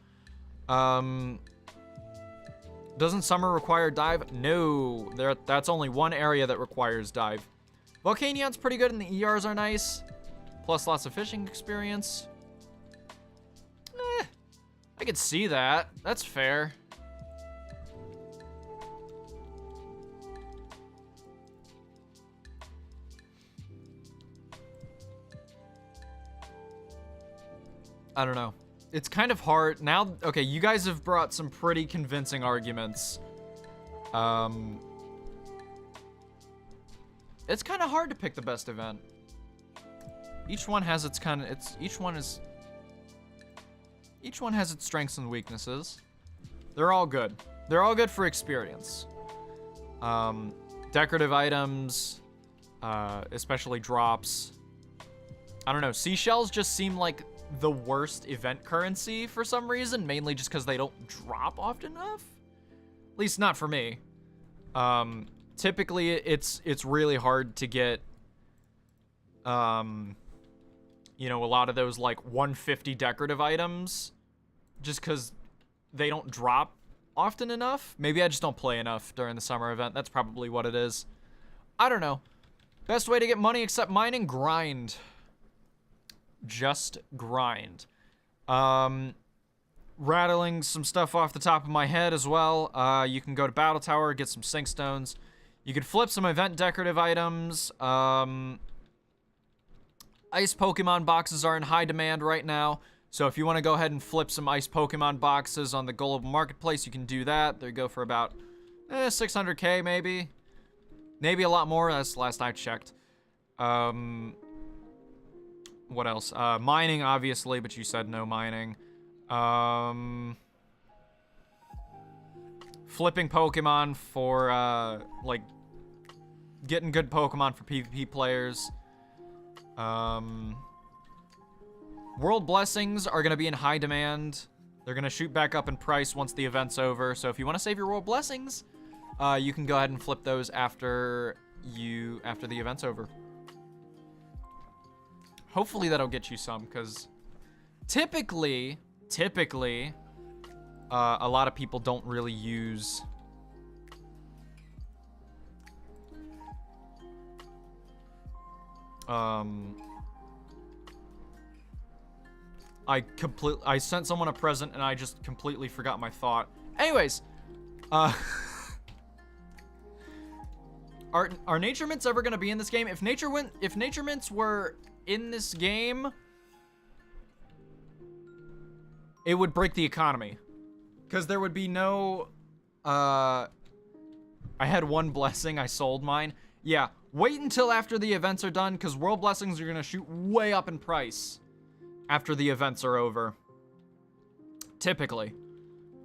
Doesn't summer require dive? No, that's only one area that requires dive. Volcanion's pretty good and the ERs are nice. Plus lots of fishing experience. I could see that. That's fair. I don't know. It's kind of hard. Now, okay, you guys have brought some pretty convincing arguments. It's kind of hard to pick the best event. Each one has its kind of, each one has its strengths and weaknesses. They're all good. They're all good for experience. Decorative items, especially drops. I don't know, seashells just seem like the worst event currency for some reason, mainly just because they don't drop often enough. At least not for me. Typically, it's really hard to get, you know, a lot of those like 150 decorative items, just because they don't drop often enough. Maybe I just don't play enough during the summer event. That's probably what it is. I don't know. Best way to get money except mining? Grind. Just grind. Rattling some stuff off the top of my head as well. You can go to Battle Tower, get some Sink Stones. You could flip some event decorative items. Ice Pokemon boxes are in high demand right now. So if you want to go ahead and flip some ice Pokemon boxes on the global marketplace, you can do that. They go for about 600k maybe. Maybe a lot more. That's the last I checked. What else? Mining, obviously, but you said no mining. Flipping Pokemon for, like, getting good Pokemon for PvP players. World Blessings are going to be in high demand. They're going to shoot back up in price once the event's over. So if you want to save your World Blessings, you can go ahead and flip those after the event's over. Hopefully that'll get you some, because typically, a lot of people don't really use I sent someone a present and I just completely forgot my thought. Anyways, are nature mints ever gonna be in this game? If nature mints were in this game, it would break the economy, because there would be no. I had one blessing. I sold mine. Yeah, wait until after the events are done, because world blessings are gonna shoot way up in price after the events are over. Typically,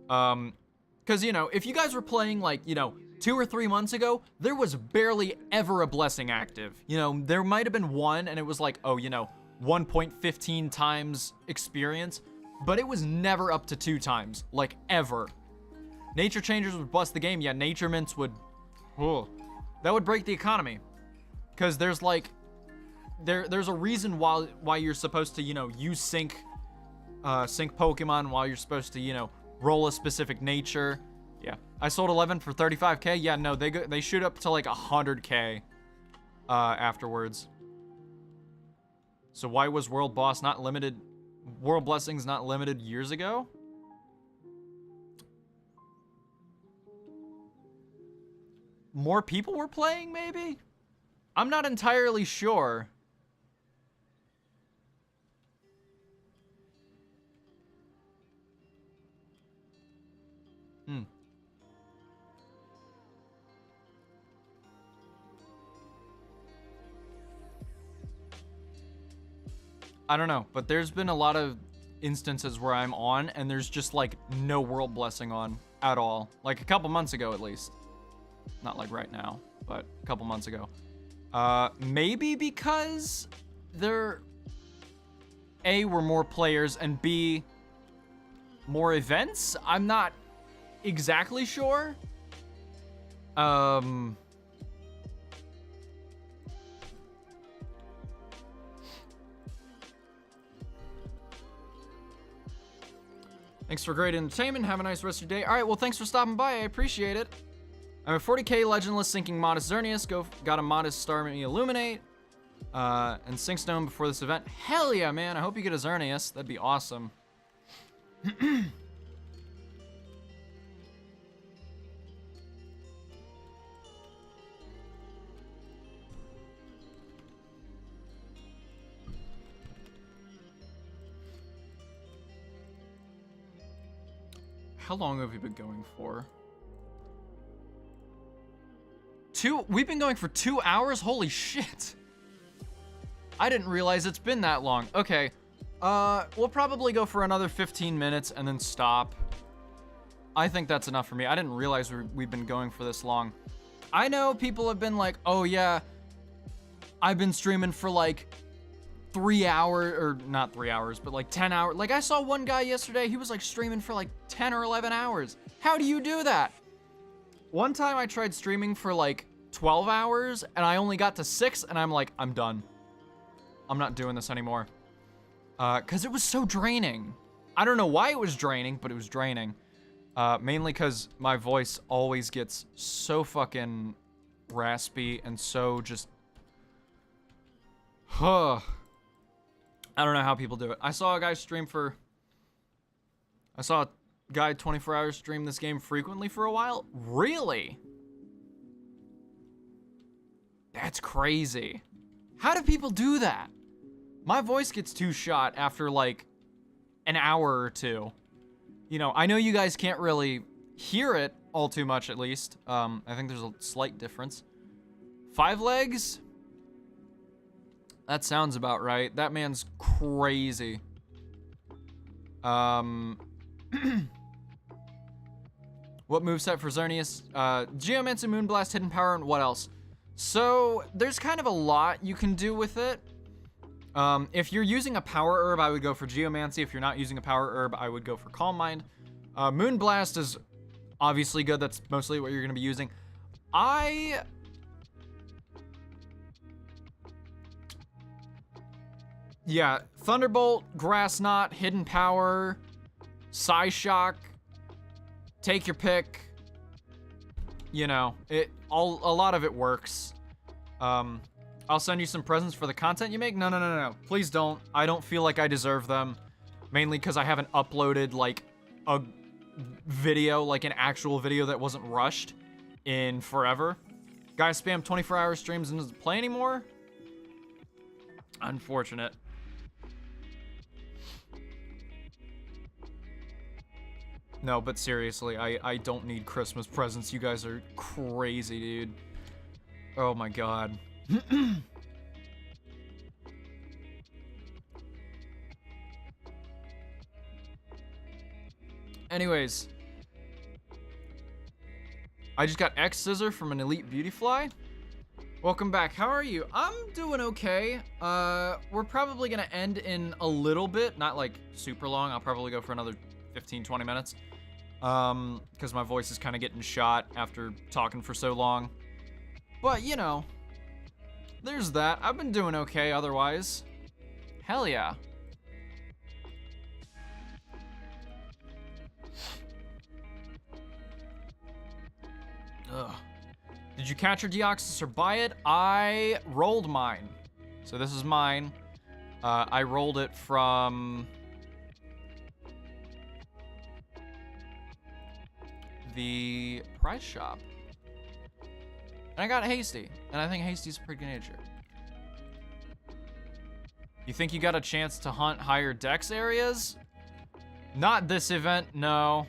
because you know, if you guys were playing like 2 or 3 months ago, there was barely ever a blessing active. You know, there might have been one, and it was like, oh, 1.15 times experience, but it was never up to 2 times, like ever. Nature changers would bust the game. Yeah, nature mints would, that would break the economy, because there's like, there's a reason why you're supposed to use sync Pokemon, while you're supposed to roll a specific nature. Yeah, I sold 11 for 35k. Yeah, no, they shoot up to like 100k afterwards. So why was World Blessings not limited years ago? More people were playing, maybe? I'm not entirely sure. I don't know, but there's been a lot of instances where I'm on and there's just like no world blessing on at all. Like a couple months ago, at least. Not like right now, but a couple months ago. Maybe because there, A, were more players, and B, more events? I'm not exactly sure. Thanks for great entertainment. Have a nice rest of your day. All right, well, thanks for stopping by. I appreciate it. I'm a 40k legendless syncing Modest Xerneas. Got a Modest Starmie Illuminate. And Sync Stone before this event. Hell yeah, man. I hope you get a Xerneas. That'd be awesome. How long have we been going for? We've been going for 2 hours? Holy shit. I didn't realize it's been that long. Okay. We'll probably go for another 15 minutes and then stop. I think that's enough for me. I didn't realize we've been going for this long. I know people have been like, oh yeah, I've been streaming for like 3 hours, or not 3 hours, but like 10 hours. Like I saw one guy yesterday, he was like streaming for like 10 or 11 hours. How do you do that? One time I tried streaming for like 12 hours and I only got to 6 and I'm like, I'm done. I'm not doing this anymore. Cause it was so draining. I don't know why it was draining, but it was draining. Mainly cause my voice always gets so fucking raspy and so just, I don't know how people do it. I saw a guy 24 hours stream this game frequently for a while. Really? That's crazy. How do people do that? My voice gets too shot after like an hour or two. You know, I know you guys can't really hear it all too much, at least. I think there's a slight difference. 5 legs? That sounds about right. That man's crazy. What moveset for Xerneas? Geomancy, Moonblast, Hidden Power, and what else? So, there's kind of a lot you can do with it. If you're using a Power Herb, I would go for Geomancy. If you're not using a Power Herb, I would go for Calm Mind. Moonblast is obviously good. That's mostly what you're going to be using. Yeah, Thunderbolt, Grass Knot, Hidden Power, Psyshock, take your pick. You know, a lot of it works. I'll send you some presents for the content you make. No, no, no, no. Please don't. I don't feel like I deserve them. Mainly because I haven't uploaded, like, a video, like an actual video that wasn't rushed in forever. Guys spam 24-hour streams and doesn't play anymore? Unfortunate. No, but seriously, I don't need Christmas presents. You guys are crazy, dude. Oh my god. Anyways. I just got X Scissor from an Elite Beautyfly. Welcome back. How are you? I'm doing okay. We're probably gonna end in a little bit. Not like super long. I'll probably go for another 15-20 minutes. Because my voice is kind of getting shot after talking for so long. But, you know, there's that. I've been doing okay otherwise. Hell yeah. Ugh. Did you catch your Deoxys or buy it? I rolled mine. So this is mine. I rolled it from the price shop. And I got Hasty. And I think Hasty's a pretty good nature. You think you got a chance to hunt higher dex areas? Not this event, no.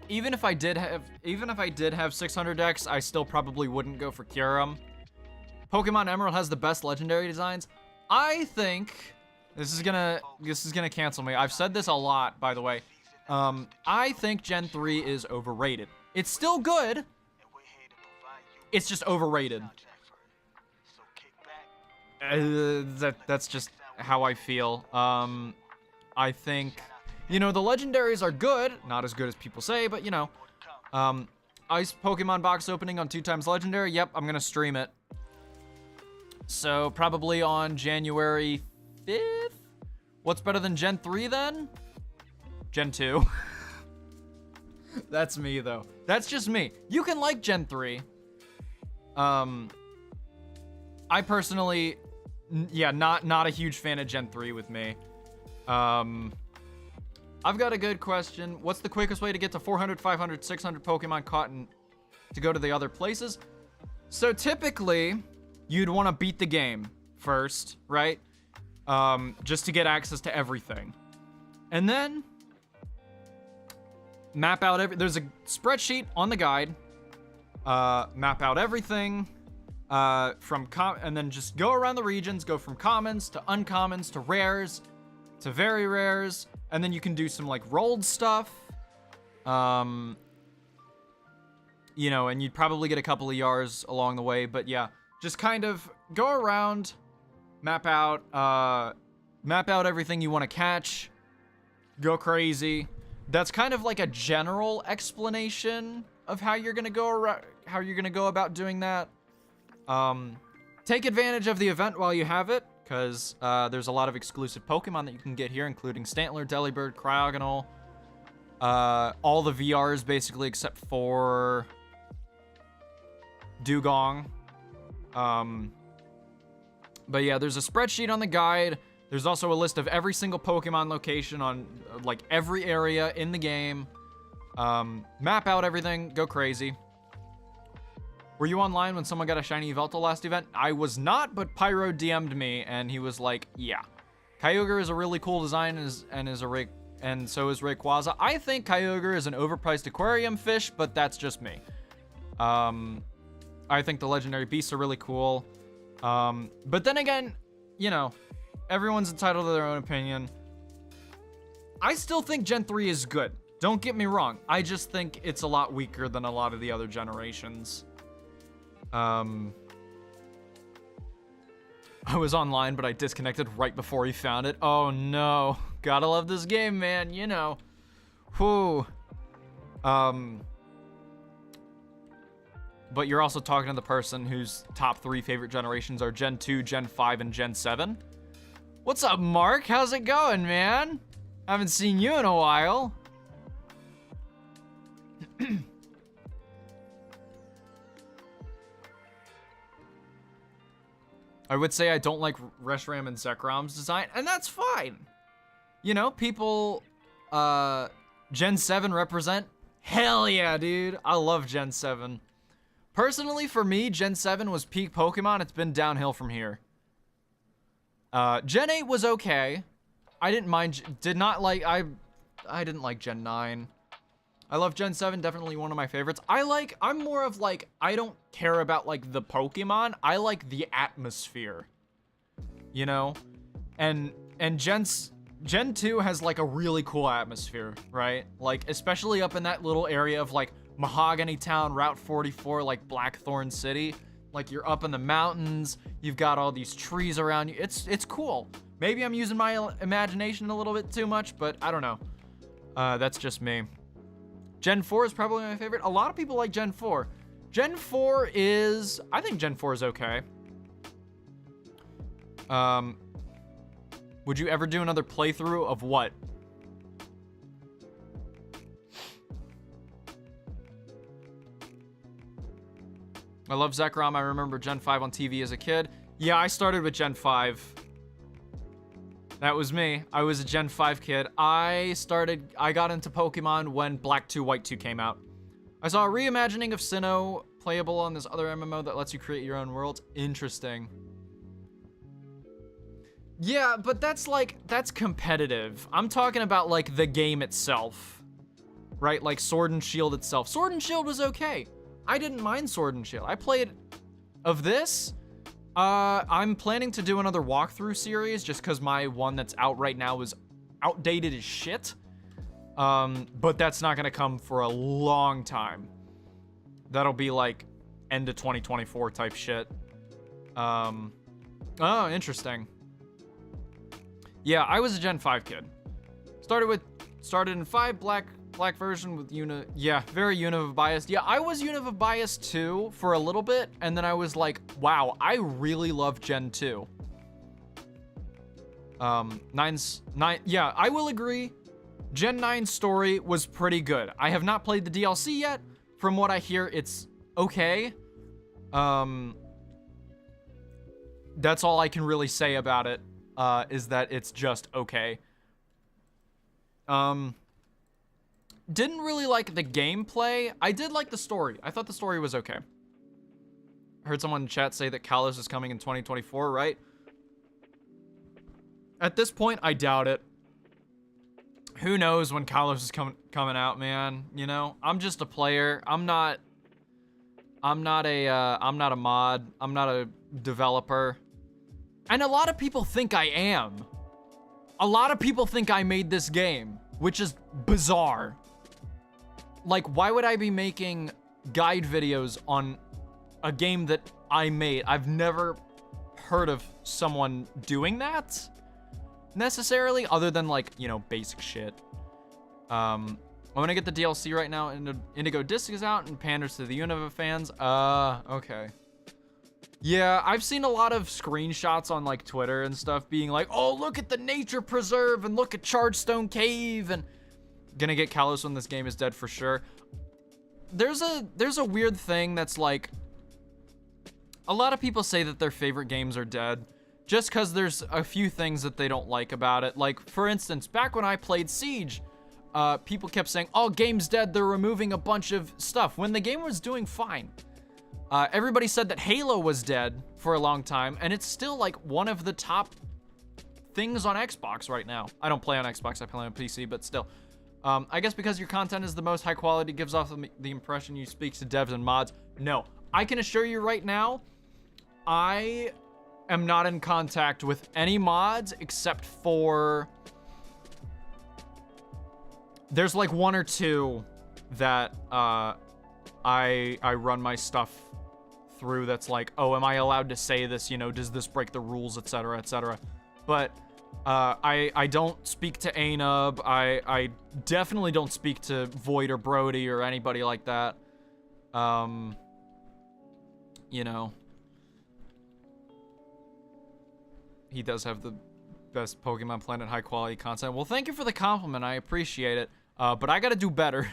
Even if I did have 600 dex, I still probably wouldn't go for Kyurem. Pokemon Emerald has the best legendary designs. I think this is gonna cancel me. I've said this a lot, by the way. I think Gen 3 is overrated. It's still good. It's just overrated. That's just how I feel. I think, you know, the legendaries are good. Not as good as people say, but you know. Ice Pokemon box opening on 2x legendary. Yep, I'm gonna stream it. So probably on January 5th? What's better than Gen 3 then? Gen 2. That's me though. That's just me. You can like Gen 3. I personally, yeah, not a huge fan of Gen 3 with me. I've got a good question. What's the quickest way to get to 400, 500, 600 Pokemon caught and to go to the other places? So typically, you'd want to beat the game first, right? Just to get access to everything. And then map out there's a spreadsheet on the guide. Map out everything and then just go around the regions, go from commons to uncommons to rares to very rares, and then you can do some like rolled stuff. You know, and you'd probably get a couple of yars along the way, but yeah, just kind of go around, map out everything you want to catch, go crazy. That's kind of like a general explanation of how you're gonna go about doing that. Take advantage of the event while you have it, because there's a lot of exclusive Pokemon that you can get here, including Stantler, Delibird, Cryogonal, all the VRs basically except for Dugong. But yeah, there's a spreadsheet on the guide. There's also a list of every single Pokemon location on like every area in the game. Map out everything, go crazy. Were you online when someone got a shiny Yveltal last event? I was not, but Pyro DM'd me and he was like, yeah. Kyogre is a really cool design and so is Rayquaza. I think Kyogre is an overpriced aquarium fish, but that's just me. I think the legendary beasts are really cool. But then again, you know, everyone's entitled to their own opinion. I still think Gen 3 is good. Don't get me wrong. I just think it's a lot weaker than a lot of the other generations. I was online, but I disconnected right before he found it. Oh no. Gotta love this game, man. You know. Whew. But you're also talking to the person whose top 3 favorite generations are Gen 2, Gen 5, and Gen 7. What's up, Mark? How's it going, man? Haven't seen you in a while. I would say I don't like Reshiram and Zekrom's design, and that's fine. You know, people, Gen 7 represent. Hell yeah, dude. I love Gen 7. Personally, for me, Gen 7 was peak Pokemon. It's been downhill from here. Gen 8 was okay. I didn't mind, I didn't like Gen 9. I love Gen 7, definitely one of my favorites. I'm more of like, I don't care about like the Pokemon. I like the atmosphere, you know? And Gen 2 has like a really cool atmosphere, right? Like, especially up in that little area of like Mahogany Town, Route 44, like Blackthorn City. Like, you're up in the mountains, you've got all these trees around you. It's cool. Maybe I'm using my imagination a little bit too much, but I don't know. That's just me. Gen 4 is probably my favorite. A lot of people like Gen 4. Gen 4 is, I think Gen 4 is okay. Would you ever do another playthrough of what? I love Zekrom. I remember Gen 5 on TV as a kid. Yeah, I started with Gen 5. That was me. I was a Gen 5 kid. I got into Pokemon when Black 2, White 2 came out. I saw a reimagining of Sinnoh playable on this other MMO that lets you create your own worlds. Interesting. Yeah, but that's competitive. I'm talking about like the game itself, right? Like Sword and Shield itself. Sword and Shield was okay. I didn't mind Sword and Shield. I played of this. I'm planning to do another walkthrough series just because my one that's out right now is outdated as shit. But that's not gonna come for a long time. That'll be like end of 2024 type shit. Oh, interesting. Yeah, I was a Gen 5 kid. Started in 5, black version with yeah, very Unova biased. Yeah, I was Unova biased too for a little bit, and then I was like, wow, I really love Gen 2. Yeah, I will agree. Gen 9 story was pretty good. I have not played the DLC yet. From what I hear, it's okay. That's all I can really say about it, is that it's just okay. Didn't really like the gameplay. I did like the story. I thought the story was okay. I heard someone in chat say that Kalos is coming in 2024, right? At this point, I doubt it. Who knows when Kalos is coming out, man? You know, I'm just a player. I'm not a mod. I'm not a developer. And a lot of people think I am. A lot of people think I made this game, which is bizarre. Like, why would I be making guide videos on a game that I made? I've never heard of someone doing that, necessarily, other than, like, you know, basic shit. I want to get the DLC right now, and Indigo Disc is out, and panders to the Unova fans. Okay. Yeah, I've seen a lot of screenshots on, like, Twitter and stuff being like, oh, look at the nature preserve, and look at Chargestone Cave, and gonna get Kalos when this game is dead for sure. There's a weird thing that's like, a lot of people say that their favorite games are dead just because there's a few things that they don't like about it. Like, for instance, back when I played Siege, people kept saying, oh, game's dead, they're removing a bunch of stuff, when the game was doing fine. Everybody said that Halo was dead for a long time, and it's still like one of the top things on Xbox right now. I don't play on Xbox, I play on PC, but still. I guess because your content is the most high quality, gives off the impression you speak to devs and mods. No, I can assure you right now, I am not in contact with any mods except for, there's like one or two that I run my stuff through that's like, oh, am I allowed to say this? You know, does this break the rules, etc., etc. But I don't speak to Anub. I definitely don't speak to Void or Brody or anybody like that. You know, he does have the best Pokemon Planet high quality content. Well, thank you for the compliment. I appreciate it. But I gotta do better.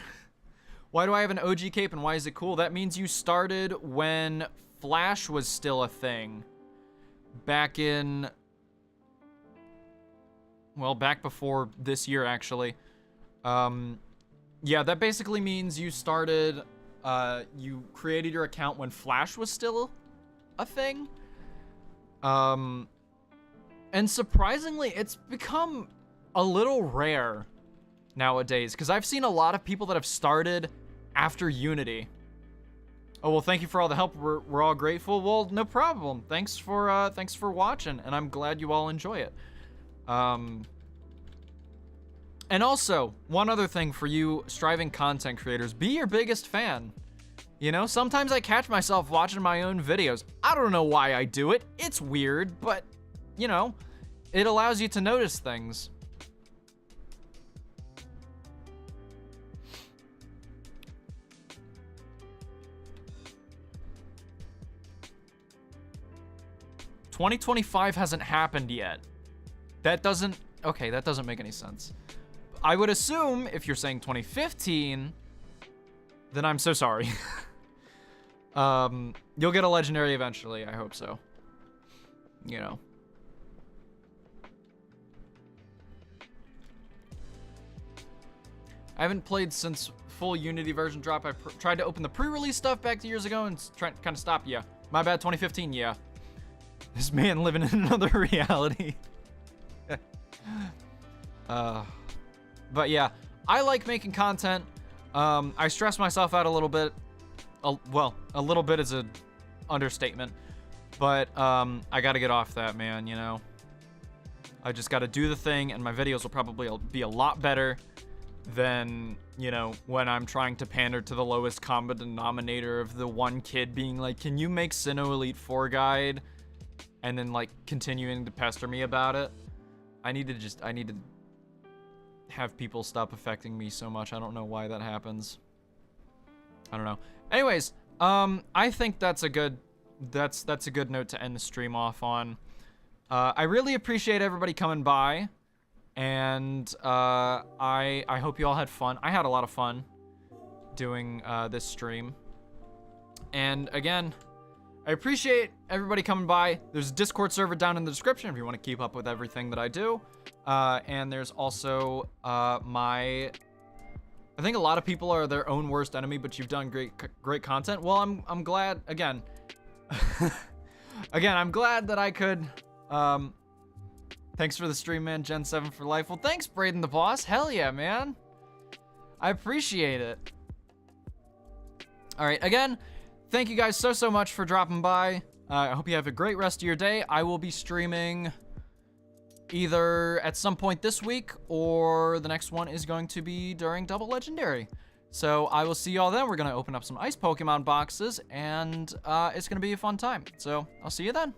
Why do I have an OG cape and why is it cool? That means you started when Flash was still a thing. back in, well, back before this year, actually. Yeah, that basically means you started, you created your account when Flash was still a thing. And surprisingly, it's become a little rare nowadays, because I've seen a lot of people that have started after Unity. Oh, well, thank you for all the help. We're all grateful. Well, no problem. Thanks for watching, and I'm glad you all enjoy it. And also, one other thing for you striving content creators, be your biggest fan. You know, sometimes I catch myself watching my own videos. I don't know why I do it. It's weird, but, you know, it allows you to notice things. $2025 hasn't happened yet. That doesn't make any sense. I would assume if you're saying 2015, then I'm so sorry. You'll get a legendary eventually, I hope so. You know. I haven't played since full Unity version drop. I tried to open the pre-release stuff back 2 years ago and kind of stopped. Yeah, my bad. 2015. Yeah, this man living in another reality. But yeah, I like making content. I stress myself out a little bit. Well, a little bit is an understatement, but I gotta get off that, man. You know, I just gotta do the thing, and my videos will probably be a lot better than, you know, when I'm trying to pander to the lowest common denominator of the one kid being like, can you make Sinnoh Elite 4 guide? And then, like, continuing to pester me about it. I need to have people stop affecting me so much. I don't know why that happens. I don't know. Anyways, I think that's a good note to end the stream off on. I really appreciate everybody coming by. And I hope you all had fun. I had a lot of fun doing this stream. And again, I appreciate everybody coming by. There's a Discord server down in the description if you want to keep up with everything that I do. And there's also I think a lot of people are their own worst enemy, but you've done great content. Well, I'm glad again. Again, I'm glad that I could. Thanks for the stream, man. Gen 7 for life. Well, thanks, Braden the Boss. Hell yeah, man. I appreciate it. All right, again, thank you guys so much for dropping by. I hope you have a great rest of your day. I will be streaming either at some point this week, or the next one is going to be during Double Legendary. So I will see y'all then. We're going to open up some ice Pokemon boxes, and it's going to be a fun time. So I'll see you then.